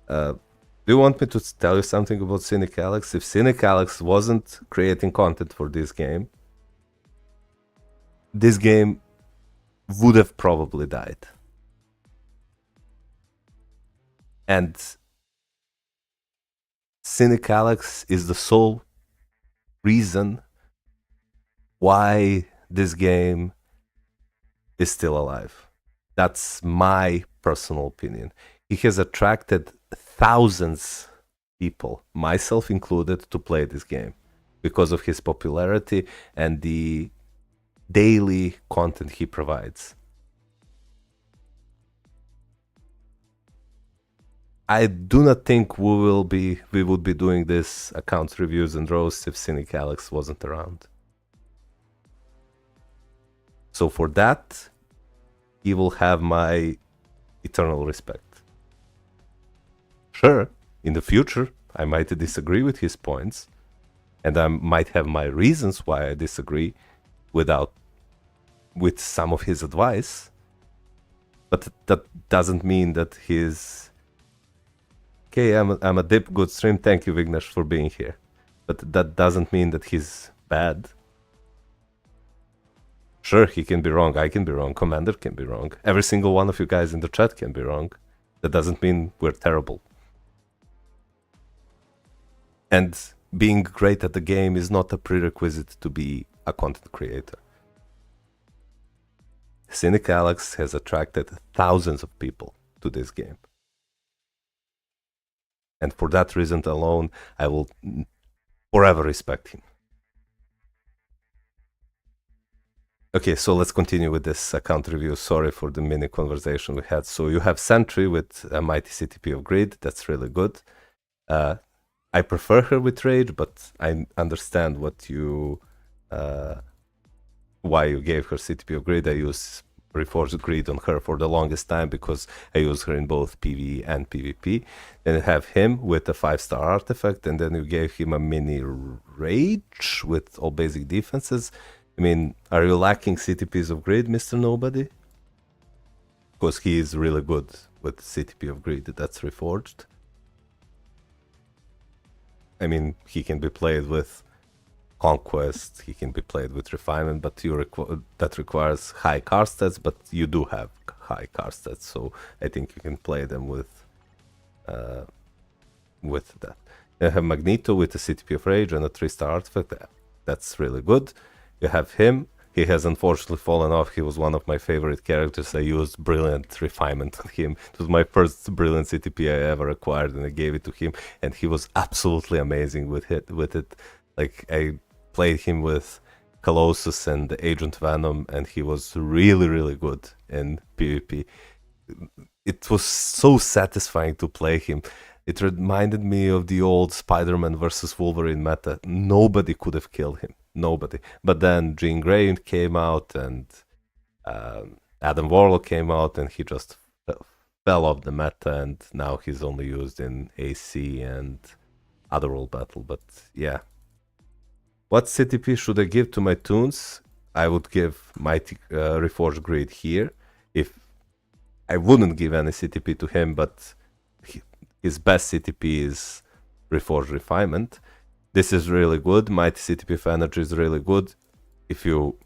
S1: do you want me to tell you something about Cynic Alex? If Cynic Alex wasn't creating content for this game would have probably died. And Cynic Alex is the sole reason why this game is still alive. That's my personal opinion. He has attracted thousands of people, myself included, to play this game because of his popularity and the daily content he provides. I do not think we would be doing this account reviews and roasts if Cynic Alex wasn't around. So for that, he will have my eternal respect. Sure, in the future, I might disagree with his points, and I might have my reasons why I disagree with some of his advice, but that doesn't mean that he's... Okay, I'm a dip, good stream, thank you Vignesh for being here. But that doesn't mean that he's bad. Sure, he can be wrong, I can be wrong, Commander can be wrong, every single one of you guys in the chat can be wrong. That doesn't mean we're terrible. And being great at the game is not a prerequisite to be a content creator. Cynic Alex has attracted thousands of people to this game. And for that reason alone, I will forever respect him. Okay, so let's continue with this account review. Sorry for the mini conversation we had. So you have Sentry with a mighty CTP of Greed. That's really good. I prefer her with Rage, but I understand why you gave her CTP of Greed. I use Reforged Greed on her for the longest time because I use her in both PvE and PvP. Then you have him with a 5-star artifact, and then you gave him a mini Rage with all basic defenses. I mean, are you lacking CTPs of Greed, Mr. Nobody? Because he is really good with CTP of Greed, that's Reforged. I mean, he can be played with Conquest, he can be played with Refinement, but that requires high card stats, but you do have high card stats, so I think you can play them with that. You have Magneto with a CTP of Rage and a 3-star artifact. That's really good. You have him. He has unfortunately fallen off. He was one of my favorite characters. I used Brilliant Refinement on him. It was my first Brilliant CTP I ever acquired, and I gave it to him, and he was absolutely amazing with it. Like, I played him with Colossus and Agent Venom, and he was really, really good in PvP. It was so satisfying to play him. It reminded me of the old Spider-Man versus Wolverine meta. Nobody could have killed him. Nobody. But then Jean Grey came out, and Adam Warlock came out, and he just fell off the meta, and now he's only used in AC and Otherworld Battle. But yeah. What CTP should I give to my tunes? I would give Mighty Reforged Greed here. If I wouldn't give any CTP to him, but his best CTP is Reforged Refinement. This is really good. Mighty CTP of Energy is really good. If you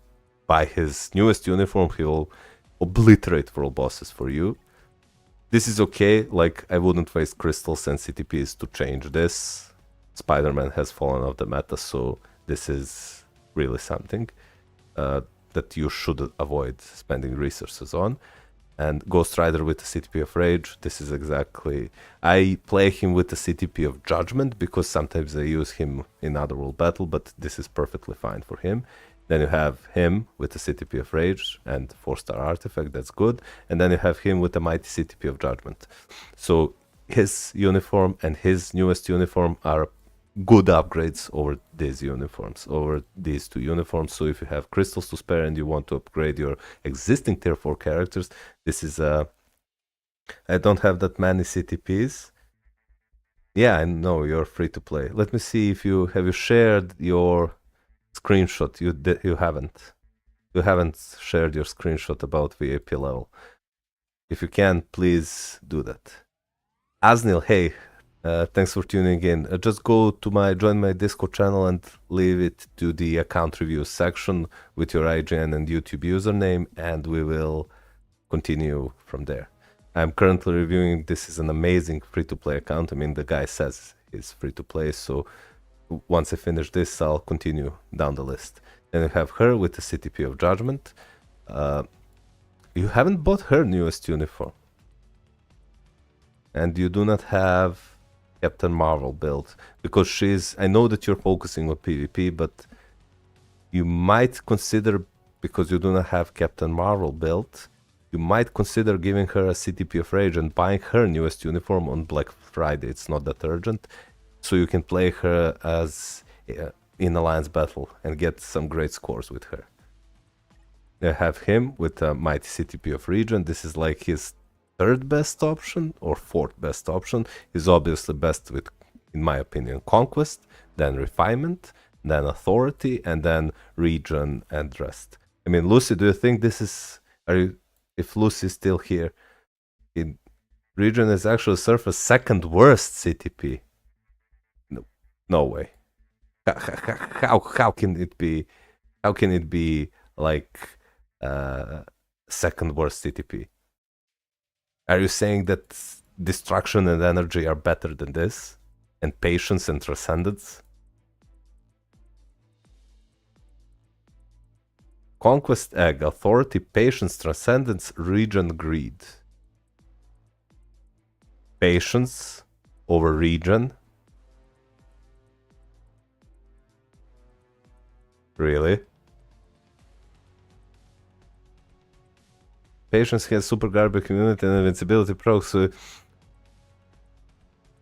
S1: buy his newest uniform, he will obliterate world bosses for you. This is okay. Like, I wouldn't waste crystals and CTPs to change this. Spider-Man has fallen off the meta, so this is really something that you should avoid spending resources on. And Ghost Rider with the CTP of Rage, this is exactly... I play him with the CTP of Judgment because sometimes I use him in Otherworld Battle, but this is perfectly fine for him. Then you have him with the CTP of Rage and 4-star artifact, that's good. And then you have him with the mighty CTP of Judgment. So his uniform and his newest uniform are good upgrades over these two uniforms. So if you have crystals to spare and you want to upgrade your existing tier 4 characters, this is I don't have that many CTPs. Yeah, I know, you're free to play. Let me see if you shared your screenshot. You haven't shared your screenshot about VIP level. If you can, please do that. Asnil, hey, thanks for tuning in. Just join my Discord channel and leave it to the account reviews section with your IGN and YouTube username, and we will continue from there. I'm currently reviewing. This is an amazing free-to-play account. I mean, the guy says it's free-to-play, so once I finish this, I'll continue down the list. Then we have her with the CTP of Judgment. You haven't bought her newest uniform. And you do not have Captain Marvel build, because she's... I know that you're focusing on PvP, but you might consider, because you do not have Captain Marvel build, you might consider giving her a CTP of Rage and buying her newest uniform on Black Friday. It's not that urgent. So you can play her as in Alliance Battle and get some great scores with her. You have him with a Mighty CTP of Region. This is like his third best option or fourth best option. He's obviously best with, in my opinion, Conquest, then Refinement, then Authority, and then Region and Rest. I mean, Lucy, do you think this is... if Lucy's still here, Region is actually Surfa's second worst CTP. No way. How can it be? How can it be like second worst CTP? Are you saying that Destruction and Energy are better than this, and Patience and Transcendence? Conquest Egg, Authority, Patience, Transcendence, Region, Greed. Patience over Region. Really? Patience has super garbage immunity and invincibility procs, so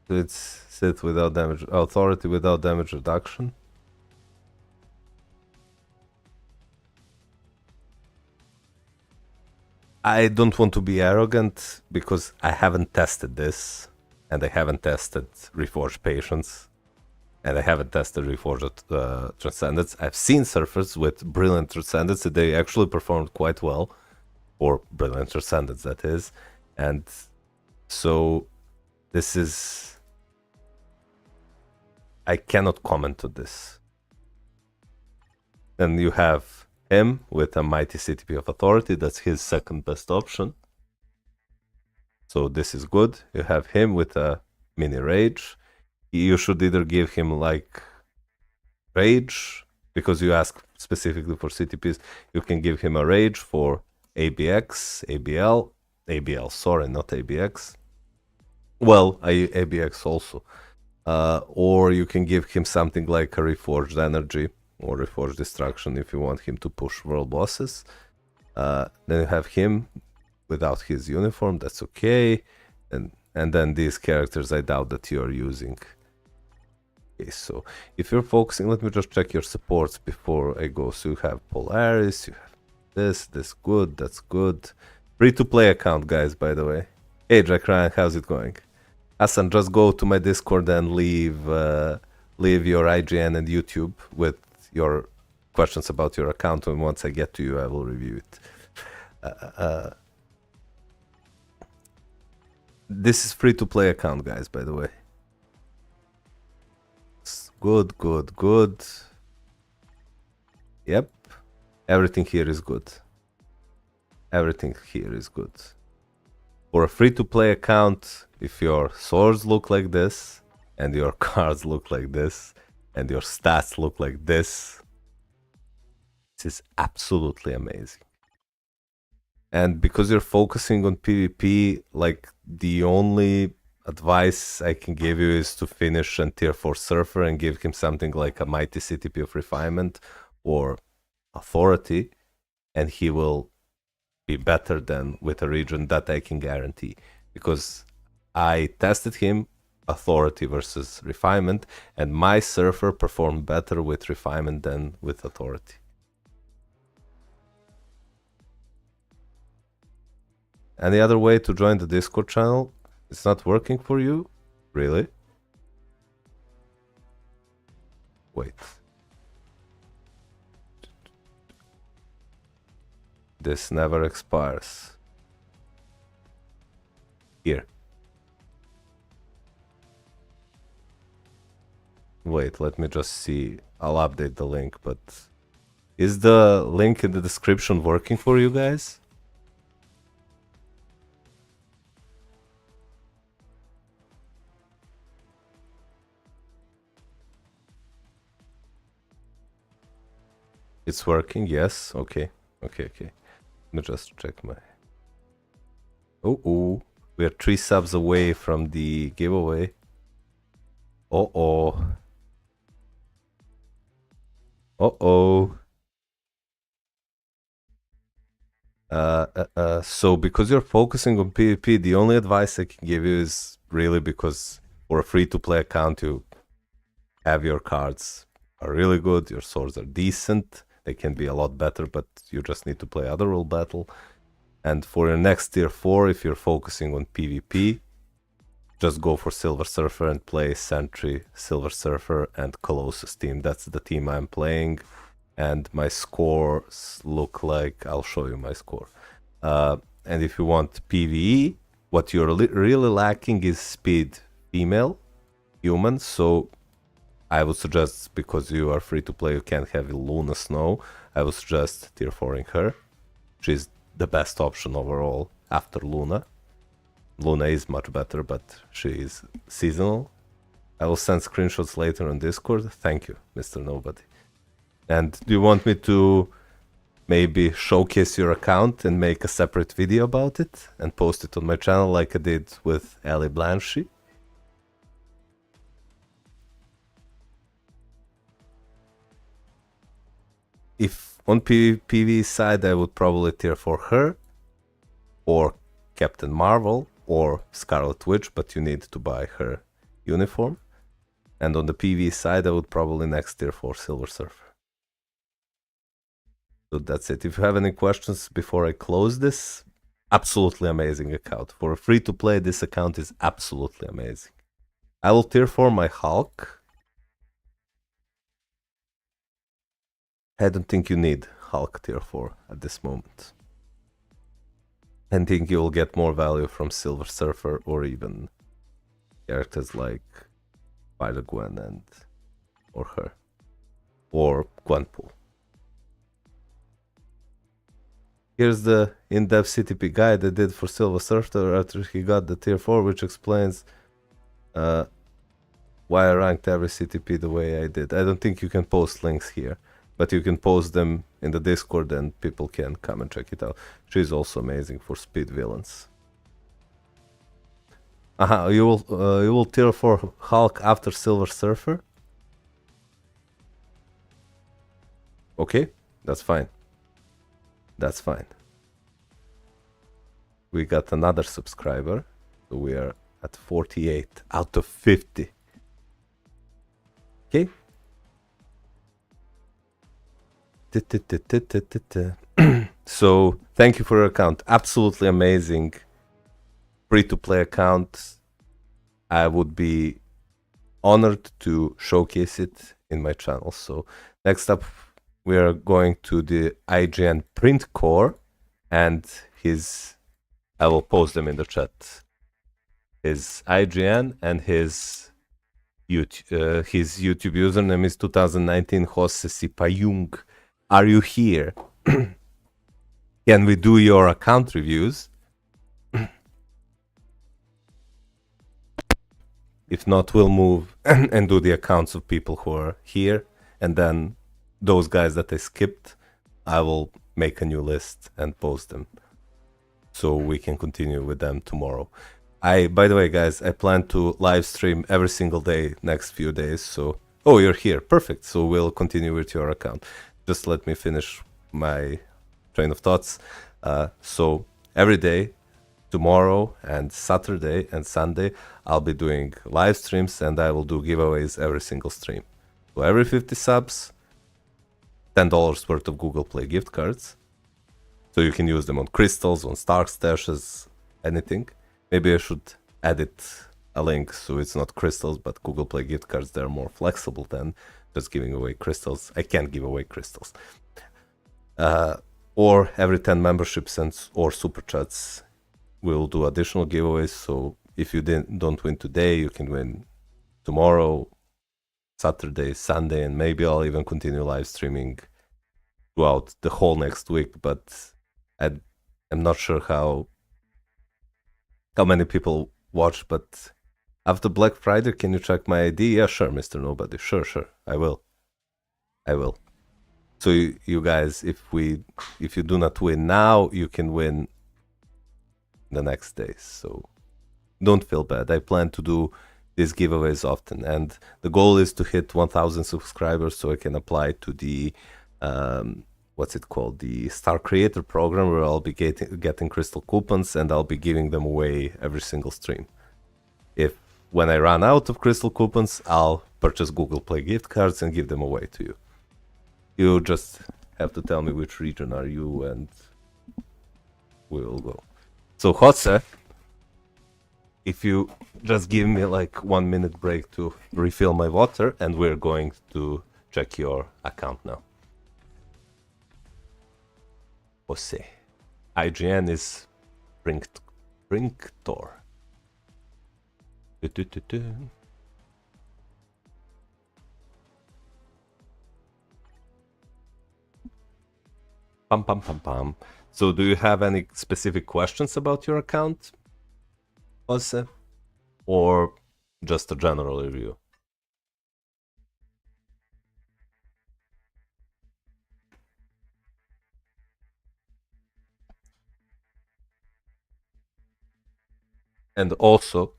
S1: it's sit without damage. Authority without damage reduction. I don't want to be arrogant because I haven't tested this, and I haven't tested Reforged Patience, and I haven't tested Reforged Transcendence. I've seen surfers with Brilliant Transcendence that they actually performed quite well, or Brilliant Transcendence, that is. And so this is... I cannot comment on this. Then you have him with a Mighty CTP of Authority. That's his second best option. So this is good. You have him with a mini Rage. You should either give him like Rage, because you ask specifically for CTPs. You can give him a Rage for ABX, ABL, sorry, not ABX. Well, ABX also. Or you can give him something like a Reforged Energy or Reforged Destruction if you want him to push world bosses. Then you have him without his uniform, that's okay. And then these characters I doubt that you are using. Okay, so if you're focusing, let me just check your supports before I go. So you have Polaris, you have this good, that's good. Free to play account, guys, by the way. Hey, Jack Ryan, how's it going? Hassan, just go to my Discord and leave your IGN and YouTube with your questions about your account, and once I get to you, I will review it. This is free to play account, guys, by the way. Good, good, good. Yep. Everything here is good. Everything here is good. For a free-to-play account, if your swords look like this, and your cards look like this, and your stats look like this is absolutely amazing. And because you're focusing on PvP, like, the only advice I can give you is to finish a tier 4 surfer and give him something like a Mighty CTP of Refinement or Authority, and he will be better than with a region, that I can guarantee. Because I tested him Authority versus Refinement, and my surfer performed better with Refinement than with Authority. Any other way to join the Discord channel? It's not working for you? Really? Wait. This never expires. Here. Wait, let me just see. I'll update the link, but is the link in the description working for you guys? It's working, yes. Okay. Let me just check my... Oh. We're 3 subs away from the giveaway. Uh-oh. So because you're focusing on PvP, the only advice I can give you is really because for a free-to-play account, you have your cards are really good, your swords are decent, they can be a lot better, but you just need to play other role battle. And for your next tier 4, if you're focusing on PvP, just go for Silver Surfer and play Sentry, Silver Surfer, and Colossus team. That's the team I'm playing, and my scores look like... I'll show you my score. And if you want PvE, what you're really lacking is speed female human, so I would suggest, because you are free to play, you can't have Luna Snow, I would suggest tier 4ing her. She's the best option overall after Luna. Luna is much better, but she is seasonal. I will send screenshots later on Discord. Thank you, Mr. Nobody. And do you want me to maybe showcase your account and make a separate video about it and post it on my channel like I did with Ali Blanchy? If on PvE side, I would probably tier for her or Captain Marvel or Scarlet Witch, but you need to buy her uniform. And on the PvE side, I would probably next tier for Silver Surfer. So that's it. If you have any questions before I close this, absolutely amazing account. For a free-to-play, this account is absolutely amazing. I will tier for my Hulk. I don't think you need Hulk tier 4 at this moment. I think you will get more value from Silver Surfer or even characters like Spider-Gwen and or her. Or Gwenpool. Here's the in-depth CTP guide I did for Silver Surfer after he got the tier 4, which explains why I ranked every CTP the way I did. I don't think you can post links here, but you can post them in the Discord and people can come and check it out. She's also amazing for speed villains. You will tier for Hulk after Silver Surfer? Okay, that's fine. That's fine. We got another subscriber, so we are at 48 out of 50. Okay. So thank you for your account. Absolutely amazing free-to-play account. I would be honored to showcase it in my channel. So next up, we are going to the IGN print core, and I will post them in the chat. His IGN and his YouTube username is 2019 Jose Sipayung. Are you here? Can we do your account reviews? If not, we'll move and do the accounts of people who are here, and then those guys that I skipped, I will make a new list and post them so we can continue with them tomorrow. By the way, guys, I plan to live stream every single day next few days. So, oh, you're here. Perfect. So we'll continue with your account. Just let me finish my train of thoughts. So every day, tomorrow and Saturday and Sunday, I'll be doing live streams and I will do giveaways every single stream. So every 50 subs, $10 worth of Google Play gift cards. So you can use them on crystals, on Stark stashes, anything. Maybe I should edit a link so it's not crystals, but Google Play gift cards. They're more flexible than just giving away crystals. I can't give away crystals. Or every 10 memberships or super chats, we'll do additional giveaways. So if you don't win today, you can win tomorrow, Saturday, Sunday, and maybe I'll even continue live streaming throughout the whole next week. But I'm not sure how many people watch. But after Black Friday, can you check my ID? Yeah, sure, Mr. Nobody. Sure, I will. So you guys, if you do not win now, you can win the next day. So don't feel bad. I plan to do these giveaways often, and the goal is to hit 1,000 subscribers so I can apply to the what's it called, the Star Creator program, where I'll be getting crystal coupons and I'll be giving them away every single stream. If when I run out of crystal coupons, I'll purchase Google Play gift cards and give them away to you. You just have to tell me which region are you, and we will go. So Jose, if you just give me like 1 minute break to refill my water, and we're going to check your account now. Jose. IGN is Brinktor. Pam pam pam pam. So do you have any specific questions about your account, Jose? Or just a general review? And also,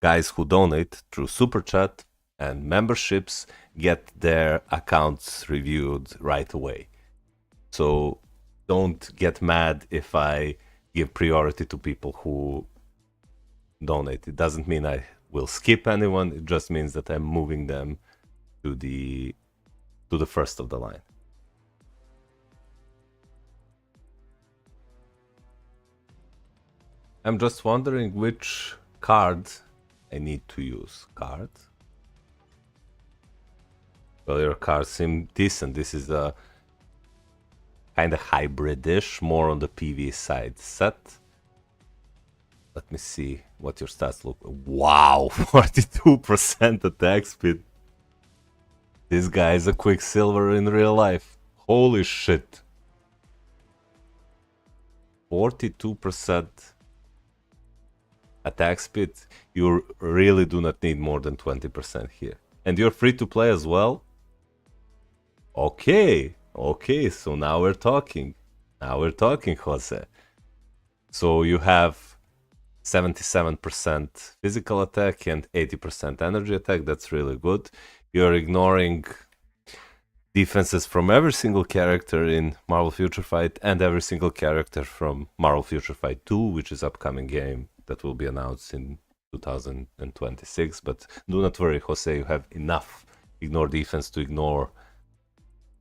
S1: guys who donate through Super Chat and memberships get their accounts reviewed right away. So don't get mad if I give priority to people who donate. It doesn't mean I will skip anyone. It just means that I'm moving them to the first of the line. I'm just wondering which card I need to use. Card? Well, your cards seem decent. This is a kind of hybrid-ish, more on the PV side set. Let me see what your stats look. Wow, 42% attack speed. This guy is a Quicksilver in real life. Holy shit. 42% attack speed. You really do not need more than 20% here. And you're free to play as well? Okay, so now we're talking. Jose. So you have 77% physical attack and 80% energy attack. That's really good. You're ignoring defenses from every single character in Marvel Future Fight and every single character from Marvel Future Fight 2, which is upcoming game that will be announced in 2026. But do not worry, Jose, you have enough ignore defense to ignore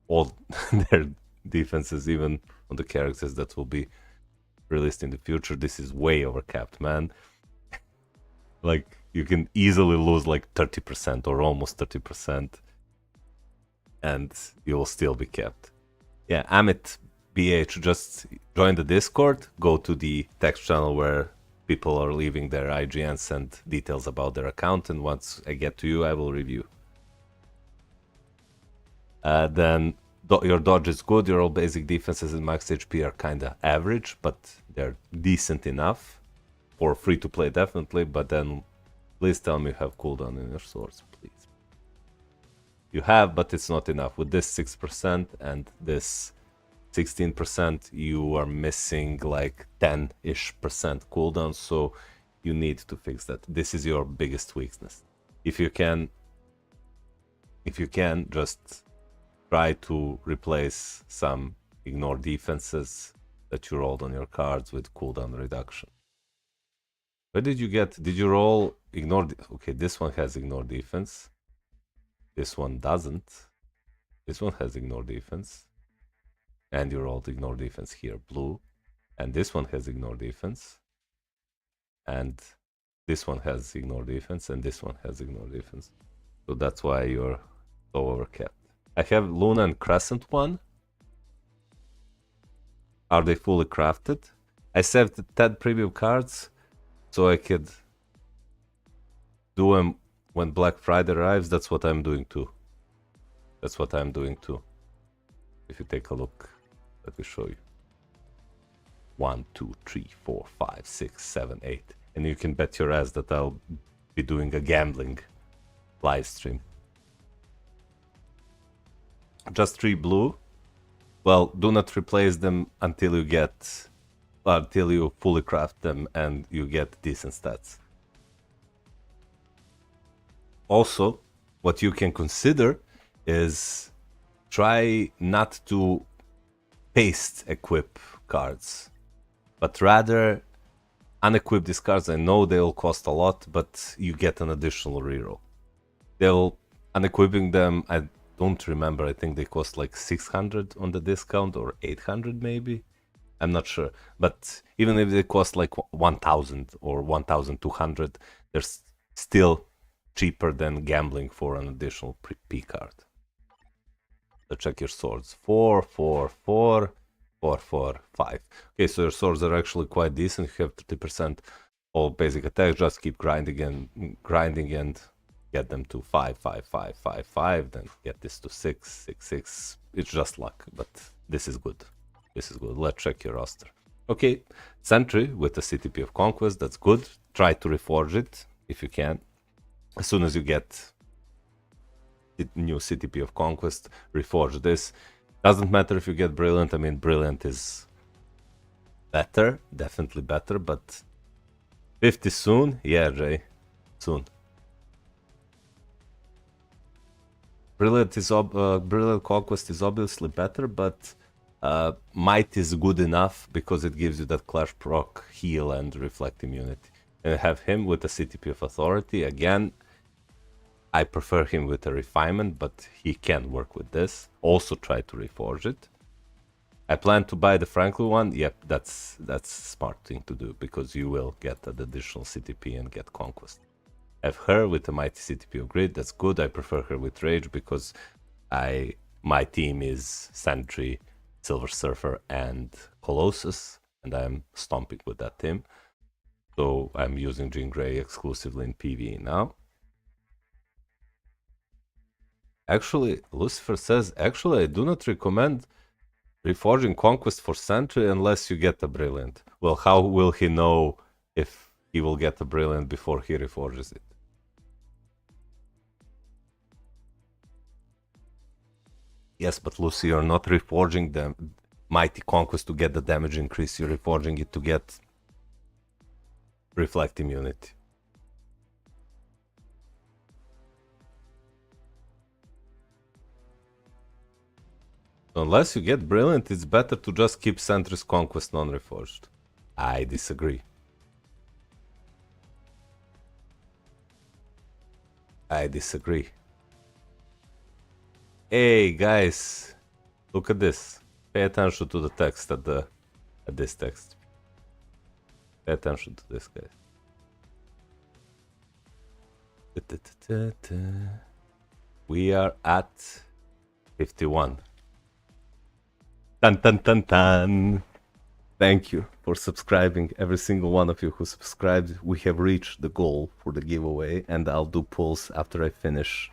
S1: all their defenses, even on the characters that will be released in the future. This is way overcapped, man. Like, you can easily lose like 30% or almost 30%, and you will still be kept. Yeah, Amit BH, just join the Discord, go to the text channel where people are leaving their IGNs and details about their account, and once I get to you, I will review. Then your dodge is good, your all basic defenses and max HP are kinda average, but they're decent enough for free to play, definitely. But then please tell me you have cooldown in your swords, please. You have, but it's not enough. With this 6% and this 16%, you are missing like 10-ish% cooldown, so you need to fix that. This is your biggest weakness. If you can just try to replace some ignore defenses that you rolled on your cards with cooldown reduction. Where did you get? Did you roll ignore? Okay, this one has ignore defense. This one doesn't. This one has ignore defense. And you rolled ignore defense here, blue. And this one has ignore defense. And this one has ignore defense. And this one has ignore defense. So that's why you're so overcapped. I have Luna and Crescent one. Are they fully crafted? I saved the 10 preview cards so I could do them when Black Friday arrives. That's what I'm doing too. If you take a look, let me show you. 1, 2, 3, 4, 5, 6, 7, 8. And you can bet your ass that I'll be doing a gambling live stream. just 3 blue. Well, do not replace them until you fully craft them and you get decent stats. Also, what you can consider is try not to paste equip cards, but rather unequip these cards. I know they'll cost a lot, but you get an additional reroll. They'll unequipping them, I don't remember, I think they cost like 600 on the discount or 800 maybe. I'm not sure. But even if they cost like 1000 or 1200, they're still cheaper than gambling for an additional P card. So check your swords. 4, 4, 4, 4, 4, 5. Okay, so your swords are actually quite decent. You have 30% all basic attacks. Just keep grinding and get them to 5, 5, 5, 5, 5. Then get this to 6, 6, 6. It's just luck, but this is good. This is good. Let's check your roster. Okay, Sentry with the CTP of Conquest. That's good. Try to reforge it if you can. As soon as you get the new CTP of Conquest, reforge this. Doesn't matter if you get Brilliant. I mean, Brilliant is better, definitely better, but 50 soon? Yeah, Jay, soon. Brilliant Conquest is obviously better, but Might is good enough because it gives you that Clash proc, heal, and reflect immunity. And have him with a CTP of Authority. Again, I prefer him with a Refinement, but he can work with this. Also try to reforge it. I plan to buy the Franklin one. Yep, that's smart thing to do because you will get an additional CTP and get Conquest. Have her with a mighty CTP of Grid. That's good. I prefer her with Rage because my team is Sentry, Silver Surfer, and Colossus, and I'm stomping with that team. So I'm using Jean Grey exclusively in PvE now. Actually, Lucifer says, actually, I do not recommend reforging Conquest for Sentry unless you get a Brilliant. Well, how will he know if he will get a Brilliant before he reforges it? Yes, but Lucy, you're not reforging the Mighty Conquest to get the damage increase. You're reforging it to get Reflect immunity. Unless you get Brilliant, it's better to just keep Sentry's Conquest non-reforged. I disagree. I disagree. Hey guys, look at this. Pay attention to the text at this text. Pay attention to this, guys. We are at 51. Tan tan tan tan. Thank you for subscribing, every single one of you who subscribed. We have reached the goal for the giveaway, and I'll do polls after I finish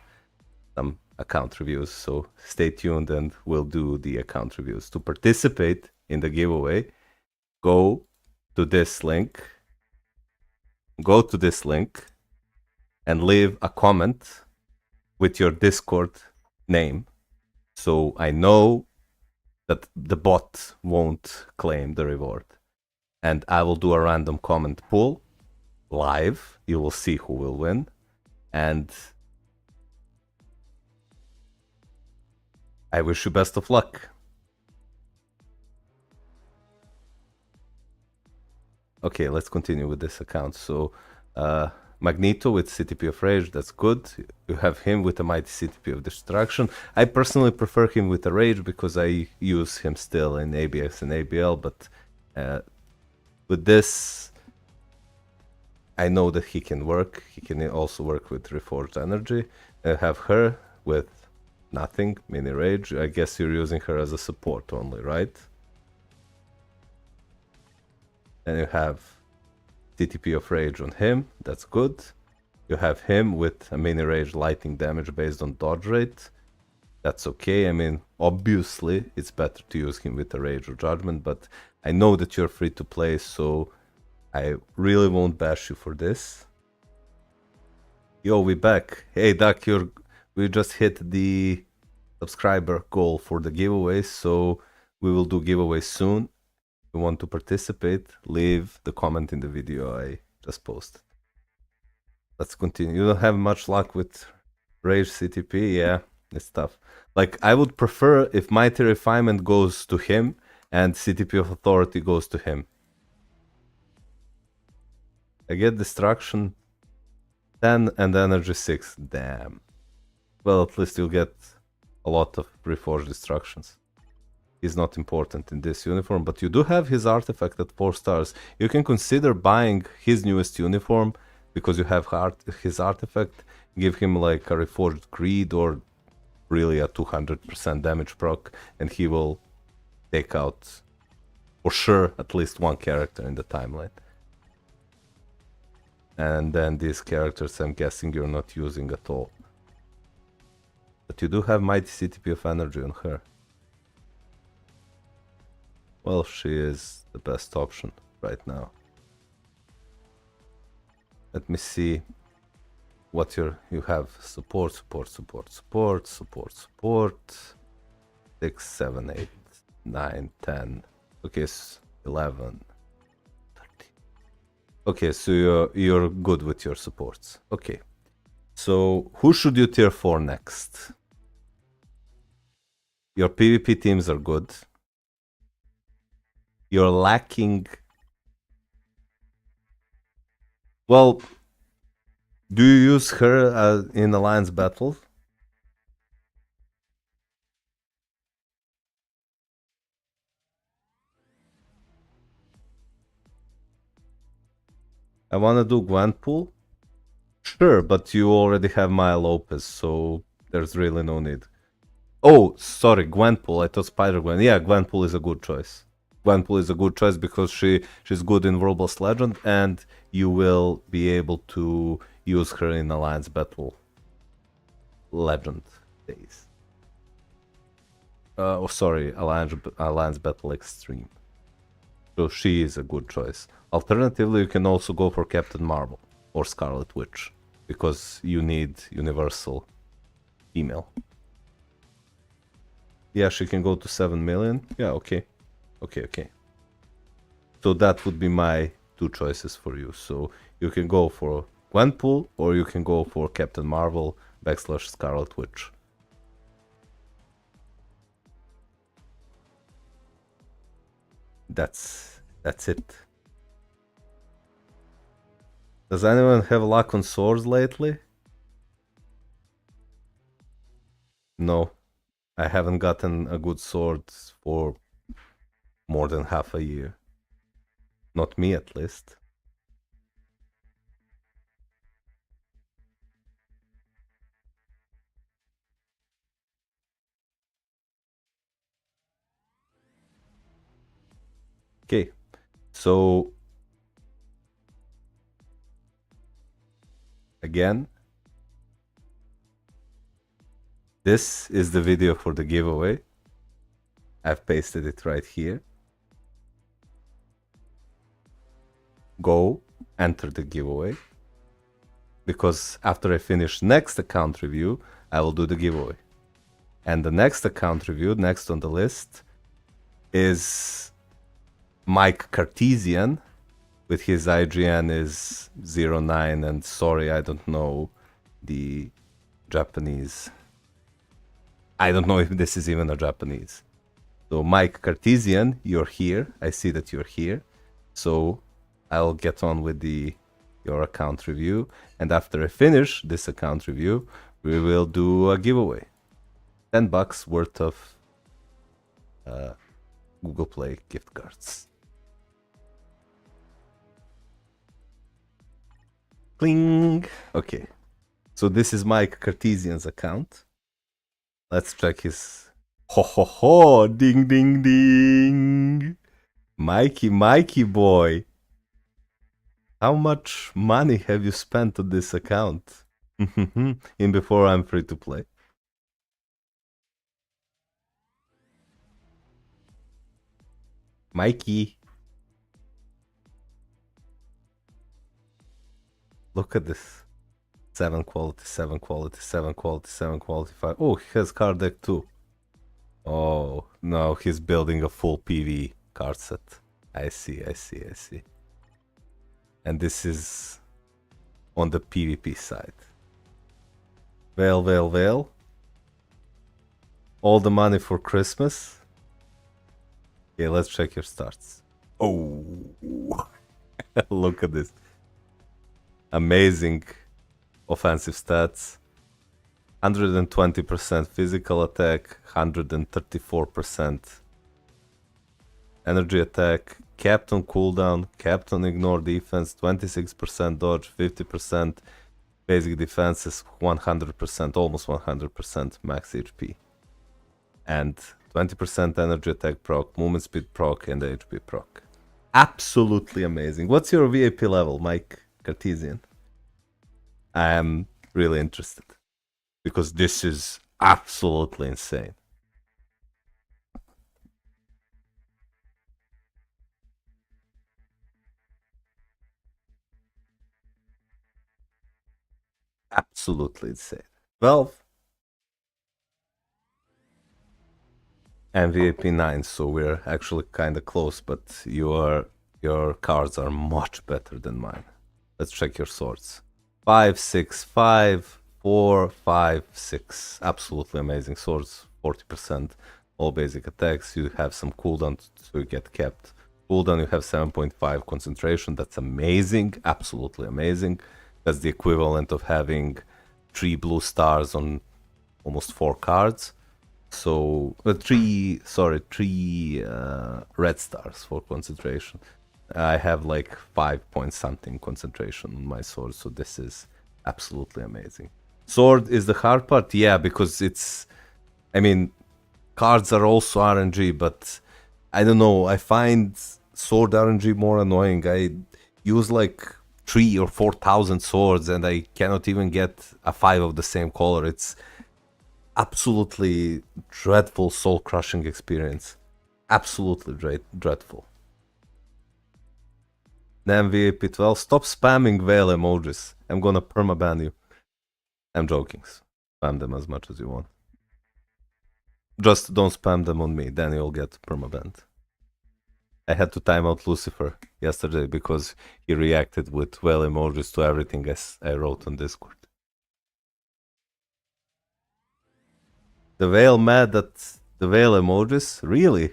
S1: some account reviews. So stay tuned and we'll do the account reviews. To participate in the giveaway, go to this link. Go to this link and leave a comment with your Discord name, so I know that the bot won't claim the reward. And I will do a random comment pool live. You will see who will win. And I wish you best of luck. Okay, let's continue with this account. So, Magneto with CTP of Rage, that's good. You have him with a mighty CTP of Destruction. I personally prefer him with a Rage because I use him still in ABX and ABL, but with this, I know that he can work. He can also work with Reforged Energy. I have her with nothing, mini Rage. I guess you're using her as a support only, right? And you have CTP of Rage on him, that's good. You have him with a mini Rage lightning damage based on dodge rate. That's okay. I mean, obviously, it's better to use him with a Rage or Judgment, but I know that you're free to play, so I really won't bash you for this. Yo, we back. Hey, Duck, we just hit the subscriber goal for the giveaway, so we will do giveaways soon. If you want to participate, leave the comment in the video I just posted. Let's continue. You don't have much luck with Rage CTP, yeah, it's tough. Like, I would prefer if Mighty Refinement goes to him and CTP of Authority goes to him. I get Destruction 10 and Energy 6. Damn. Well, at least you'll get a lot of Reforged Destructions. He's not important in this uniform, but you do have his artifact at 4 stars. You can consider buying his newest uniform because you have his artifact. Give him like a Reforged Greed or really a 200% damage proc, and he will take out for sure at least one character in the timeline. And then these characters I'm guessing you're not using at all. But you do have Mighty CTP of Energy on her. Well, she is the best option right now. Let me see what you have. Support. 6, 7, 8, 9, 10. Okay, 11. Okay, so you're good with your supports. Okay. So who should you tier 4 next? Your PvP teams are good. You're lacking... Well, do you use her in Alliance Battle? I want to do Gwenpool. Sure, but you already have Maya Lopez, so there's really no need. Oh, sorry, Gwenpool. I thought Spider-Gwen. Yeah, Gwenpool is a good choice. Gwenpool is a good choice because she's good in World Boss Legend, and you will be able to use her in Alliance Battle Legend days. Oh, sorry, Alliance Battle Extreme. So she is a good choice. Alternatively, you can also go for Captain Marvel or Scarlet Witch, because you need universal female. Yeah, she can go to 7 million. Yeah, okay. Okay. So that would be my 2 choices for you. So you can go for Gwenpool or you can go for Captain Marvel / Scarlet Witch. That's it. Does anyone have luck on swords lately? No, I haven't gotten a good sword for more than half a year. Not me, at least. Okay, so again, this is the video for the giveaway. I've pasted it right here. Go enter the giveaway, because after I finish next account review, I will do the giveaway. And the next account review, next on the list, is Mike Cartesian, with his IGN is 09, and sorry, I don't know the Japanese. I don't know if this is even a Japanese. So Mike Cartesian, you're here. I see that you're here. So I'll get on with your account review, and after I finish this account review, we will do a giveaway. $10 worth of Google Play gift cards. Cling. Okay, so this is Mike Cartesian's account. Let's check his... Ho, ding, ding, ding. Mikey boy. How much money have you spent on this account? In before I'm free to play. Mikey. Look at this. 7 quality, 7 quality, 7 quality, 7 quality, 5. Oh, he has card deck too. Oh, no, he's building a full PV card set. I see. And this is on the PvP side. Well. All the money for Christmas. Okay, let's check your starts. Oh, look at this. Amazing offensive stats. 120% physical attack, 134% energy attack, capped on cooldown, capped on ignore defense, 26% dodge, 50% basic defenses, 100%, almost 100% max HP. And 20% energy attack proc, movement speed proc, and HP proc. Absolutely amazing. What's your VIP level, Mike Cartesian? I am really interested because this is absolutely insane. Absolutely insane. Well, and VIP 9, so we're actually kind of close, but your cards are much better than mine. Let's check your swords. 5, 6, 5, 4, 5, 6. Absolutely amazing swords. 40% all basic attacks. You have some cooldown, so you get kept. Cooldown, you have 7.5 concentration. That's amazing. Absolutely amazing. That's the equivalent of having 3 blue stars on almost 4 cards. So, 3 red stars for concentration. I have like 5 point something concentration on my sword, so this is absolutely amazing. Sword is the hard part, yeah, because I mean, cards are also RNG, but I don't know, I find sword RNG more annoying. I use like 3 or 4,000 swords and I cannot even get a 5 of the same color. It's absolutely dreadful, soul-crushing experience. Absolutely dreadful. Then VIP 12, stop spamming whale emojis. I'm gonna permaban you. I'm joking. Spam them as much as you want. Just don't spam them on me, then you'll get permabanned. I had to time out Lucifer yesterday because he reacted with whale emojis to everything I wrote on Discord. The whale mad at the whale emojis? Really?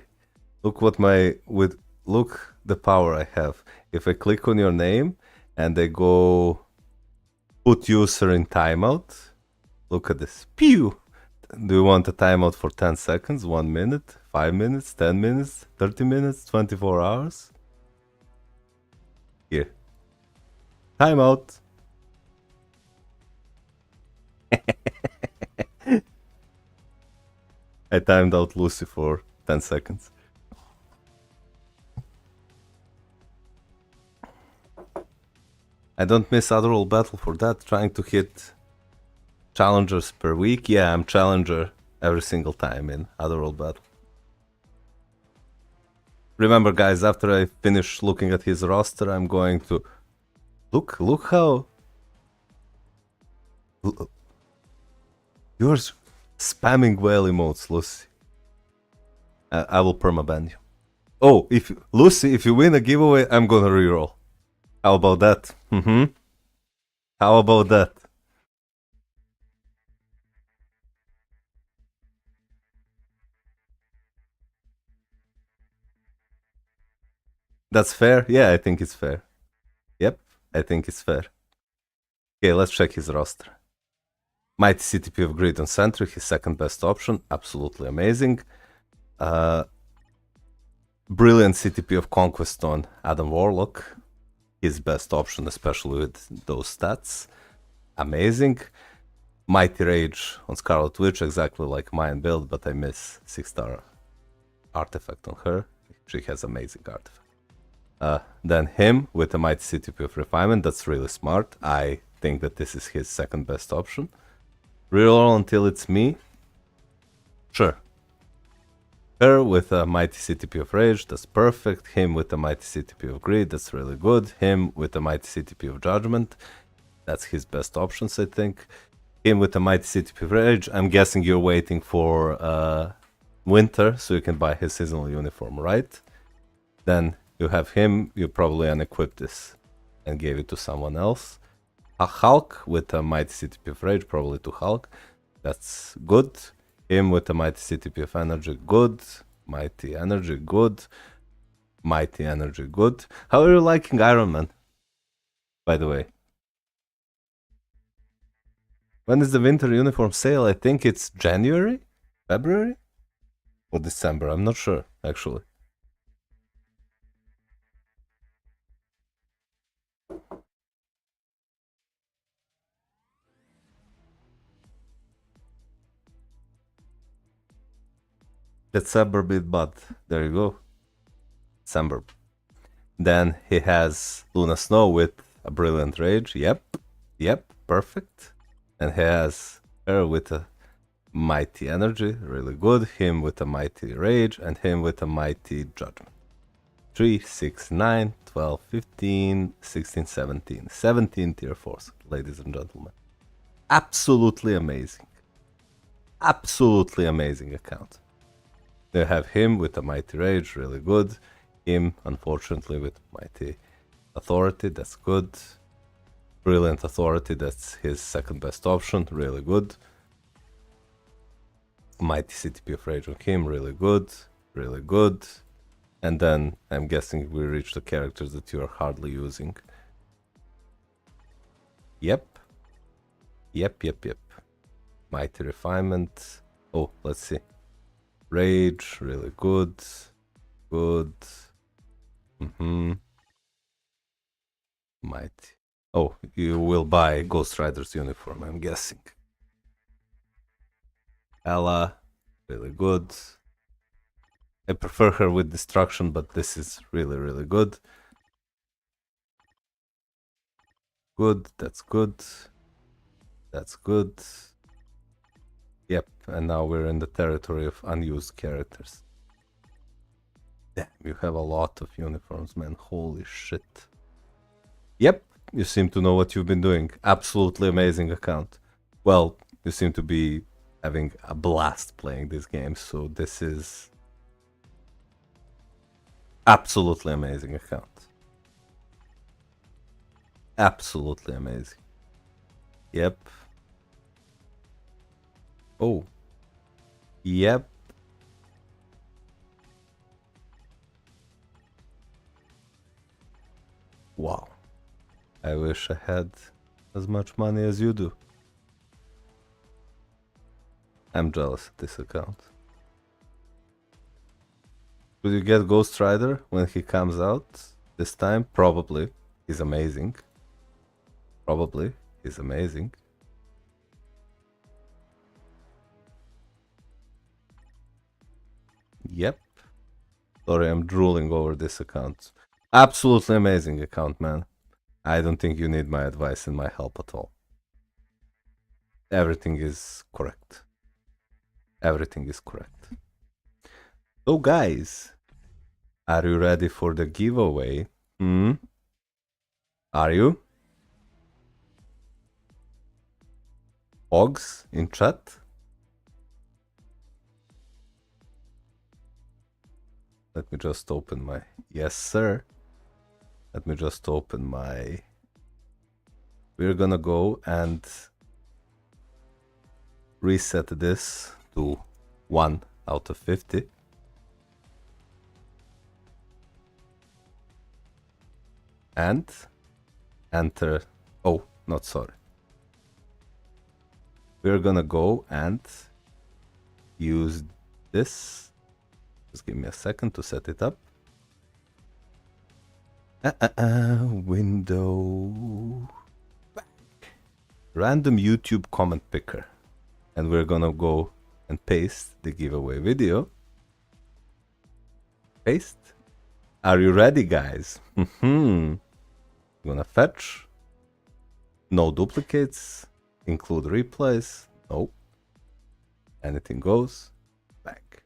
S1: Look look the power I have. If I click on your name and I go put user in timeout, look at this. Pew! Do you want a timeout for 10 seconds, 1 minute, 5 minutes, 10 minutes, 30 minutes, 24 hours? Here. Timeout. I timed out Lucy for 10 seconds. I don't miss Otherworld Battle for that, trying to hit challengers per week. Yeah, I'm challenger every single time in Otherworld Battle. Remember guys, after I finish looking at his roster, I'm going to... Look how... You're spamming whale emotes, Lucy. I will permaban you. Oh, Lucy, if you win a giveaway, I'm gonna reroll. How about that? How about that? That's fair? Yeah, I think it's fair. Yep, I think it's fair. Okay, let's check his roster. Mighty CTP of Greed on Sentry, his second best option. Absolutely amazing. Brilliant CTP of Conquest on Adam Warlock. His best option, especially with those stats. Amazing. Mighty Rage on Scarlet Witch, exactly like mine build, but I miss 6-star artifact on her. She has amazing artifact. Then him with a Mighty CTP of Refinement, that's really smart. I think that this is his second best option. Reroll until it's me. Sure. Her with a Mighty CTP of Rage, that's perfect. Him with a Mighty CTP of Greed, that's really good. Him with a Mighty CTP of Judgment, that's his best options, I think. Him with a Mighty CTP of Rage, I'm guessing you're waiting for winter, so you can buy his seasonal uniform, right? Then you have him, you probably unequipped this and gave it to someone else. A Hulk with a Mighty CTP of Rage, probably to Hulk. That's good. Him with a Mighty CTP of Energy, good. Mighty Energy, good. Mighty Energy, good. How are you liking Iron Man, by the way? When is the winter uniform sale? I think it's January? February? Or December? I'm not sure, actually. December bit bud. There you go. December. Then he has Luna Snow with a Brilliant Rage. Yep, perfect. And he has her with a Mighty Energy, really good. Him with a Mighty Rage, and him with a Mighty Judgment. 3, 6, 9, 12, 15, 16, 17. 17 tier 4s, ladies and gentlemen. Absolutely amazing. Absolutely amazing account. They have him with a Mighty Rage, really good. Him, unfortunately, with Mighty Authority, that's good. Brilliant Authority, that's his second best option, really good. Mighty CTP of Rage on him, really good, really good. And then I'm guessing we reach the characters that you are hardly using. Yep. Mighty Refinement. Oh, let's see. Rage, really good. Good. Mighty. Oh, you will buy Ghost Rider's uniform, I'm guessing. Ella, really good. I prefer her with Destruction, but this is really, really good. Good, that's good. That's good. Yep, and now we're in the territory of unused characters. Damn, you have a lot of uniforms, man. Holy shit. Yep, you seem to know what you've been doing. Absolutely amazing account. Well, you seem to be having a blast playing this game, so this is absolutely amazing account. Absolutely amazing. Yep. Oh. Yep. Wow. I wish I had as much money as you do. I'm jealous of this account. Will you get Ghost Rider when he comes out this time? Probably. He's amazing. Probably. He's amazing. Yep. Sorry, I'm drooling over this account. Absolutely amazing account, man. I don't think you need my advice and my help at all. Everything is correct. Everything is correct. So, guys, are you ready for the giveaway? Are you? Ogs in chat? Let me just open my... Yes, sir. Let me just open my... We're gonna go and reset this to 1 out of 50. And enter... Oh, not sorry. We're gonna go and use this. Just give me a second to set it up. Window. Back. Random YouTube comment picker. And we're gonna go and paste the giveaway video. Paste. Are you ready, guys? Gonna fetch. No duplicates. Include replays. Nope. Anything goes. Back.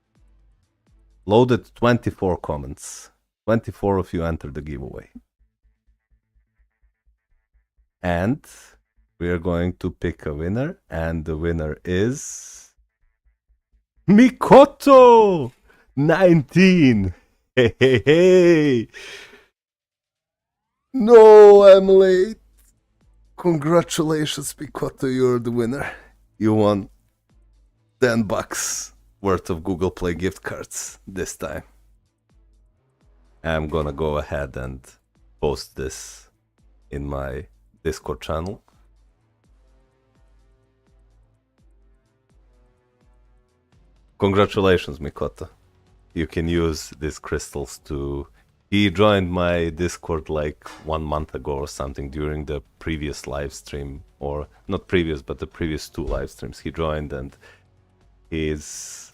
S1: Loaded 24 comments. 24 of you entered the giveaway. And we are going to pick a winner. And the winner is... Mikoto 19. Hey, hey, hey. No, I'm late. Congratulations, Mikoto, you're the winner. You won $10 worth of Google Play gift cards this time. I'm gonna go ahead and post this in my Discord channel. Congratulations, Mikoto. You can use these crystals to... He joined my Discord like 1 month ago or something during the previous live stream, or not previous, but the previous 2 live streams he joined, and he's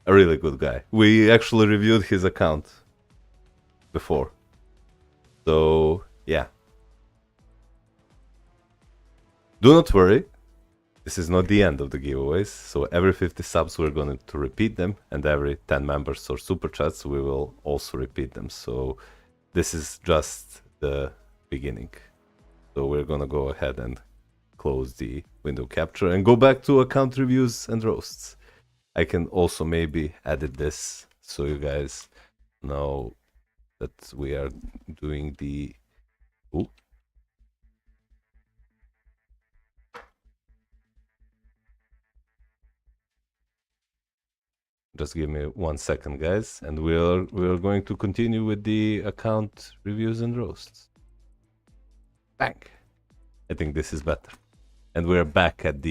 S1: a really good guy. We actually reviewed his account before. So, yeah. Do not worry. This is not the end of the giveaways, so every 50 subs we're going to repeat them, and every 10 members or super chats we will also repeat them. So this is just the beginning. So we're gonna go ahead and close the window capture and go back to account reviews and roasts. I can also maybe edit this so you guys know that we are doing the... Ooh. Just give me 1 second, guys, and we're going to continue with the account reviews and roasts. Bang! I think this is better. And we're back at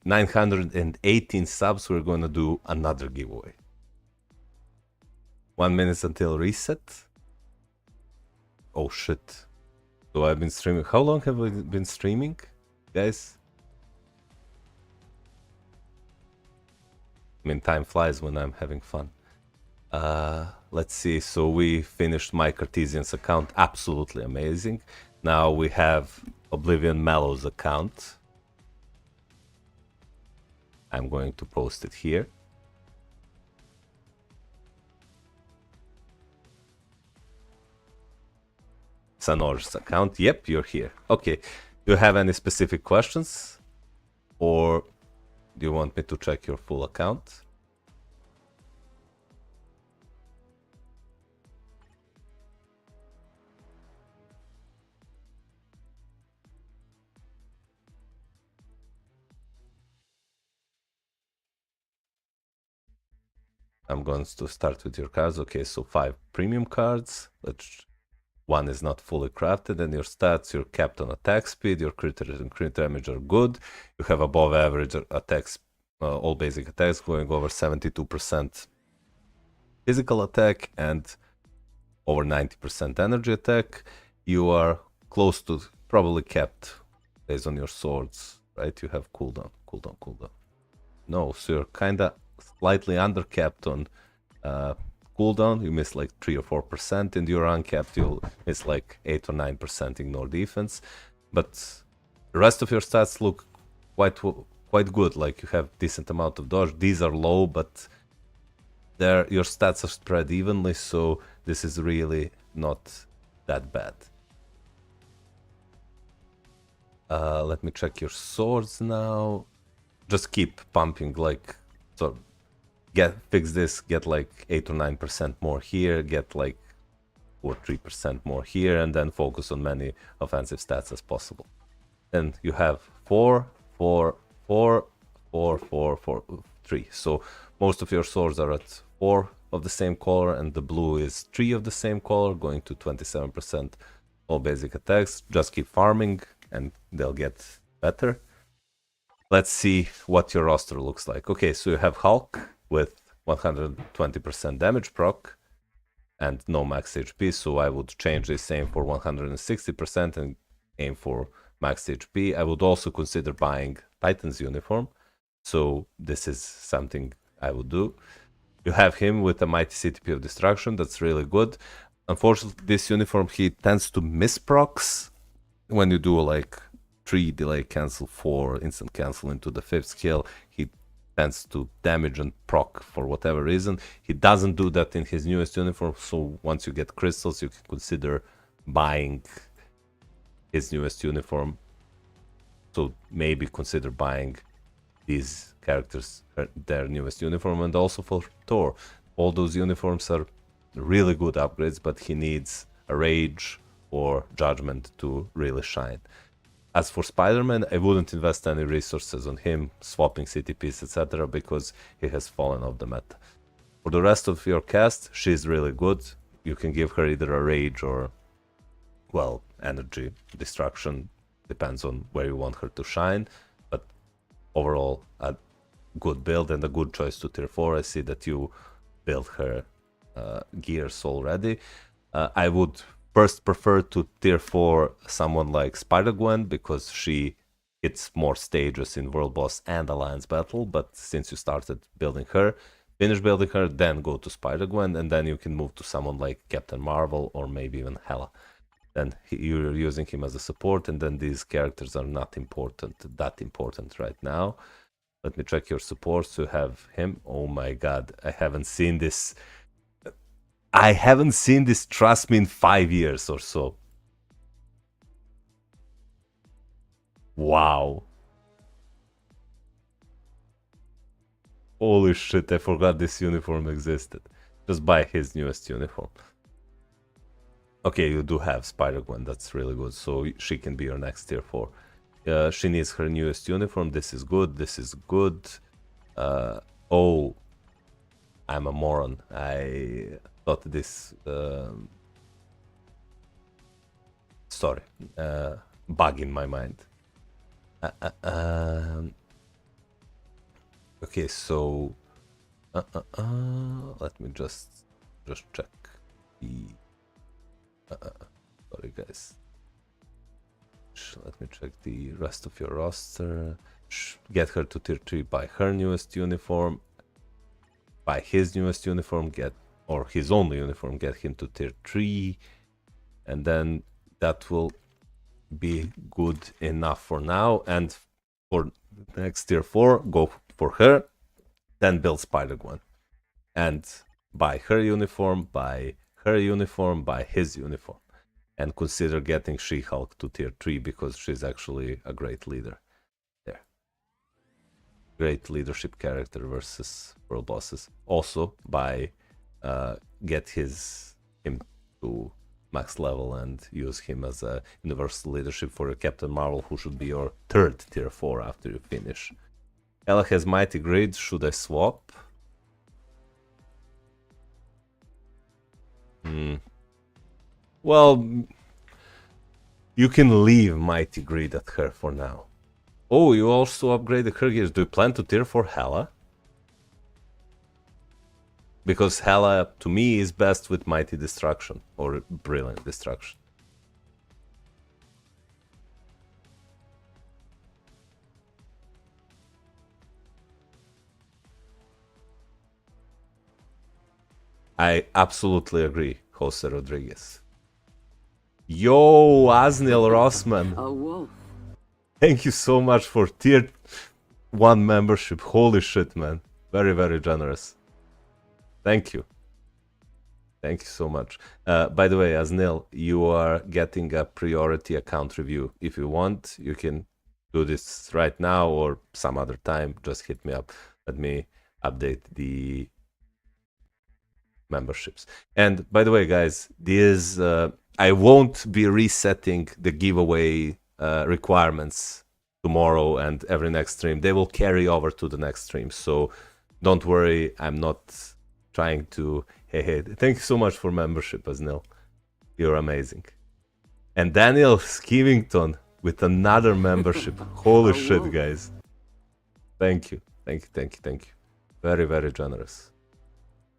S1: 918 subs. We're gonna do another giveaway. 1 minute until reset. Oh shit. So I've been streaming. How long have I been streaming, guys? I mean, time flies when I'm having fun. Let's see. So we finished my Cartesian's account. Absolutely amazing. Now we have Oblivion Mellow's account. I'm going to post it here. Sanor's account. Yep, you're here. Okay. Do you have any specific questions? Or do you want me to check your full account? I'm going to start with your cards. Okay, so 5 premium cards. One is not fully crafted, and your stats, you're capped on attack speed, your crit and crit damage are good. You have above average attacks, all basic attacks going over 72% physical attack and over 90% energy attack. You are close to probably capped based on your swords, right? You have cooldown. No, so you're kinda slightly undercapped on cooldown. You miss like 3 or 4%, and you're uncapped, you'll miss like 8 or 9% ignore defense. But the rest of your stats look quite good. Like you have decent amount of dodge. These are low, but your stats are spread evenly, so this is really not that bad. Let me check your swords now. Just keep pumping, like, so fix this, get like 8 or 9% more here, get like 2 or 3% more here, and then focus on many offensive stats as possible. And you have 4, 4, 4, 4, 4, 4, 3. So most of your swords are at 4 of the same color, and the blue is 3 of the same color, going to 27% all basic attacks. Just keep farming and they'll get better. Let's see what your roster looks like. Okay, so you have Hulk with 120% damage proc and no max HP, so I would change this, aim for 160% and aim for max HP. I would also consider buying Titan's uniform, so this is something I would do. You have him with a mighty CTP of destruction. That's really good. Unfortunately, this uniform, he tends to miss procs when you do like 3 delay cancel, 4 instant cancel into the 5th skill. He tends to damage and proc for whatever reason. He doesn't do that in his newest uniform, so once you get crystals, you can consider buying his newest uniform. So maybe consider buying these characters their newest uniform, and also for Thor. All those uniforms are really good upgrades, but he needs a Rage or Judgment to really shine. As for Spider-Man, I wouldn't invest any resources on him, swapping CTPs, etc., because he has fallen off the meta. For the rest of your cast, she's really good. You can give her either a Rage or, well, Energy Destruction. Depends on where you want her to shine. But overall, a good build and a good choice to tier 4. I see that you built her gears already. I would first prefer to tier 4 someone like Spider-Gwen, because she hits more stages in World Boss and Alliance Battle, but since you started building her, finish building her, then go to Spider-Gwen, and then you can move to someone like Captain Marvel or maybe even Hela. Then you're using him as a support, and then these characters are not that important right now. Let me check your supports. You have him. Oh my god, I haven't seen this. Trust me, in 5 years or so. Wow. Holy shit, I forgot this uniform existed. Just buy his newest uniform. Okay, you do have Spider-Gwen, that's really good, so she can be your next tier 4. She needs her newest uniform. This is good, this is good. Oh, I'm a moron. I thought this... sorry, bug in my mind. Okay, so... let me just check the... sorry guys. Let me check the rest of your roster. Get her to tier 3 by her newest uniform. By his newest uniform, or his only uniform, get him to tier 3. And then that will be good enough for now. And for the next tier 4, go for her. Then build Spider-Gwen. And buy her uniform, buy her uniform, buy his uniform. And consider getting She-Hulk to tier 3, because she's actually a great leader. There. Great leadership character versus world bosses. Also, get him to max level and use him as a universal leadership for your Captain Marvel, who should be your 3rd tier 4 after you finish. Ella has Mighty Grid. Should I swap? Well, you can leave Mighty Grid at her for now. Oh, you also upgraded her gears. Do you plan to tier for Hela? Because Hela, to me, is best with Mighty Destruction or Brilliant Destruction. I absolutely agree, Jose Rodriguez. Yo, Asnil Rossman.
S2: A wolf.
S1: Thank you so much for tier 1 membership. Holy shit, man. Very, very generous. Thank you. Thank you so much. By the way, Asnil, you are getting a priority account review. If you want, you can do this right now or some other time. Just hit me up. Let me update the memberships. And by the way, guys, this I won't be resetting the giveaway requirements tomorrow and every next stream. They will carry over to the next stream, so don't worry. I'm not trying to... Hey, thank you so much for membership, Asnil. You're amazing. And Daniel Skivington with another membership. Holy shit, guys. Thank you. Very, very generous.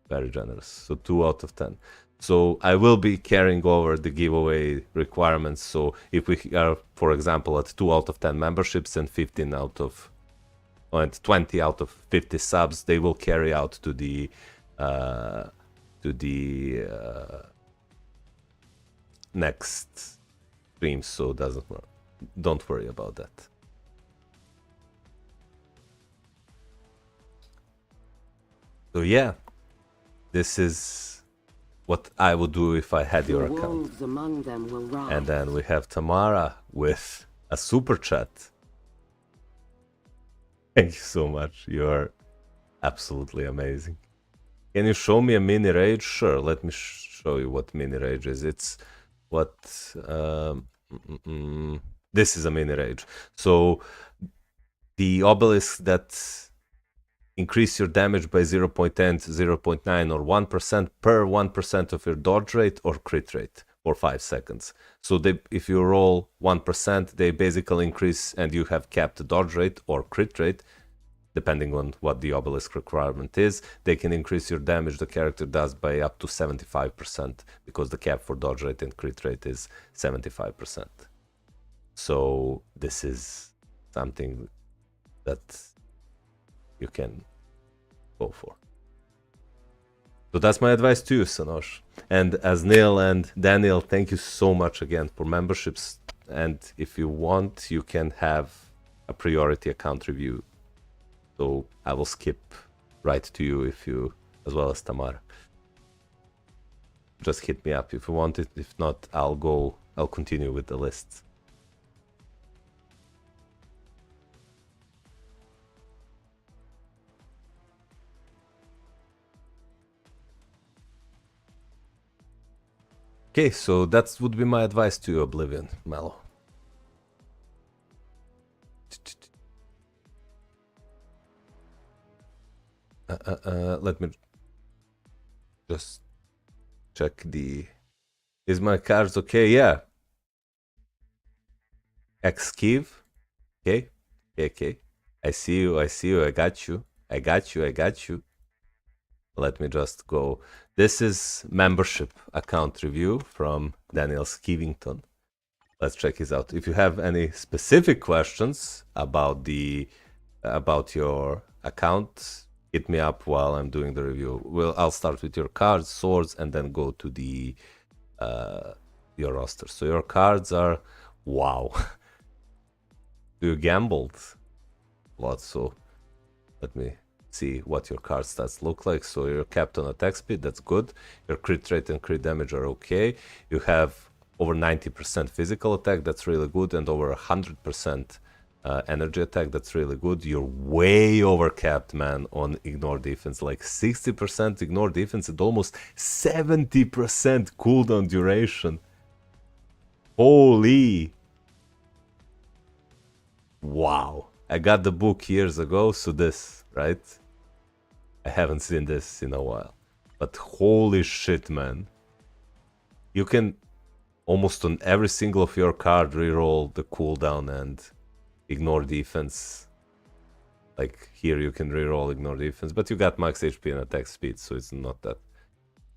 S1: Very generous. So 2 out of 10. So I will be carrying over the giveaway requirements. So if we are, for example, at 2 out of 10 memberships and 20 out of 50 subs, they will carry out to the next stream. So don't worry about that. So yeah, this is what I would do if I had your account. And then we have Tamara with a super chat. Thank you so much. You are absolutely amazing. Can you show me a mini rage? Sure, let me show you what mini rage is. It's what this is a mini rage. So the obelisk that increase your damage by 0.10, 0.9, or 1% per 1% of your dodge rate or crit rate for 5 seconds. So if you roll 1%, they basically increase, and you have capped dodge rate or crit rate, depending on what the obelisk requirement is. They can increase your damage the character does by up to 75%, because the cap for dodge rate and crit rate is 75%. So this is something that you can go for. So that's my advice to you, Sanosh. And as Neil and Daniel, thank you so much again for memberships. And if you want, you can have a priority account review. So I will skip right to you if you, as well as Tamara. Just hit me up if you want it. If not, I'll continue with the list. Okay, so that would be my advice to you, Oblivion, Mallow. Let me just check the... Is my cards okay? Yeah. Exkiv. Okay. Okay. I see you. I got you. Let me just go. This is membership account review from Daniel Skivington. Let's check this out. If you have any specific questions about your account, hit me up while I'm doing the review. I'll start with your cards, swords, and then go to the your roster. So your cards are, wow. You gambled a lot, so let me see what your card stats look like. So you're capped on attack speed, that's good. Your crit rate and crit damage are okay. You have over 90% physical attack, that's really good, and over 100% energy attack, that's really good. You're way over capped, man, on ignore defense, like 60% ignore defense and almost 70% cooldown duration. Holy! Wow. I got the book years ago, so this, right? I haven't seen this in a while. But holy shit, man. You can almost on every single of your card reroll the cooldown and ignore defense. Like here you can reroll ignore defense, but you got max HP and attack speed, so it's not that.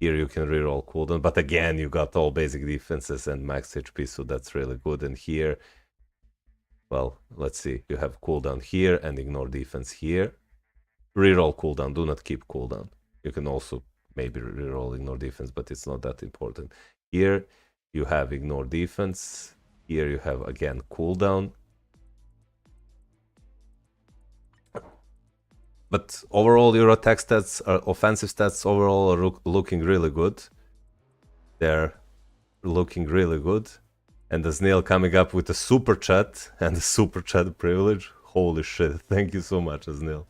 S1: Here you can reroll cooldown, but again you got all basic defenses and max HP, so that's really good. And here, well, let's see, you have cooldown here and ignore defense here. Reroll cooldown, do not keep cooldown. You can also maybe reroll ignore defense, but it's not that important. Here you have ignore defense. Here you have again cooldown. But overall your attack stats, offensive stats overall are looking really good. They're looking really good. And as Neil coming up with a super chat and a super chat privilege, holy shit, thank you so much, Asneil.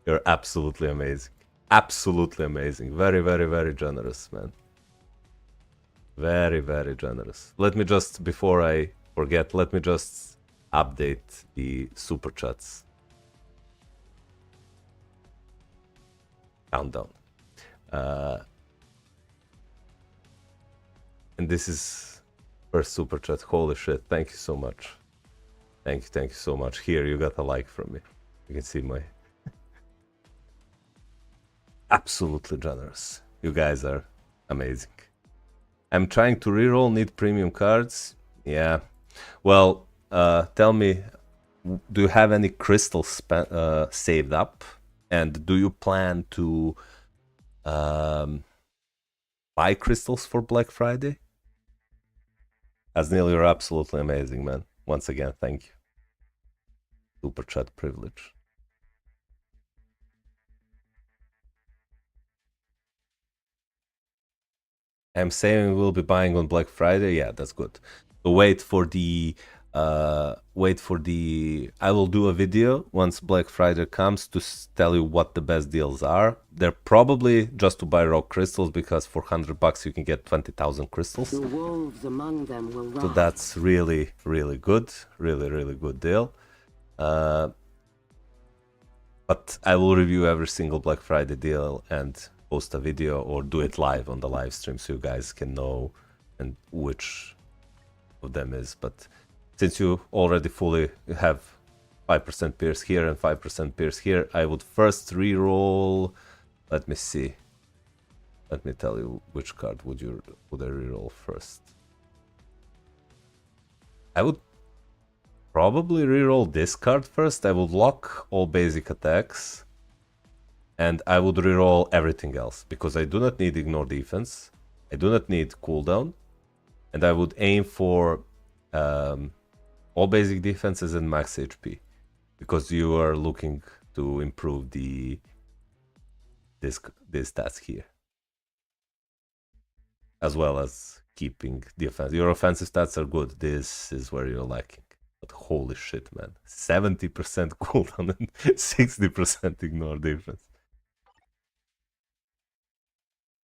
S1: You're absolutely amazing. Absolutely amazing. Very, very, very generous, man. Very, very generous. Let me just, before I forget, let me just update the super chats. Countdown. And this is first super chat. Holy shit, thank you so much. Thank you so much. Here, you got a like from me. You can see my... Absolutely generous. You guys are amazing. I'm trying to reroll, need premium cards. Yeah. Well, tell me, do you have any crystals saved up? And do you plan to buy crystals for Black Friday? Asneil, you're absolutely amazing, man. Once again, thank you. Super chat privilege. I'm saying we'll be buying on Black Friday. Yeah, that's good. So wait for the wait for the... I will do a video once Black Friday comes to tell you what the best deals are. They're probably just to buy raw crystals, because for $100 you can get 20,000 crystals.
S2: The wolves among them will rise.
S1: So that's really, really good. Really, really good deal. But I will review every single Black Friday deal and post a video or do it live on the live stream so you guys can know and which of them is. But since you already fully have 5% pierce here and 5% pierce here, I would first reroll. Let me see. Let me tell you which card would I reroll first. I would probably reroll this card first. I would lock all basic attacks. And I would reroll everything else, because I do not need ignore defense. I do not need cooldown. And I would aim for all basic defenses and max HP, because you are looking to improve this stats here, as well as keeping the offense. Your offensive stats are good. This is where you're lacking. But holy shit, man. 70% cooldown and 60% ignore defense.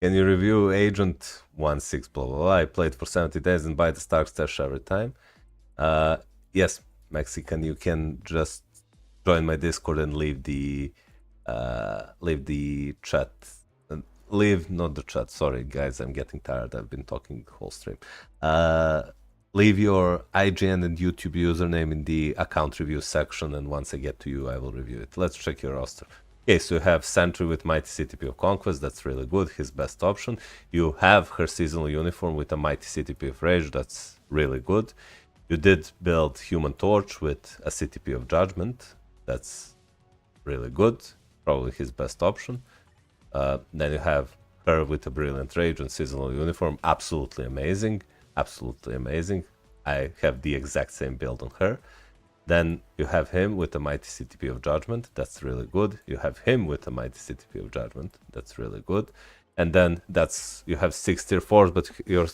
S1: Can you review Agent 1.6 blah blah blah? I played for 70 days and buy the Stark Stash every time. Yes, Mexican, you can just join my Discord and leave the chat. Leave, not the chat. Sorry, guys, I'm getting tired. I've been talking the whole stream. Leave your IGN and YouTube username in the account review section, and once I get to you, I will review it. Let's check your roster. Okay, so you have Sentry with Mighty CTP of Conquest. That's really good. His best option. You have her seasonal uniform with a Mighty CTP of Rage. That's really good. You did build Human Torch with a CTP of Judgment. That's really good. Probably his best option. Then you have her with a Brilliant Rage and seasonal uniform. Absolutely amazing. Absolutely amazing. I have the exact same build on her. Then you have him with a Mighty CTP of Judgment. That's really good. You have him with a Mighty CTP of Judgment. That's really good. And then you have 6 tier 4s, but your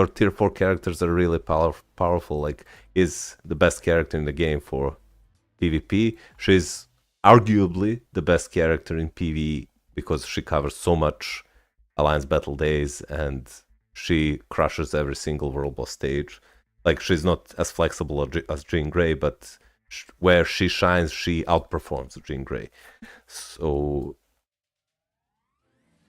S1: tier 4 characters are really powerful. Like, is the best character in the game for PvP. She's arguably the best character in PvE because she covers so much Alliance Battle Days and she crushes every single world boss stage. Like, she's not as flexible as Jean Grey, but where she shines, she outperforms Jean Grey. So,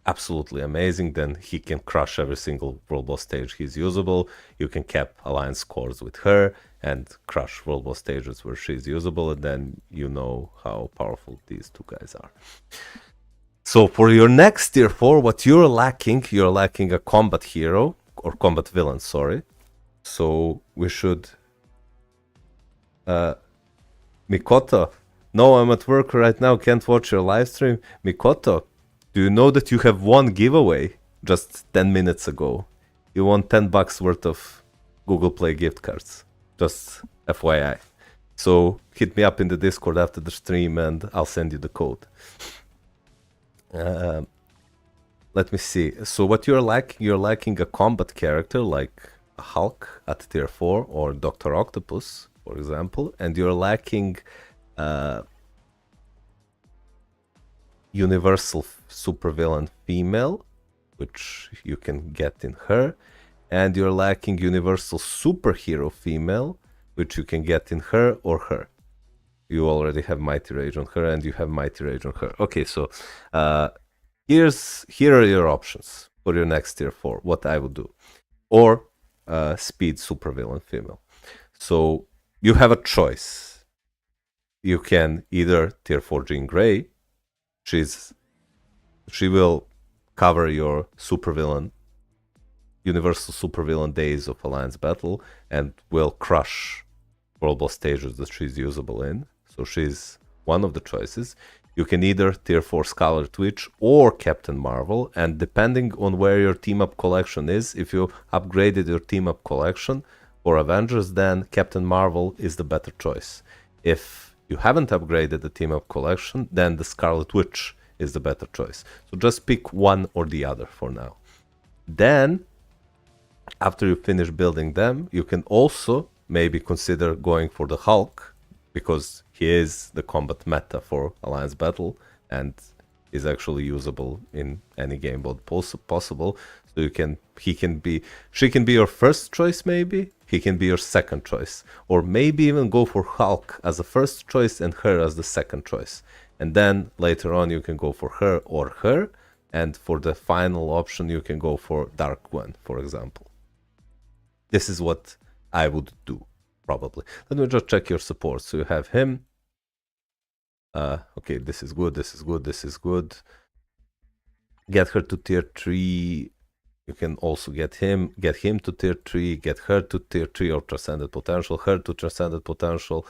S1: absolutely amazing. Then he can crush every single world boss stage he's usable. You can cap Alliance scores with her and crush world boss stages where she's usable, and then you know how powerful these two guys are. So for your next tier 4, what you're lacking a combat hero, or combat villain, sorry. So we should... Mikoto, no, I'm at work right now, can't watch your live stream. Mikoto, do you know that you have won giveaway just 10 minutes ago? You won $10 worth of Google Play gift cards. Just FYI. So hit me up in the Discord after the stream and I'll send you the code. Let me see. So what you're lacking a combat character like a Hulk at tier 4 or Dr. Octopus, for example, and you're lacking universal supervillain female, which you can get in her, and you're lacking universal superhero female, which you can get in her or her. You already have Mighty Rage on her and you have Mighty Rage on her. Okay, so here are your options for your next tier 4, what I would do. Or speed supervillain female. So you have a choice. You can either tier 4 Jean Grey. She will cover your supervillain, universal supervillain days of Alliance Battle, and will crush world boss stages that she's usable in. So she's one of the choices. You can either tier 4 Scarlet Witch or Captain Marvel, and depending on where your team up collection is, if you upgraded your team up collection for Avengers, then Captain Marvel is the better choice. If you haven't upgraded the team up collection, then the Scarlet Witch is the better choice. So just pick one or the other for now. Then After you finish building them, you can also maybe consider going for the Hulk, because he is the combat meta for Alliance Battle and is actually usable in any game mode possible. So she can be your first choice, maybe he can be your second choice, or maybe even go for Hulk as a first choice and her as the second choice, and then later on you can go for her or her, and for the final option you can go for Dark Gwen, for example. This is what I would do, probably. Let me just check your support. So you have him. Okay, this is good, this is good, this is good. Get her to tier 3. You can also get him to tier 3, get her to tier 3 or Transcended Potential, her to Transcended Potential.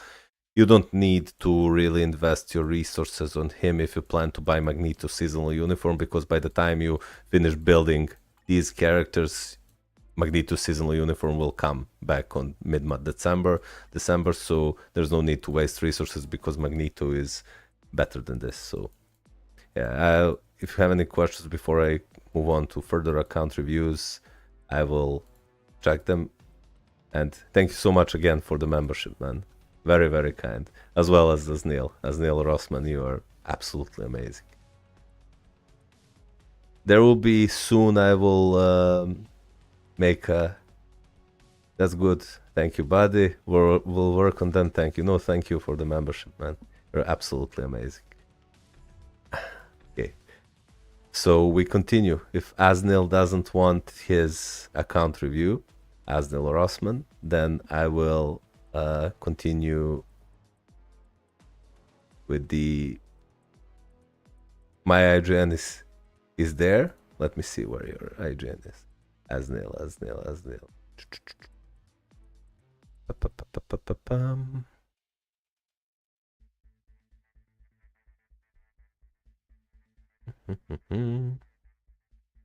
S1: You don't need to really invest your resources on him if you plan to buy Magneto seasonal uniform, because by the time you finish building these characters, Magneto seasonal uniform will come back on December, so there's no need to waste resources because Magneto is better than this. So yeah, if you have any questions before I move on to further account reviews, I will check them. And thank you so much again for the membership, man. Very, very kind. As well as Neil Rossman, you are absolutely amazing. There will be soon, I will make a... That's good. Thank you, buddy. We'll work on them. Thank you. No, thank you for the membership, man. You're absolutely amazing. Okay. So we continue. If Asnil doesn't want his account review, Asnil Rossman, then I will continue with the... My IGN is there. Let me see where your IGN is. Asnil.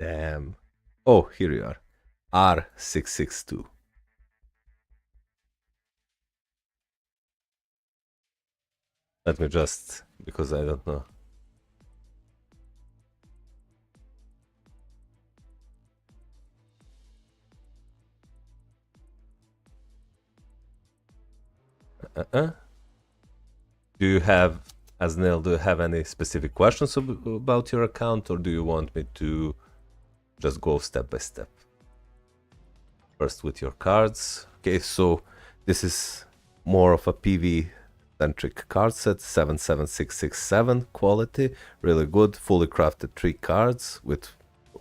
S1: Damn. Oh, here you are. R662. Let me just, because I don't know. Do you have, Asnil, do you have any specific questions about your account, or do you want me to just go step by step? First with your cards. Okay, so this is more of a PV centric card set, 77667 quality, really good, fully crafted 3 cards with,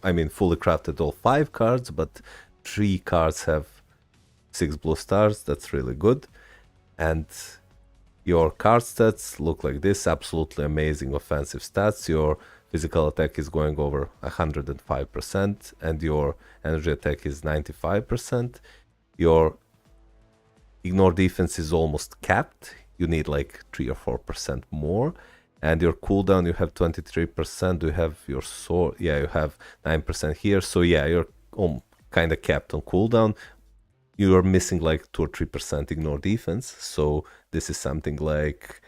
S1: I mean, fully crafted all 5 cards, but 3 cards have 6 blue stars. That's really good. And your card stats look like this. Absolutely amazing offensive stats. Your physical attack is going over 105%, and your energy attack is 95%. Your ignore defense is almost capped. You need like 3 or 4% more. And your cooldown, you have 23%. You have your sword, yeah, you have 9% here. So yeah, you're kind of capped on cooldown. You are missing like 2 or 3% ignore defense. So this is something like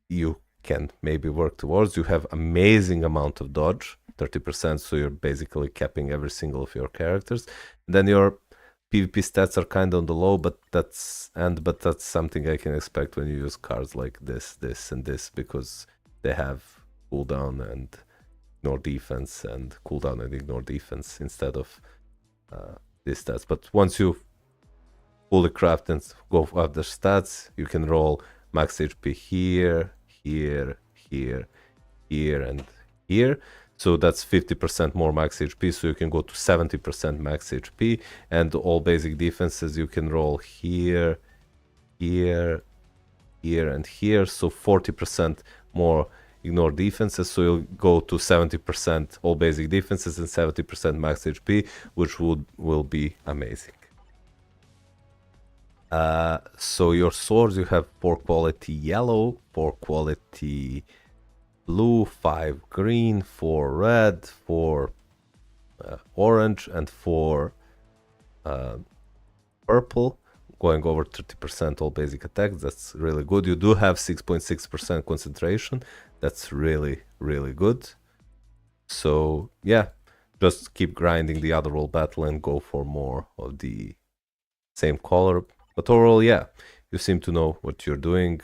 S1: you can maybe work towards. You have amazing amount of dodge, 30%. So you're basically capping every single of your characters. And then your PvP stats are kind of on the low, but that's something I can expect when you use cards like this, and this, because they have cooldown and ignore defense, and cooldown and ignore defense instead of these stats. But once you fully craft and go up the stats, you can roll max HP here, here, here, here, and here. So that's 50% more max HP, so you can go to 70% max HP, and all basic defenses you can roll here, here, here, and here, so 40% more ignore defenses, so you'll go to 70% all basic defenses and 70% max HP, which will be amazing. So your swords, you have 4 quality yellow, 4 quality blue, 5 green, 4 red, 4 orange, and 4 purple, going over 30% all basic attacks. That's really good. You do have 6.6% concentration. That's really, really good. So yeah, just keep grinding the other role battle and go for more of the same color. But overall, yeah, you seem to know what you're doing.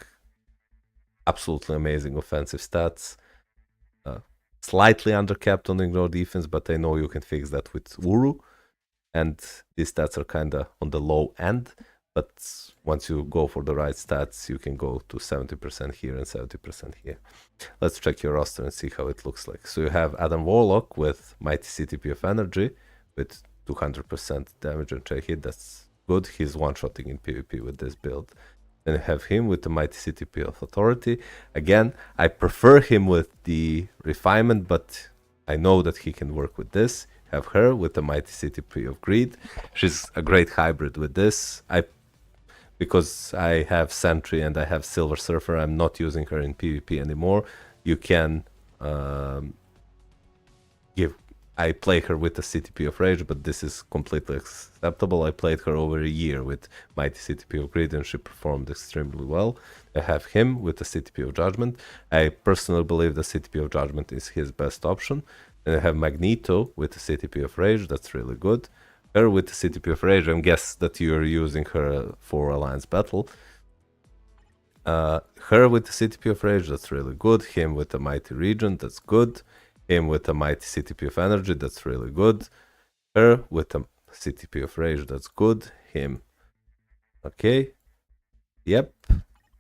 S1: Absolutely amazing offensive stats. Slightly undercapped on ignore defense, but I know you can fix that with Uru. And these stats are kind of on the low end. But once you go for the right stats, you can go to 70% here and 70% here. Let's check your roster and see how it looks like. So you have Adam Warlock with Mighty CTP of Energy with 200% damage and check hit. That's good. He's one-shotting in PvP with this build. Then you have him with the Mighty CTP of Authority. Again, I prefer him with the Refinement, but I know that he can work with this. Have her with the Mighty CTP of Greed. She's a great hybrid with this. Because I have Sentry and I have Silver Surfer, I'm not using her in PvP anymore. You can I play her with the CTP of Rage, but this is completely acceptable. I played her over a year with Mighty CTP of Greed and she performed extremely well. I have him with the CTP of Judgment. I personally believe the CTP of Judgment is his best option. And I have Magneto with the CTP of Rage, that's really good. Her with the CTP of Rage, I guess that you're using her for Alliance Battle. Her with the CTP of Rage, that's really good. Him with the Mighty Regent, that's good. Him with the Mighty CTP of Energy, that's really good. Her with the CTP of Rage, that's good. Him. Okay. Yep.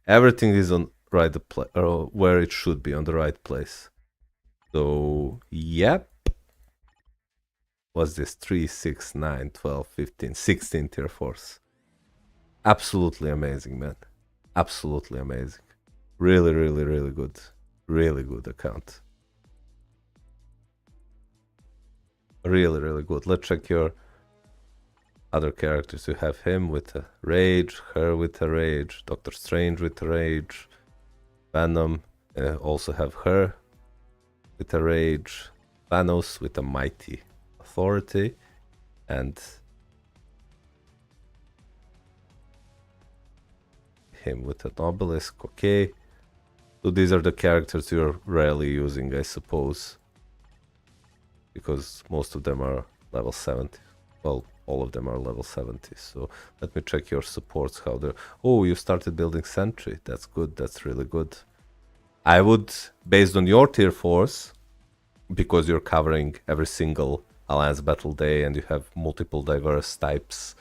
S1: Everything is on right where it should be, on the right place. So, yep. Was this 3, 6, 9, 12, 15, 16 tier 4s. Absolutely amazing, man. Absolutely amazing. Really, really, really good. Really good account. Really, really good. Let's check your other characters. You have him with a Rage, her with a Rage, Doctor Strange with a Rage, Venom, also have her with a Rage, Thanos with a Mighty Authority, and him with an Obelisk. Okay, so these are the characters you're rarely using, I suppose, because most of them are level 70. Well, all of them are level 70. So let me check your supports, how they're... Oh, you started building Sentry. That's good. That's really good. I would, based on your tier 4s, because you're covering every single Alliance Battle Day and you have multiple diverse types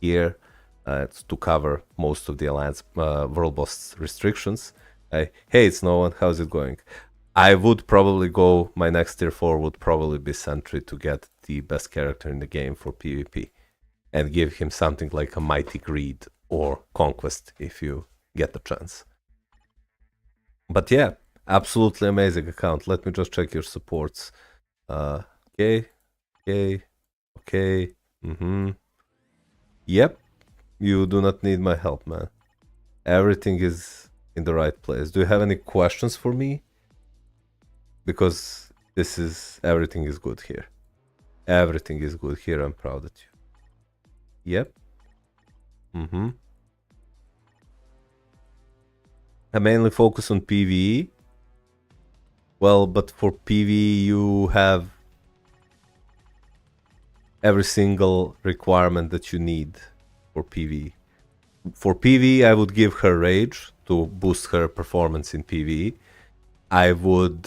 S1: here to cover most of the Alliance World Boss restrictions. Hey, it's no one. How's it going? I would probably go, my next tier 4 would probably be Sentry to get the best character in the game for PvP and give him something like a Mighty Greed or Conquest if you get the chance. But yeah, absolutely amazing account. Let me just check your supports. Okay. Yep, you do not need my help, man. Everything is in the right place. Do you have any questions for me? Because everything is good here. Everything is good here. I'm proud of you. Yep. I mainly focus on PvE. Well, but for PvE you have every single requirement that you need for PvE. For PvE, I would give her Rage to boost her performance in PvE. I would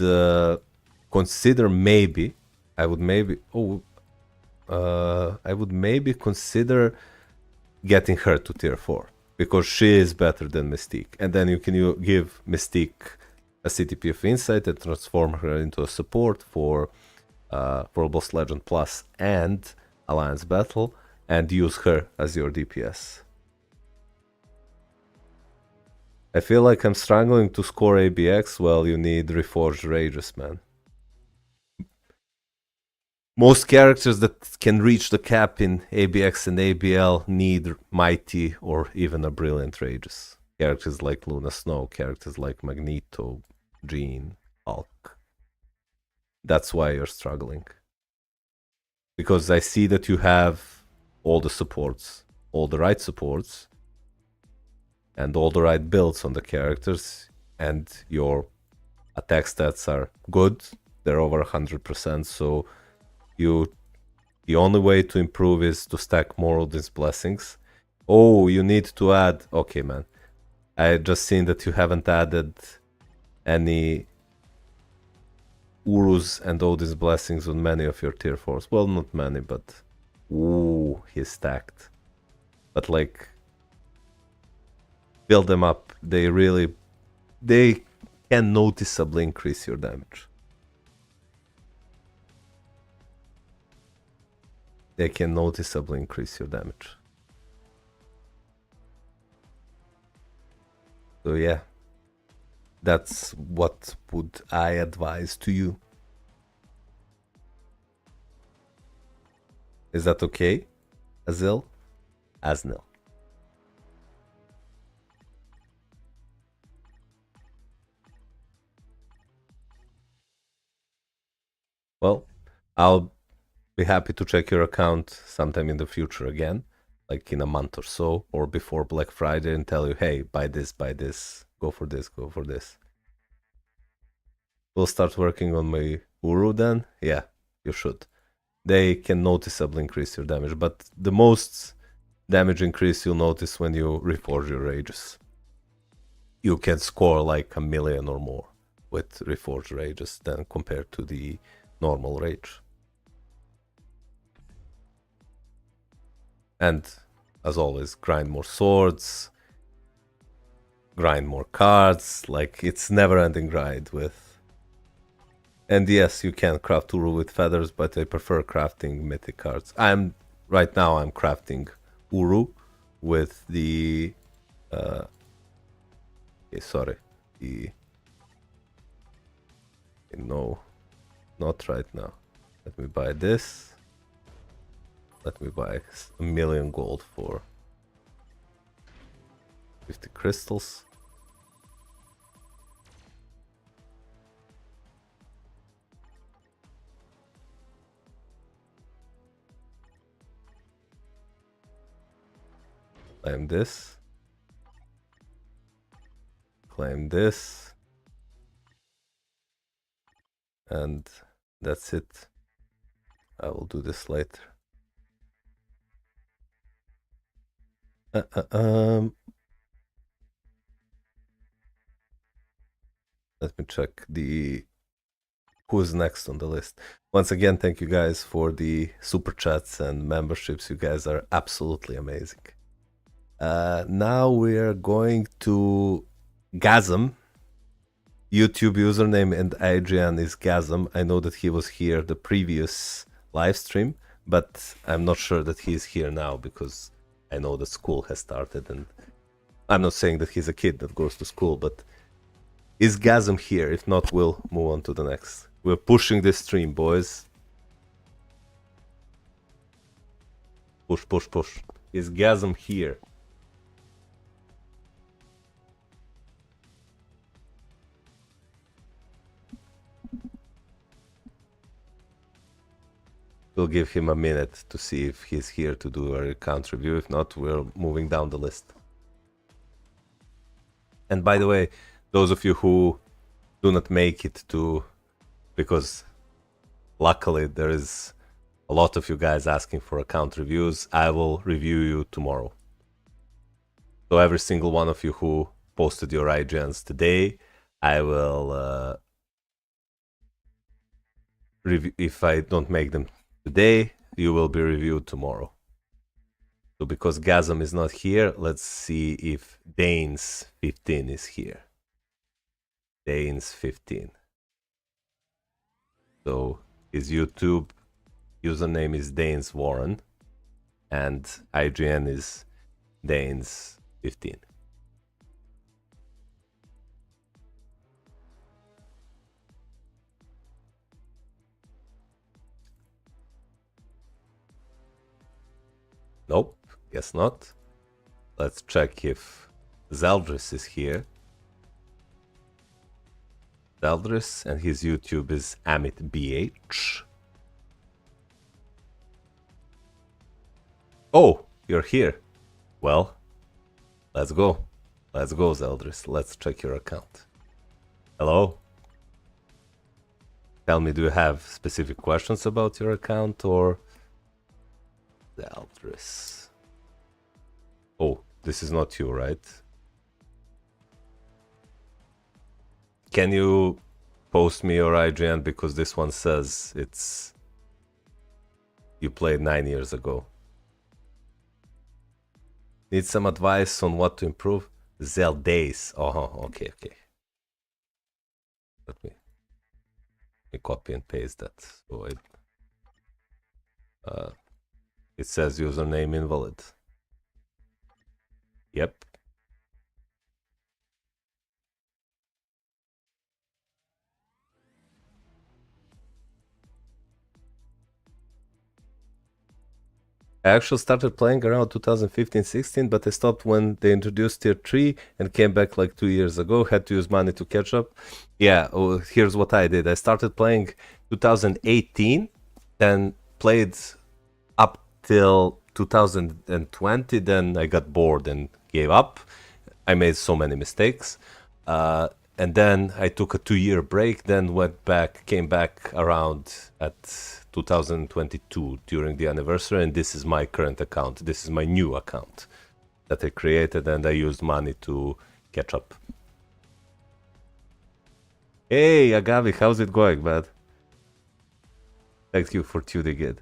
S1: consider maybe consider getting her to tier 4 because she is better than Mystique, and then you can give Mystique a CTP of Insight and transform her into a support for Boss Legend Plus and Alliance Battle, and use her as your DPS. I feel like I'm struggling to score ABX. Well, you need Reforged Rages, man. Most characters that can reach the cap in ABX and ABL need Mighty or even a Brilliant Rages. Characters like Luna Snow, characters like Magneto, Jean, Hulk. That's why you're struggling. Because I see that you have all the supports, all the right supports, and all the right builds on the characters, and your attack stats are good. They're over 100%, so the only way to improve is to stack more of these blessings. Oh, you need to add. Okay, man. I just seen that you haven't added any Urus and all these blessings on many of your tier 4s. Well, not many, but... Ooh, he's stacked. But like... Build them up. They can noticeably increase your damage. They can noticeably increase your damage. So yeah, that's what would I advise to you. Is that okay, Azil? Asnil. Well, I'll be happy to check your account sometime in the future again, like in a month or so, or before Black Friday, and tell you, hey, buy this, go for this, go for this. We'll start working on my Uru then? Yeah, you should. They can noticeably increase your damage, but the most damage increase you'll notice when you reforge your rages. You can score like 1,000,000 or more with reforged rages than compared to the normal rage. And as always, grind more swords, grind more cards, like it's never ending grind with. And yes, you can craft Uru with feathers, but I prefer crafting mythic cards. Right now I'm crafting Uru with the no, not right now. Let me buy this. Let me buy 1,000,000 gold for 50 crystals. Claim this. Claim this. And that's it. I will do this later. Let me check who's next on the list. Once again, thank you guys for the super chats and memberships. You guys are absolutely amazing. Now we're going to Gasm. YouTube username and IGN is Gasm. I know that he was here the previous live stream, but I'm not sure that he's here now because I know that school has started, and I'm not saying that he's a kid that goes to school, but is Gasm here? If not, we'll move on to the next. We're pushing this stream, boys. Push, push, push. Is Gasm here? We'll give him a minute to see if he's here to do our account review. If not, we're moving down the list. And by the way, those of you who do not make it to, because luckily there is a lot of you guys asking for account reviews, I will review you tomorrow. So every single one of you who posted your IGNs today, I will review. If I don't make them today, you will be reviewed tomorrow. So because Gasm is not here, let's see if Danes15 is here. Danes15. So his YouTube username is Danes Warren, and IGN is Danes15. Nope, guess not. Let's check if Zeldris is here. Zeldris, and his YouTube is AmitBH. Oh, you're here. Well, let's go. Let's go, Zeldris. Let's check your account. Hello? tell me, do you have specific questions about your account or the Aldris? Oh, this is not you, right? Can you post me your IGN, because this one says it's you played 9 years ago. Need some advice on what to improve? Zeldays. Oh, okay. Let me copy and paste that. So it says username invalid. Yep. I actually started playing around 2015-16, but I stopped when they introduced tier 3 and came back like 2 years ago. Had to use money to catch up. Yeah, here's what I did. I started playing 2018, then played up till 2020, then I got bored and gave up. I made so many mistakes. And then I took a 2-year break, then came back around at 2022 during the anniversary, and this is my current account. This is my new account that I created, and I used money to catch up. Hey, Agavi, how's it going, man? Thank you for tuning in.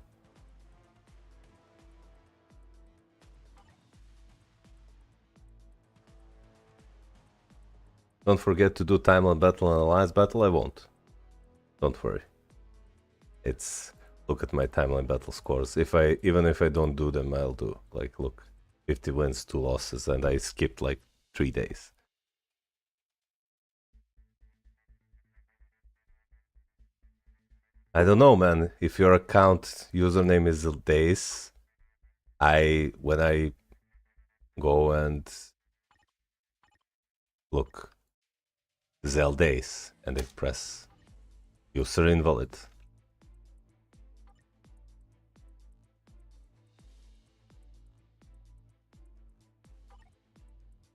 S1: Don't forget to do timeline battle and alliance battle. I won't. Don't worry. Look at my timeline battle scores. Even if I don't do them, I'll do. Like, look, 50 wins, 2 losses, and I skipped like 3 days. I don't know, man. If your account username is days, when I go and look Zeldays and I press user invalid.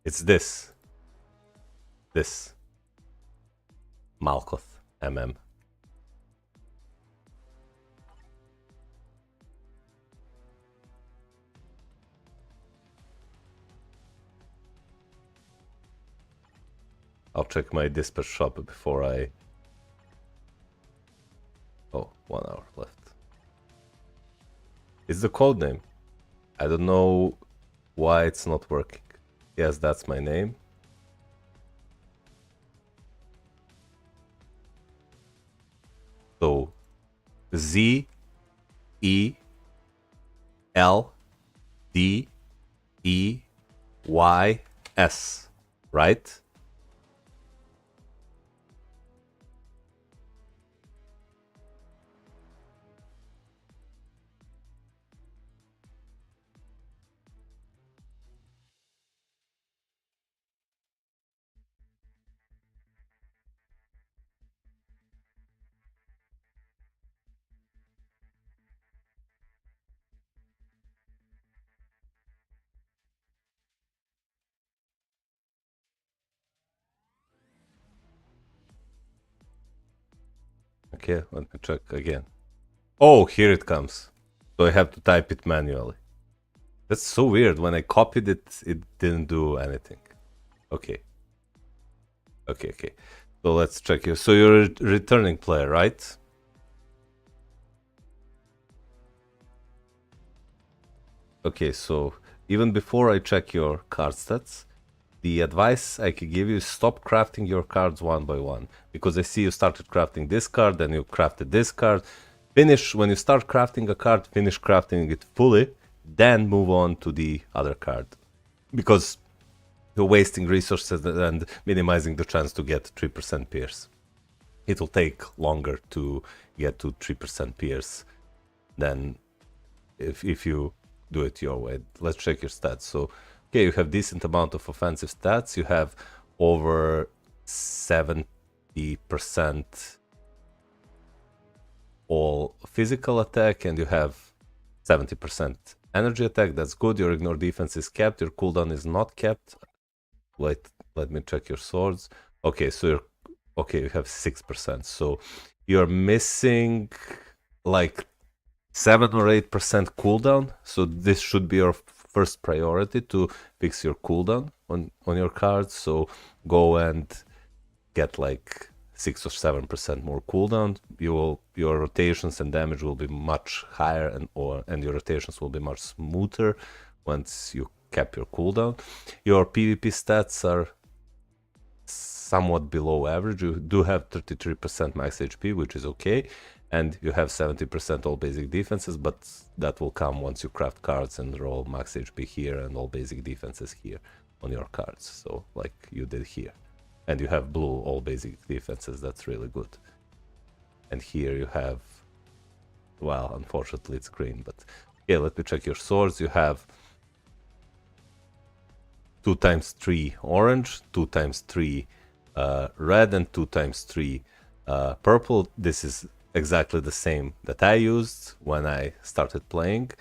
S1: It's this Malkoth MM. I'll check my dispatch shop before I... Oh, 1 hour left. It's the code name. I don't know why it's not working. Yes, that's my name. So Z E L D E Y S, right? Okay, let me check again. Oh, here it comes. So I have to type it manually. That's so weird. When I copied it, it didn't do anything. Okay. So let's check here. So you're a returning player, right? Okay, so even before I check your card stats, the advice I could give you is stop crafting your cards one by one. Because I see you started crafting this card, then you crafted this card. When you start crafting a card, finish crafting it fully, then move on to the other card. Because you're wasting resources and minimizing the chance to get 3% pierce. It will take longer to get to 3% pierce than if you do it your way. Let's check your stats. So, okay, you have decent amount of offensive stats. You have over 70% all physical attack, and you have 70% energy attack. That's good. Your ignore defense is kept. Your cooldown is not kept. Wait, let me check your swords. Okay, so you have 6%. So you're missing like 7 or 8% cooldown. So this should be your first priority to fix your cooldown on your cards. So go and get like 6 or 7% more cooldown. Your rotations and damage will be much higher, and your rotations will be much smoother once you cap your cooldown. Your PvP stats are somewhat below average. You do have 33% max HP, which is okay, and you have 70% all basic defenses, but that will come once you craft cards and roll max HP here and all basic defenses here on your cards, so like you did here. And you have blue all basic defenses, that's really good. And here you have, well, unfortunately it's green, but okay, let me check your swords. You have 2 times 3 orange, 2 times 3 red, and 2 times 3 purple. This is exactly the same that I used when I started playing.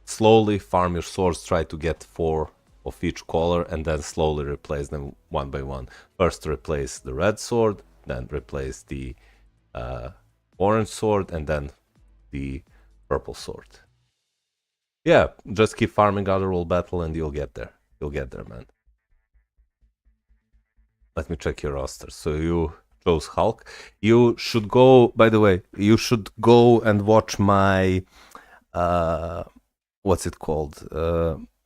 S1: Slowly farm your swords, try to get 4 of each color, and then slowly replace them one by one. First replace the red sword, then replace the orange sword, and then the purple sword. Yeah, just keep farming Otherworld Battle and you'll get there. You'll get there, man. Let me check your roster. So you chose Hulk. You should go, by the way, you should go and watch my, what's it called?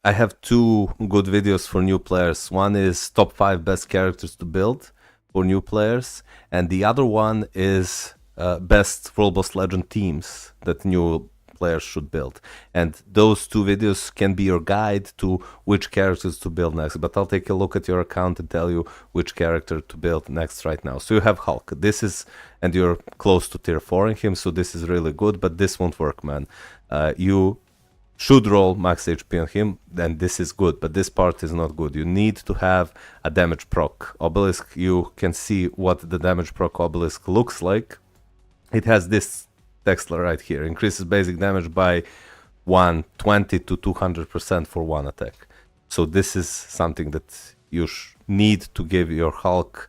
S1: I have 2 good videos for new players. One is top 5 best characters to build for new players, and the other one is best World Boss Legend teams that new players should build. And those 2 videos can be your guide to which characters to build next. But I'll take a look at your account and tell you which character to build next right now. So you have Hulk. This is, and you're close to tier 4 in him, so this is really good, but this won't work, man. You should roll max HP on him, then this is good, but this part is not good. You need to have a damage proc obelisk. You can see what the damage proc obelisk looks like. It has this text right here: increases basic damage by 120 to 200% for one attack. So this is something that you need to give your Hulk,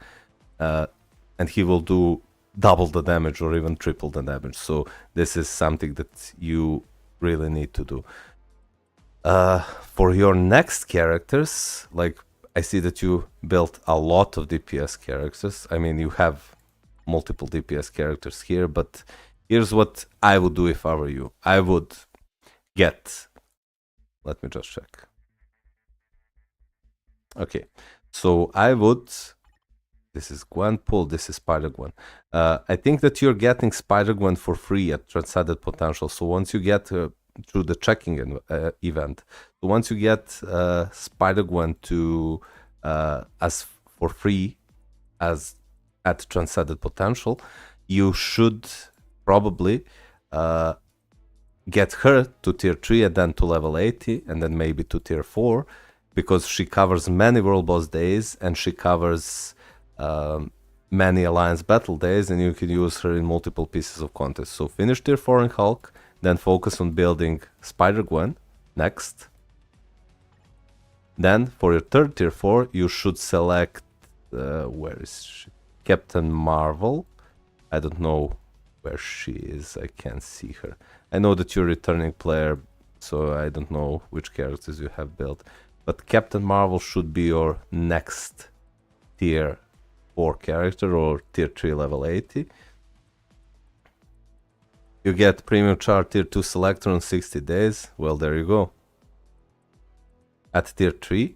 S1: and he will do double the damage or even triple the damage. So this is something that you really need to do. For your next characters, like I see that you built a lot of DPS characters. I mean, you have multiple DPS characters here, but here's what I would do if I were you. I would get, let me just check. Okay, so I would, this is Gwenpool, this is Spider-Gwen. I think that you're getting Spider-Gwen for free at Transcended Potential. So once you get through the checking event, so once you get Spider-Gwen to as for free as at Transcended Potential, you should probably get her to tier 3 and then to level 80 and then maybe to tier 4, because she covers many World Boss days and she covers many Alliance battle days, and you can use her in multiple pieces of content. So finish tier 4 in Hulk, then focus on building Spider-Gwen next. Then for your third tier 4, you should select, where is she? Captain Marvel. I don't know where she is, I can't see her. I know that you're a returning player, so I don't know which characters you have built. But Captain Marvel should be your next tier 4 character, or tier 3 level 80. You get premium chart tier 2 selector on 60 days. Well, there you go. At tier 3.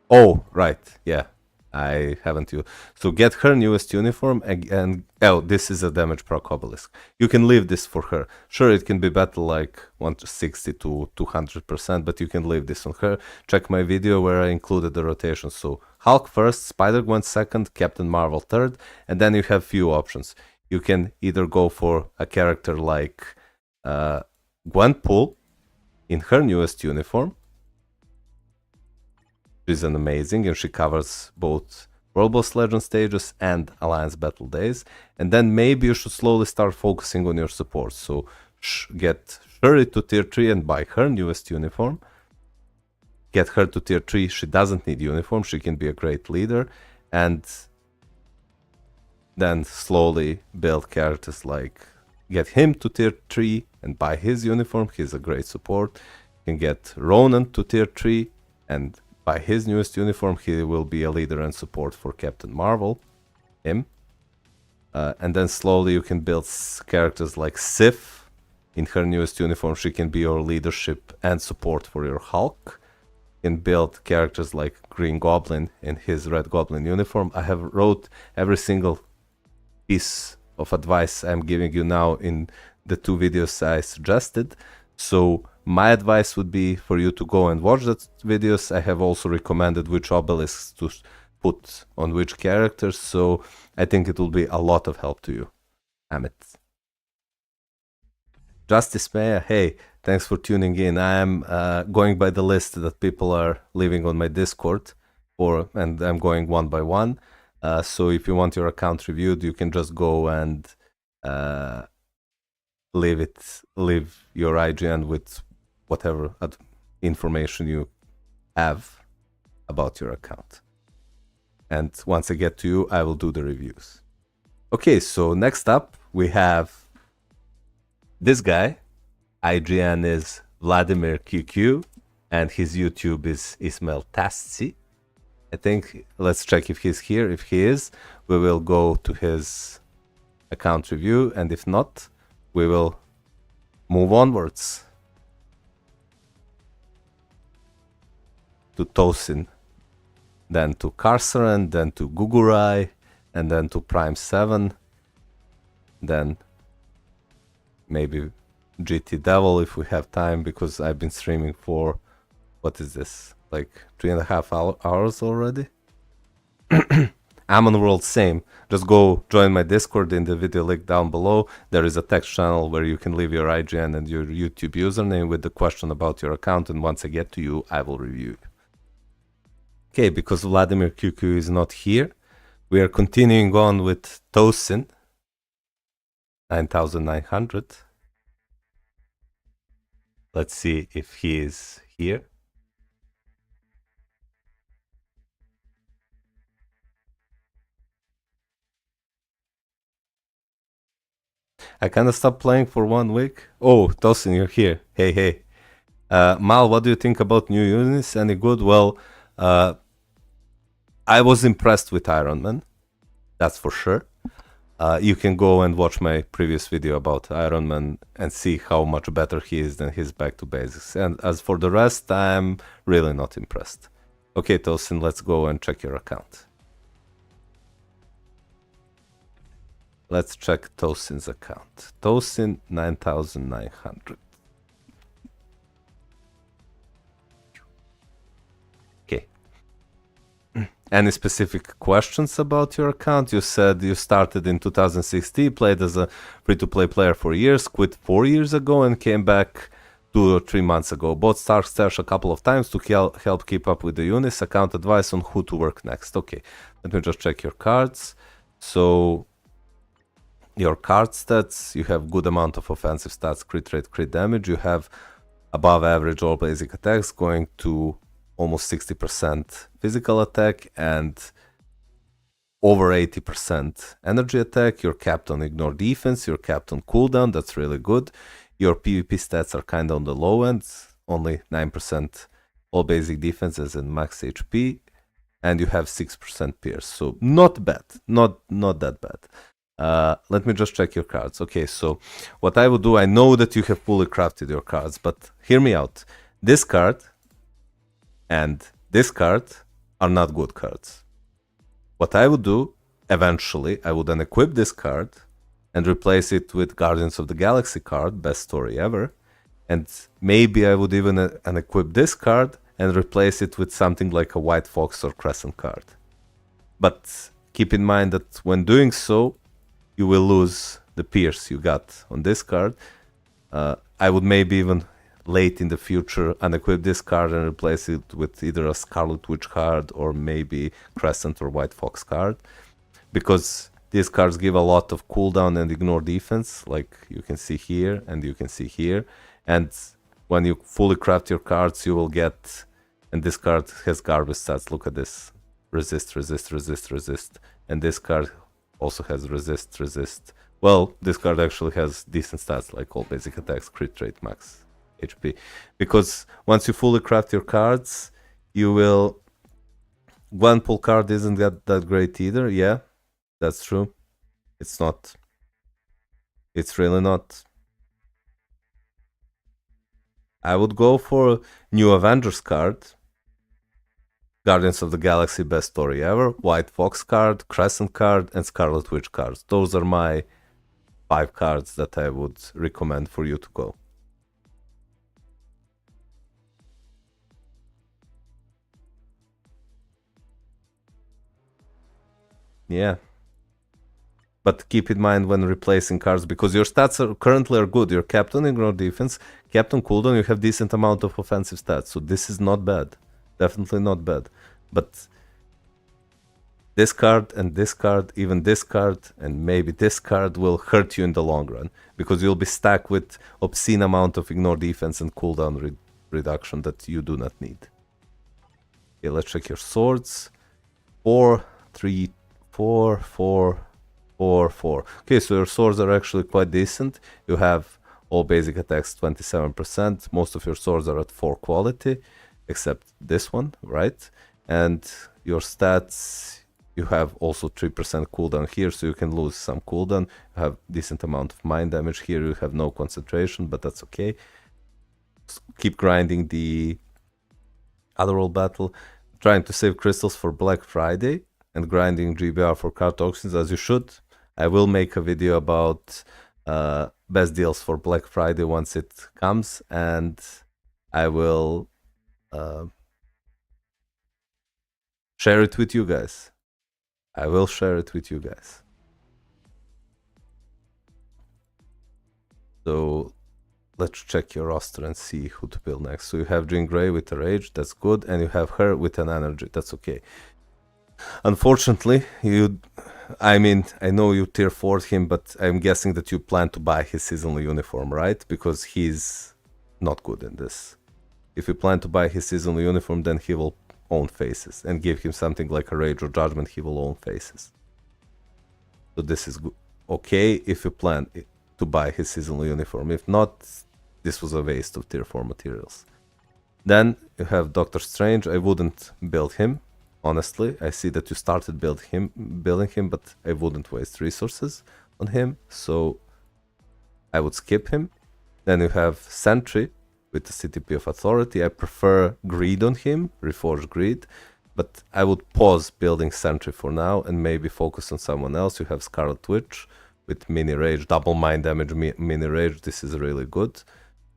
S1: Oh, right, yeah. I haven't used. So get her newest uniform and oh, this is a damage proc obelisk. You can leave this for her. Sure, it can be better like 160 to 200%, but you can leave this on her. Check my video where I included the rotation. So Hulk first, Spider-Gwen second, Captain Marvel third, and then you have few options. You can either go for a character like Gwenpool in her newest uniform. She's an amazing, and she covers both World Boss Legend stages and Alliance battle days. And then maybe you should slowly start focusing on your support. So get Shuri to tier 3 and buy her newest uniform. Get her to tier 3, she doesn't need uniform, she can be a great leader. And then slowly build characters like get him to tier 3 and buy his uniform. He's a great support. You can get Ronan to tier 3 and buy his newest uniform. He will be a leader and support for Captain Marvel. Him. And then slowly you can build characters like Sif. In her newest uniform, she can be your leadership and support for your Hulk. You can build characters like Green Goblin in his Red Goblin uniform. I have wrote every single piece of advice I'm giving you now in the 2 videos I suggested. So my advice would be for you to go and watch those videos. I have also recommended which obelisks to put on which characters, so I think it will be a lot of help to you. Amit. Justice Maya, hey, thanks for tuning in. I am going by the list that people are leaving on my Discord, and I'm going one by one. So if you want your account reviewed, you can just go and leave your IGN with whatever information you have about your account. And once I get to you, I will do the reviews. Okay, so next up we have this guy. IGN is Vladimir QQ, and his YouTube is Ismail Tassi. I think, let's check if he's here. If he is, we will go to his account review, and if not, we will move onwards to Tosin, then to Carceran, then to Gugurai, and then to Prime 7, then maybe GT Devil if we have time, because I've been streaming for, what is this, like 3.5 hours already. Amon World, same. Just go join my Discord in the video link down below. There is a text channel where you can leave your IGN and your YouTube username with the question about your account, and once I get to you, I will review you. Okay, because Vladimir QQ is not here, we are continuing on with Tosin 9900. Let's see if he is here. I kind of stopped playing for 1 week. Oh, Tosin, you're here. Hey, hey. Mal, what do you think about new units? Any good? Well, I was impressed with Iron Man. That's for sure. You can go and watch my previous video about Iron Man and see how much better he is than his back to basics. And as for the rest, I'm really not impressed. Okay, Tosin, let's go and check your account. Let's check Tosin's account. Tosin 9900. Okay. Any specific questions about your account? You said you started in 2016, played as a free-to-play player for years, quit 4 years ago, and came back 2 or 3 months ago. Bought Stark Stash a couple of times to help keep up with the units. Account advice on who to work next. Okay, let me just check your cards. So your card stats, you have good amount of offensive stats, crit rate, crit damage. You have above average all basic attacks, going to almost 60% physical attack and over 80% energy attack. You're capped on ignore defense, you're capped on cooldown, that's really good. Your PvP stats are kind of on the low end, only 9% all basic defenses and max HP, and you have 6% pierce, so not bad, not that bad. Let me just check your cards. Okay, so what I would do, I know that you have fully crafted your cards, but hear me out. This card and this card are not good cards. What I would do, eventually, I would then equip this card and replace it with Guardians of the Galaxy card, best story ever. And maybe I would even unequip this card and replace it with something like a White Fox or Crescent card. But keep in mind that when doing so, you will lose the pierce you got on this card. I would maybe even late in the future unequip this card and replace it with either a Scarlet Witch card or maybe Crescent or White Fox card, because these cards give a lot of cooldown and ignore defense, like you can see here and you can see here. And when you fully craft your cards, you will get, and this card has garbage stats, look at this, resist, resist, resist, resist, and this card Also has resist. Well, this card actually has decent stats, like all basic attacks, crit rate, max HP. Because once you fully craft your cards, you will... One pull card isn't that great either, yeah, that's true. It's not. It's really not. I would go for New Avengers card. Guardians of the Galaxy best story ever, White Fox card, Crescent card, and Scarlet Witch cards. Those are my 5 cards that I would recommend for you to go. Yeah. But keep in mind when replacing cards, because your stats currently are good. Your Captain ignore defense, Captain cooldown, you have decent amount of offensive stats. So this is not bad. Definitely not bad. But this card and this card, even this card and maybe this card will hurt you in the long run, because you'll be stuck with obscene amount of ignore defense and cooldown reduction that you do not need. Okay, let's check your swords. 4, 3, 4, 4, 4, 4. Okay, so your swords are actually quite decent. You have all basic attacks 27%. Most of your swords are at 4 quality, except this one, right? And your stats, you have also 3% cooldown here, so you can lose some cooldown. You have decent amount of mind damage here. You have no concentration, but that's okay. Just keep grinding the Otherworld battle, trying to save crystals for Black Friday, and grinding GBR for card auctions, as you should. I will make a video about best deals for Black Friday once it comes, and I will share it with you guys. I will share it with you guys. So let's check your roster and see who to build next. So you have Jean Grey with a rage, that's good, and you have her with an energy, that's okay. Unfortunately, I know you tier 4'd him, but I'm guessing that you plan to buy his seasonal uniform, right? Because he's not good in this. If you plan to buy his seasonal uniform, then he will own faces, and give him something like a rage or judgment, he will own faces. So this is okay if you plan to buy his seasonal uniform. If not, this was a waste of tier 4 materials. Then you have Doctor Strange. I wouldn't build him. Honestly, I see that you started building him, but I wouldn't waste resources on him, so I would skip him. Then you have Sentry with the CTP of Authority. I prefer Greed on him, Reforge Greed, but I would pause building Sentry for now and maybe focus on someone else. You have Scarlet Witch with Mini Rage, double mind damage, Mini Rage. This is really good.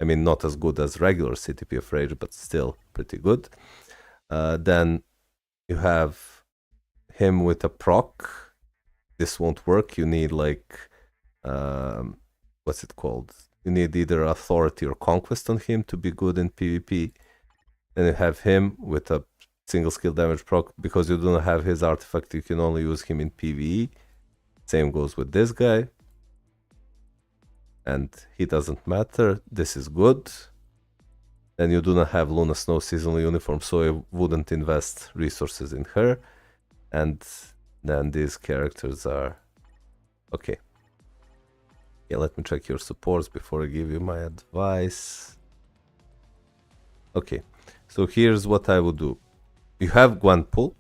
S1: I mean, not as good as regular CTP of Rage, but still pretty good. Then you have him with a proc. This won't work. You need like, what's it called? You need either Authority or Conquest on him to be good in PvP. Then you have him with a single skill damage proc. Because you don't have his artifact, you can only use him in PvE. Same goes with this guy. And he doesn't matter. This is good. Then you do not have Luna Snow seasonal uniform, so I wouldn't invest resources in her. And then these characters are okay. Yeah, let me check your supports before I give you my advice. Okay, so here's what I would do. You have Gwenpool.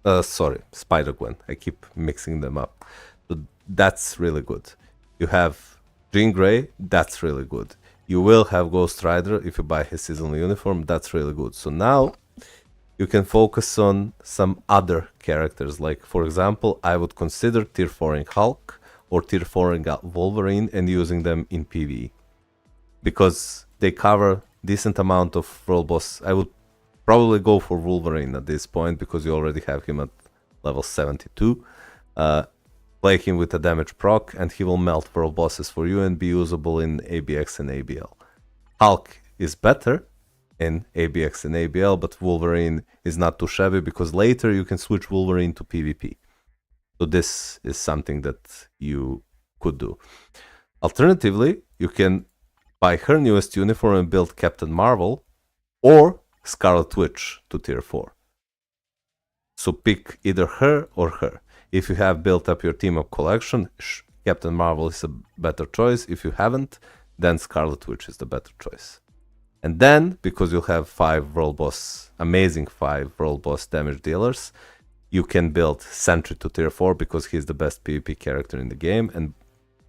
S1: Spider-Gwen. I keep mixing them up. So that's really good. You have Jean Grey. That's really good. You will have Ghost Rider if you buy his seasonal uniform. That's really good. So now you can focus on some other characters. Like, for example, I would consider tier 4ing Hulk or tier 4ing Wolverine and using them in PvE. Because they cover decent amount of world boss. I would probably go for Wolverine at this point because you already have him at level 72. Play him with a damage proc and he will melt world bosses for you and be usable in ABX and ABL. Hulk is better in ABX and ABL, but Wolverine is not too shabby because later you can switch Wolverine to PvP. So this is something that you could do. Alternatively, you can buy her newest uniform and build Captain Marvel or Scarlet Witch to tier 4. So pick either her or her. If you have built up your team up collection, Captain Marvel is a better choice. If you haven't, then Scarlet Witch is the better choice. And then, because you'll have 5 world boss, amazing 5 world boss damage dealers, you can build Sentry to tier 4 because he's the best PvP character in the game. And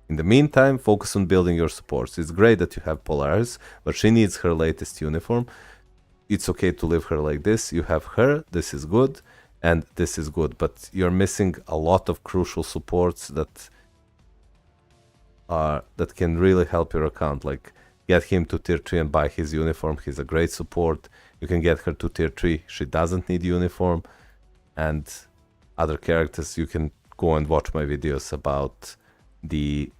S1: in the meantime, focus on building your supports. It's great that you have Polaris, but she needs her latest uniform. It's okay to leave her like this. You have her, this is good, and this is good. But you're missing a lot of crucial supports that can really help your account. Like, get him to tier 3 and buy his uniform. He's a great support. You can get her to tier 3. She doesn't need uniform. And other characters, you can go and watch my videos about the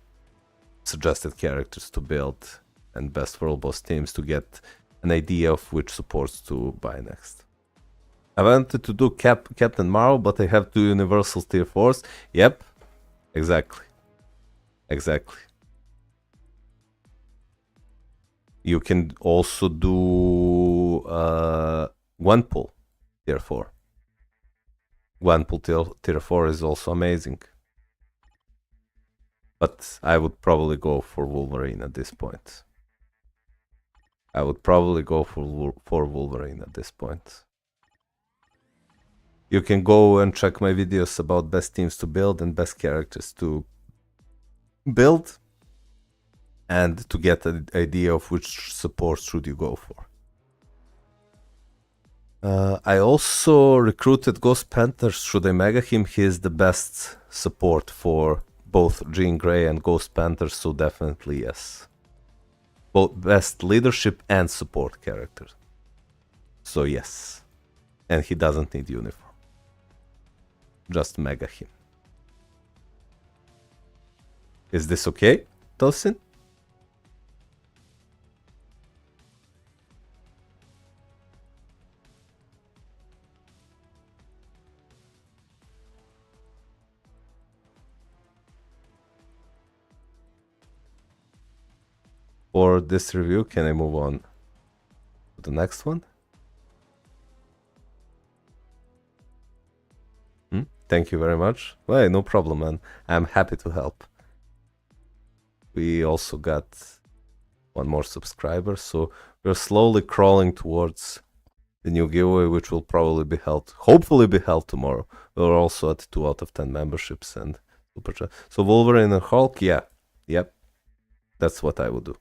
S1: suggested characters to build and best world boss teams to get an idea of which supports to buy next. I wanted to do Captain Marvel, but I have 2 universal tier 4s. Yep, exactly. You can also do Gwenpool tier 4. Gwenpool tier 4 is also amazing. But I would probably go for Wolverine at this point. You can go and check my videos about best teams to build and best characters to build, and to get an idea of which support should you go for. I also recruited Ghost Panther. Should I mega him? He is the best support for both Jean Grey and Ghost Panther, so definitely yes. Both best leadership and support character. So yes. And he doesn't need uniform. Just mega him. Is this okay, Tosin? For this review, can I move on to the next one? Thank you very much. Well, no problem, man. I'm happy to help. We also got 1 more subscriber, so we're slowly crawling towards the new giveaway, which will probably be held, hopefully be held tomorrow. We're also at 2 out of 10 memberships and super chat. So Wolverine and Hulk, yeah, yep, that's what I would do.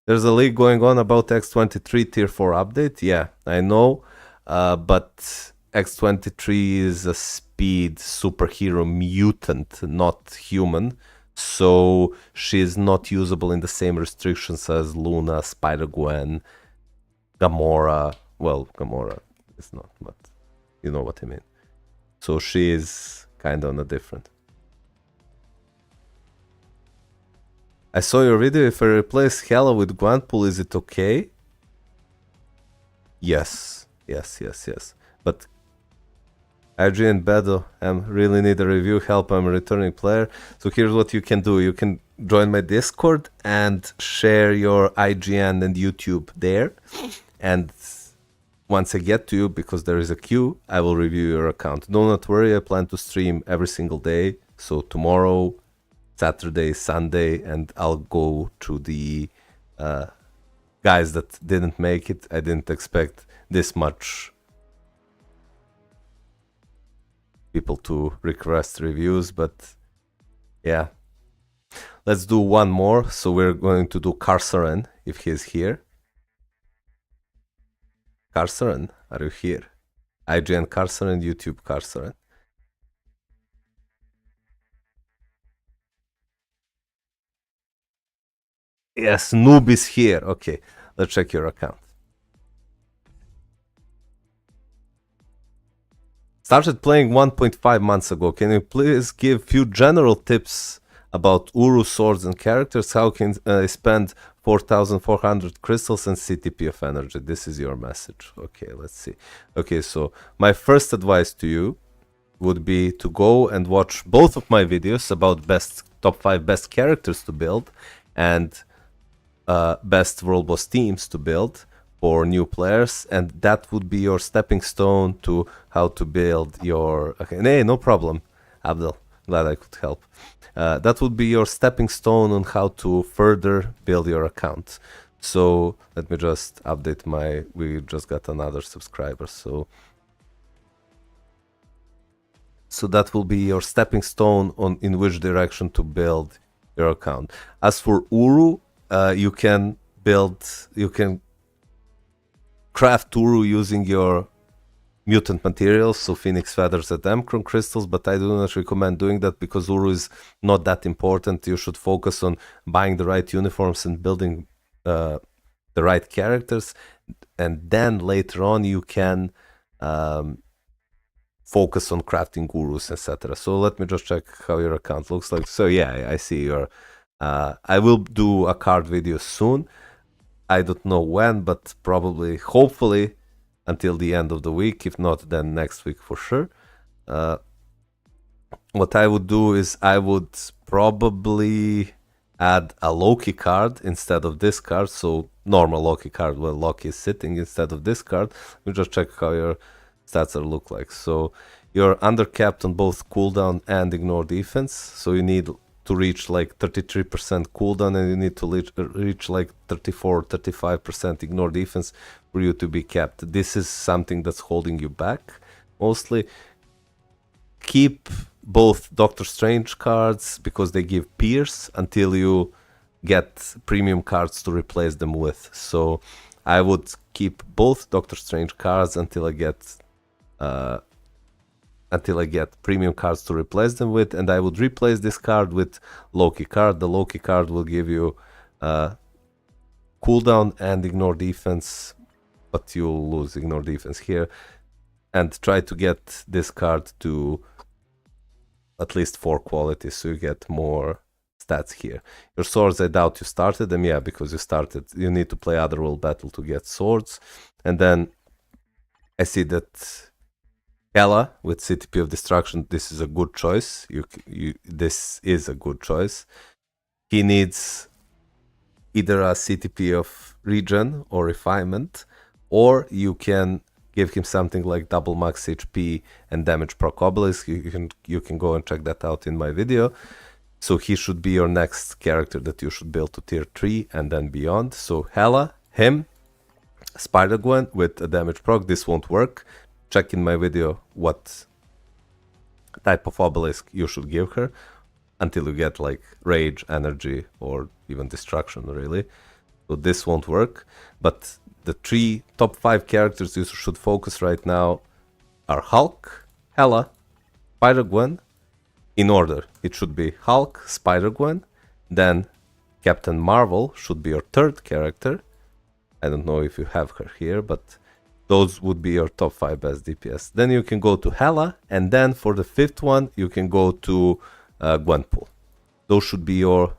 S1: There's a leak going on about X-23 tier 4 update. Yeah, I know, but X-23 is a speed superhero mutant, not human. So she's not usable in the same restrictions as Luna, Spider-Gwen, Gamora. Well, Gamora is not, but you know what I mean. So she is kind of on a different. I saw your video. If I replace Hela with Gwenpool, is it okay? Yes. But IGN Bedo, I really need a review help. I'm a returning player. So here's what you can do. You can join my Discord and share your IGN and YouTube there. And once I get to you, because there is a queue, I will review your account. Do not worry, I plan to stream every single day. So tomorrow, Saturday, Sunday, and I'll go to the guys that didn't make it. I didn't expect this much people to request reviews, but yeah. Let's do 1 more. So we're going to do Carceran, if he's here. Carceran, are you here? IGN Carceran, YouTube Carceran. Yes, Noob is here. Okay, let's check your account. Started playing 1.5 months ago. Can you please give few general tips about Uru swords and characters? How can I spend 4,400 crystals and CTP of energy? This is your message. Okay, let's see. Okay, so my first advice to you would be to go and watch both of my videos about top 5 best characters to build and best world boss teams to build for new players, and that would be your stepping stone to how to build your... Okay, hey, no problem, Abdel. Glad I could help. That would be your stepping stone on how to further build your account. So let me just update my... We just got another subscriber, so that will be your stepping stone on in which direction to build your account. As for Uru, you can craft Uru using your mutant materials, so Phoenix Feathers and Emcron crystals, but I do not recommend doing that because Uru is not that important. You should focus on buying the right uniforms and building the right characters, and then later on you can focus on crafting Urus, etc. So let me just check how your account looks like. So yeah, I see your... I will do a card video soon. I don't know when, but probably, hopefully, until the end of the week. If not, then next week for sure. What I would do is I would probably add a Loki card instead of this card. So normal Loki card where Loki is sitting instead of this card. Let me just check how your stats are look like. So you're undercapped on both cooldown and ignore defense. So you need to reach like 33% cooldown, and you need to reach like 34-35% ignore defense for you to be capped. This is something that's holding you back mostly. Keep both Doctor Strange cards because they give pierce until you get premium cards to replace them with. So I would keep both Doctor Strange cards until I get premium cards to replace them with, and I would replace this card with Loki card. The Loki card will give you cooldown and ignore defense, but you'll lose ignore defense here. And try to get this card to at least 4 qualities, so you get more stats here. Your swords, I doubt you started them, yeah, because you need to play Otherworld Battle to get swords. And then I see that Hela with CTP of Destruction, this is a good choice. This is a good choice. He needs either a CTP of Regen or Refinement, or you can give him something like double max HP and damage proc obelisk. You can go and check that out in my video. So he should be your next character that you should build to tier 3 and then beyond. So Hela, him, Spider-Gwen with a damage proc, this won't work. Check in my video what type of obelisk you should give her until you get like rage, energy, or even destruction, really. So this won't work. But the top 5 characters you should focus right now are Hulk, Hela, Spider-Gwen. In order, it should be Hulk, Spider-Gwen, then Captain Marvel should be your 3rd character. I don't know if you have her here, but those would be your top 5 best DPS. Then you can go to Hela, and then for the 5th one, you can go to Gwenpool. Those should be your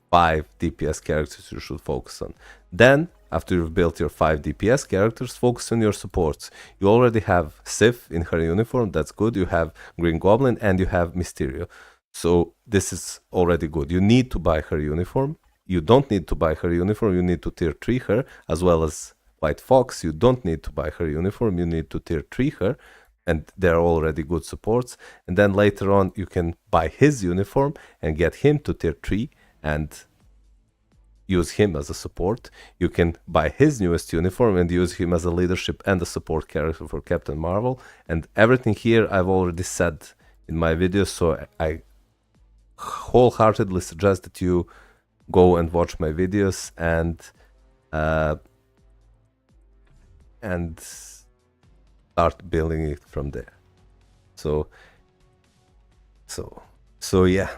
S1: 5 DPS characters you should focus on. Then, after you've built your 5 DPS characters, focus on your supports. You already have Sif in her uniform, that's good. You have Green Goblin and you have Mysterio. So this is already good. You need to buy her uniform. You don't need to buy her uniform, you need to tier 3 her, as well as White Fox. You don't need to buy her uniform, you need to tier 3 her, and they're already good supports. And then later on you can buy his uniform and get him to tier 3 and use him as a support. You can buy his newest uniform and use him as a leadership and a support character for Captain Marvel. And everything here I've already said in my video, so I wholeheartedly suggest that you go and watch my videos and start building it from there. So yeah.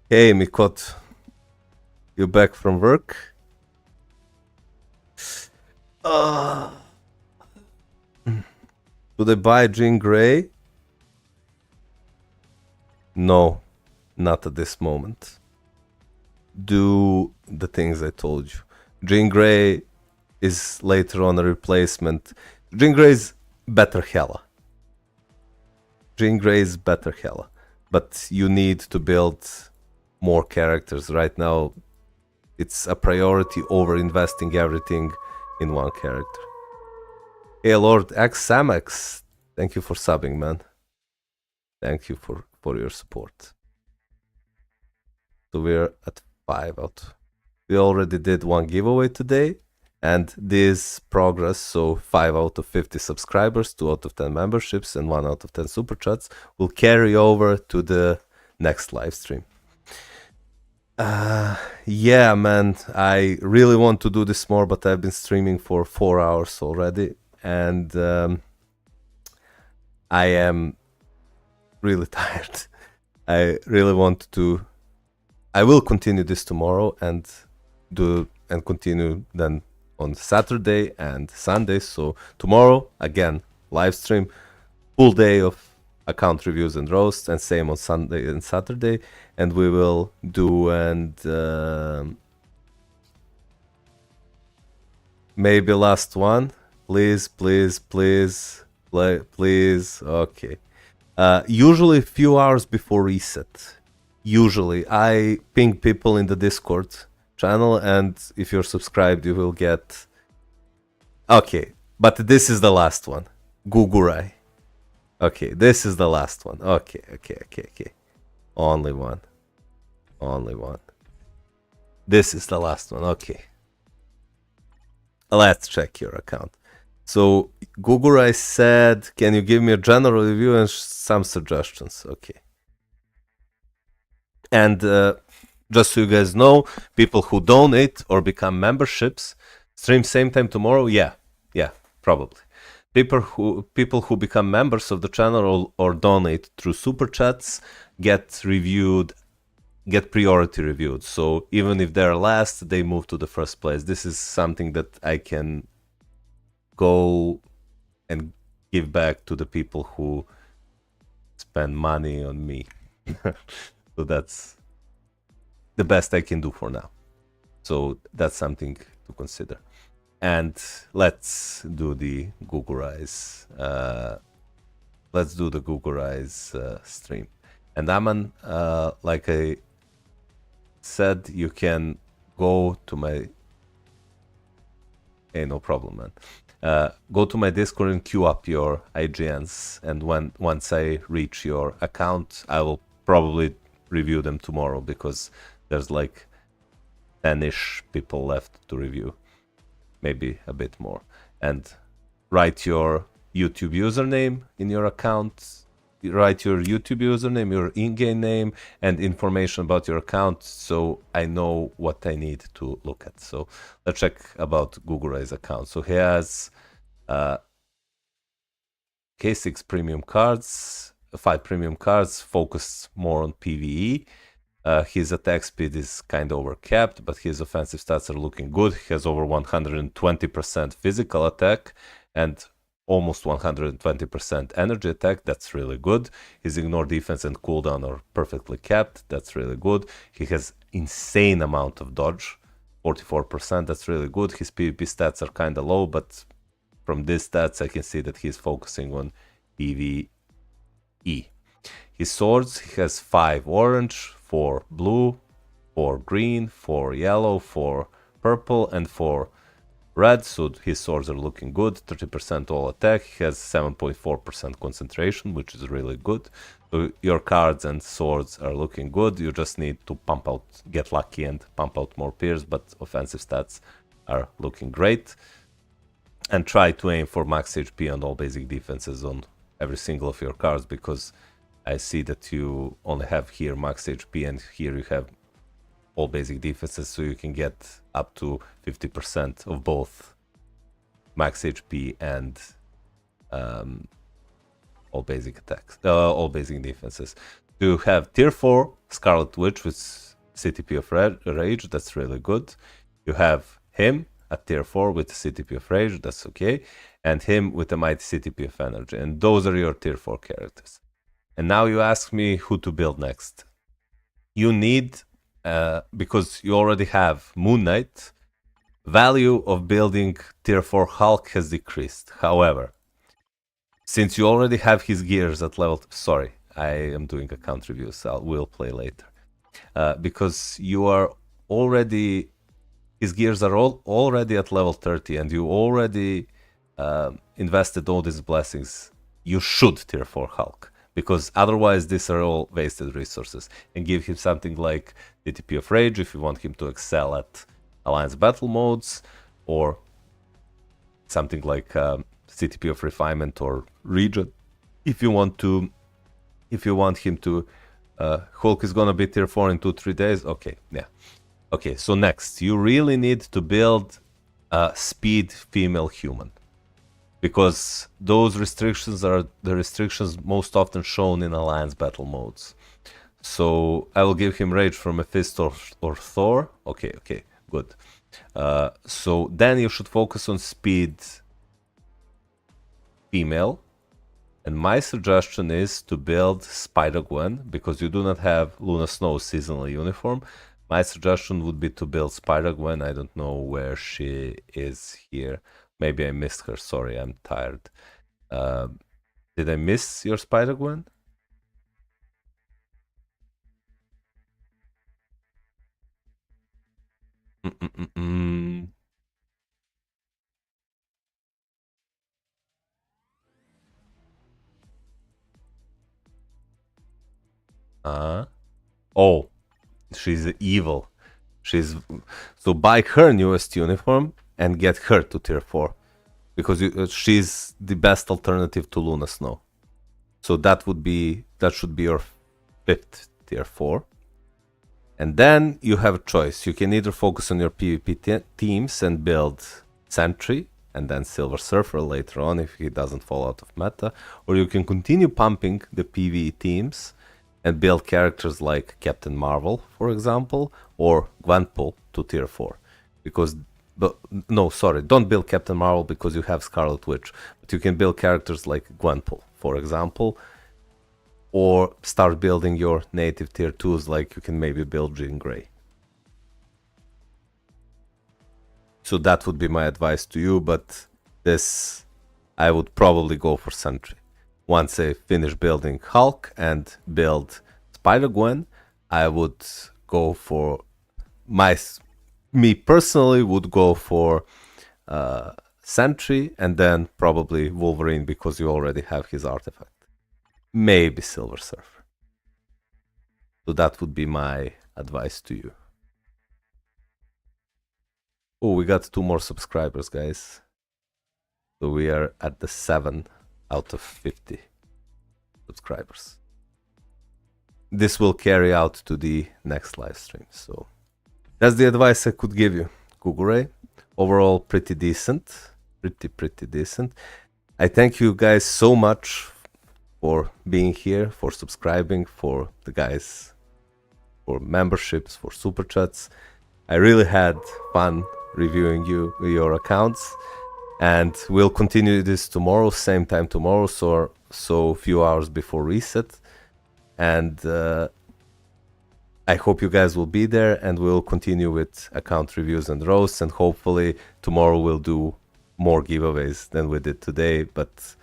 S1: Hey Mikot, you back from work? Should I buy Jean Grey? No, not at this moment. Do the things I told you. Jean Grey is later on a replacement. Jean Grey is better Hela. Jean Grey is better Hela. But you need to build more characters. Right now, it's a priority over investing everything in one character. Hey, Lord X Samex, thank you for subbing, man. Thank you for your support. So we're at 5 out. We already did one giveaway today, and this progress, so 5 out of 50 subscribers, 2 out of 10 memberships, and 1 out of 10 super chats will carry over to the next live stream. Yeah, man, I really want to do this more, but I've been streaming for 4 hours already, and I am really tired. I really want to. I will continue this tomorrow and continue then on Saturday and Sunday. So tomorrow again live stream, full day of account reviews and roasts, and same on Sunday and Saturday. And we will do maybe last one, please. Okay. Usually a few hours before reset. Usually I ping people in the Discord channel, and if you're subscribed you will get... Okay, but this is the last one. Gugurai. Okay, this is the last one. Okay. Only one. This is the last one. Okay. Let's check your account. So Gugurai said, can you give me a general review and some suggestions? Okay. And just so you guys know, people who donate or become memberships stream same time tomorrow. Yeah, probably. People who become members of the channel or donate through super chats get priority reviewed. So even if they're last, they move to the first place. This is something that I can go and give back to the people who spend money on me. So that's the best I can do for now. So that's something to consider. And let's do the Gugurai's stream. And Aman, like I said, you can go to my... Hey, no problem, man. Go to my Discord and queue up your IGNs, and once I reach your account, I will probably review them tomorrow, because there's like 10-ish people left to review, maybe a bit more. And write your YouTube username in your account, write your YouTube username, your in-game name, and information about your account, so I know what I need to look at. So let's check about Gugurai's account. So he has K6 premium cards, 5 premium cards, focused more on PvE. His attack speed is kind of overcapped, but his offensive stats are looking good. He has over 120% physical attack and almost 120% energy attack. That's really good. His ignore defense and cooldown are perfectly capped. That's really good. He has insane amount of dodge, 44%. That's really good. His PvP stats are kind of low, but from these stats I can see that he's focusing on PvE. His swords, he has 5 orange, 4 blue, 4 green, 4 yellow, 4 purple, and 4 red. So his swords are looking good. 30% all attack. He has 7.4% concentration, which is really good. So your cards and swords are looking good. You just need to get lucky and pump out more peers, but offensive stats are looking great. And try to aim for max HP and all basic defenses on every single of your cards, because I see that you only have here max HP and here you have all basic defenses, so you can get up to 50% of both max HP and all basic attacks, all basic defenses. You have tier 4 Scarlet Witch with CTP of Rage, that's really good. You have him at tier 4 with CTP of Rage, that's okay, and him with a mighty CTP of Energy, and those are your tier 4 characters. And now you ask me who to build next. You need, because you already have Moon Knight, value of building tier 4 Hulk has decreased. However, since you already have his gears at level... Sorry, I am doing account reviews, we'll play later. Because you are already his gears are all already at level 30 and you already invested all these blessings, you should tier 4 Hulk, because otherwise these are all wasted resources. And give him something like DTP of Rage if you want him to excel at Alliance battle modes, or something like CTP of Refinement or Region if you want him to Hulk is gonna be tier 4 in 2-3 days. Okay, yeah. Okay, so next, you really need to build a speed female human, because those restrictions are the restrictions most often shown in Alliance battle modes. So I will give him Rage from Mephisto or Thor. Okay, good. So then you should focus on speed female. And my suggestion is to build Spider-Gwen, because you do not have Luna Snow's seasonal uniform. My suggestion would be to build Spider-Gwen. I don't know where she is here. Maybe I missed her. Sorry, I'm tired. Did I miss your Spider-Gwen? Oh, she's evil. So buy her newest uniform and get her to tier 4, because she's the best alternative to Luna Snow. So that should be your 5th tier 4. And then you have a choice. You can either focus on your PvP teams and build Sentry and then Silver Surfer later on if he doesn't fall out of meta, or you can continue pumping the PvE teams and build characters like Captain Marvel, for example, or Gwenpool to tier 4. Don't build Captain Marvel because you have Scarlet Witch, but you can build characters like Gwenpool, for example, or start building your native tier 2s, like you can maybe build Jean Grey. So that would be my advice to you, but this, I would probably go for Sentry. Once I finish building Hulk and build Spider-Gwen, I would go for me personally would go for Sentry and then probably Wolverine, because you already have his artifact. Maybe Silver Surfer. So that would be my advice to you. Oh, we got 2 more subscribers, guys. So we are at the 7 out of 50 subscribers. This will carry out to the next live stream. So that's the advice I could give you. Kugure, overall pretty decent. Pretty decent. I thank you guys so much for being here, for subscribing, for the guys, for memberships, for super chats. I really had fun reviewing your accounts, and we'll continue this tomorrow, same time tomorrow, so a few hours before reset. And I hope you guys will be there, and we'll continue with account reviews and roasts, and hopefully tomorrow we'll do more giveaways than we did today, but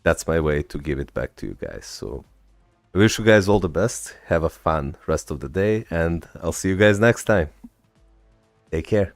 S1: that's my way to give it back to you guys. So I wish you guys all the best. Have a fun rest of the day, and I'll see you guys next time. Take care.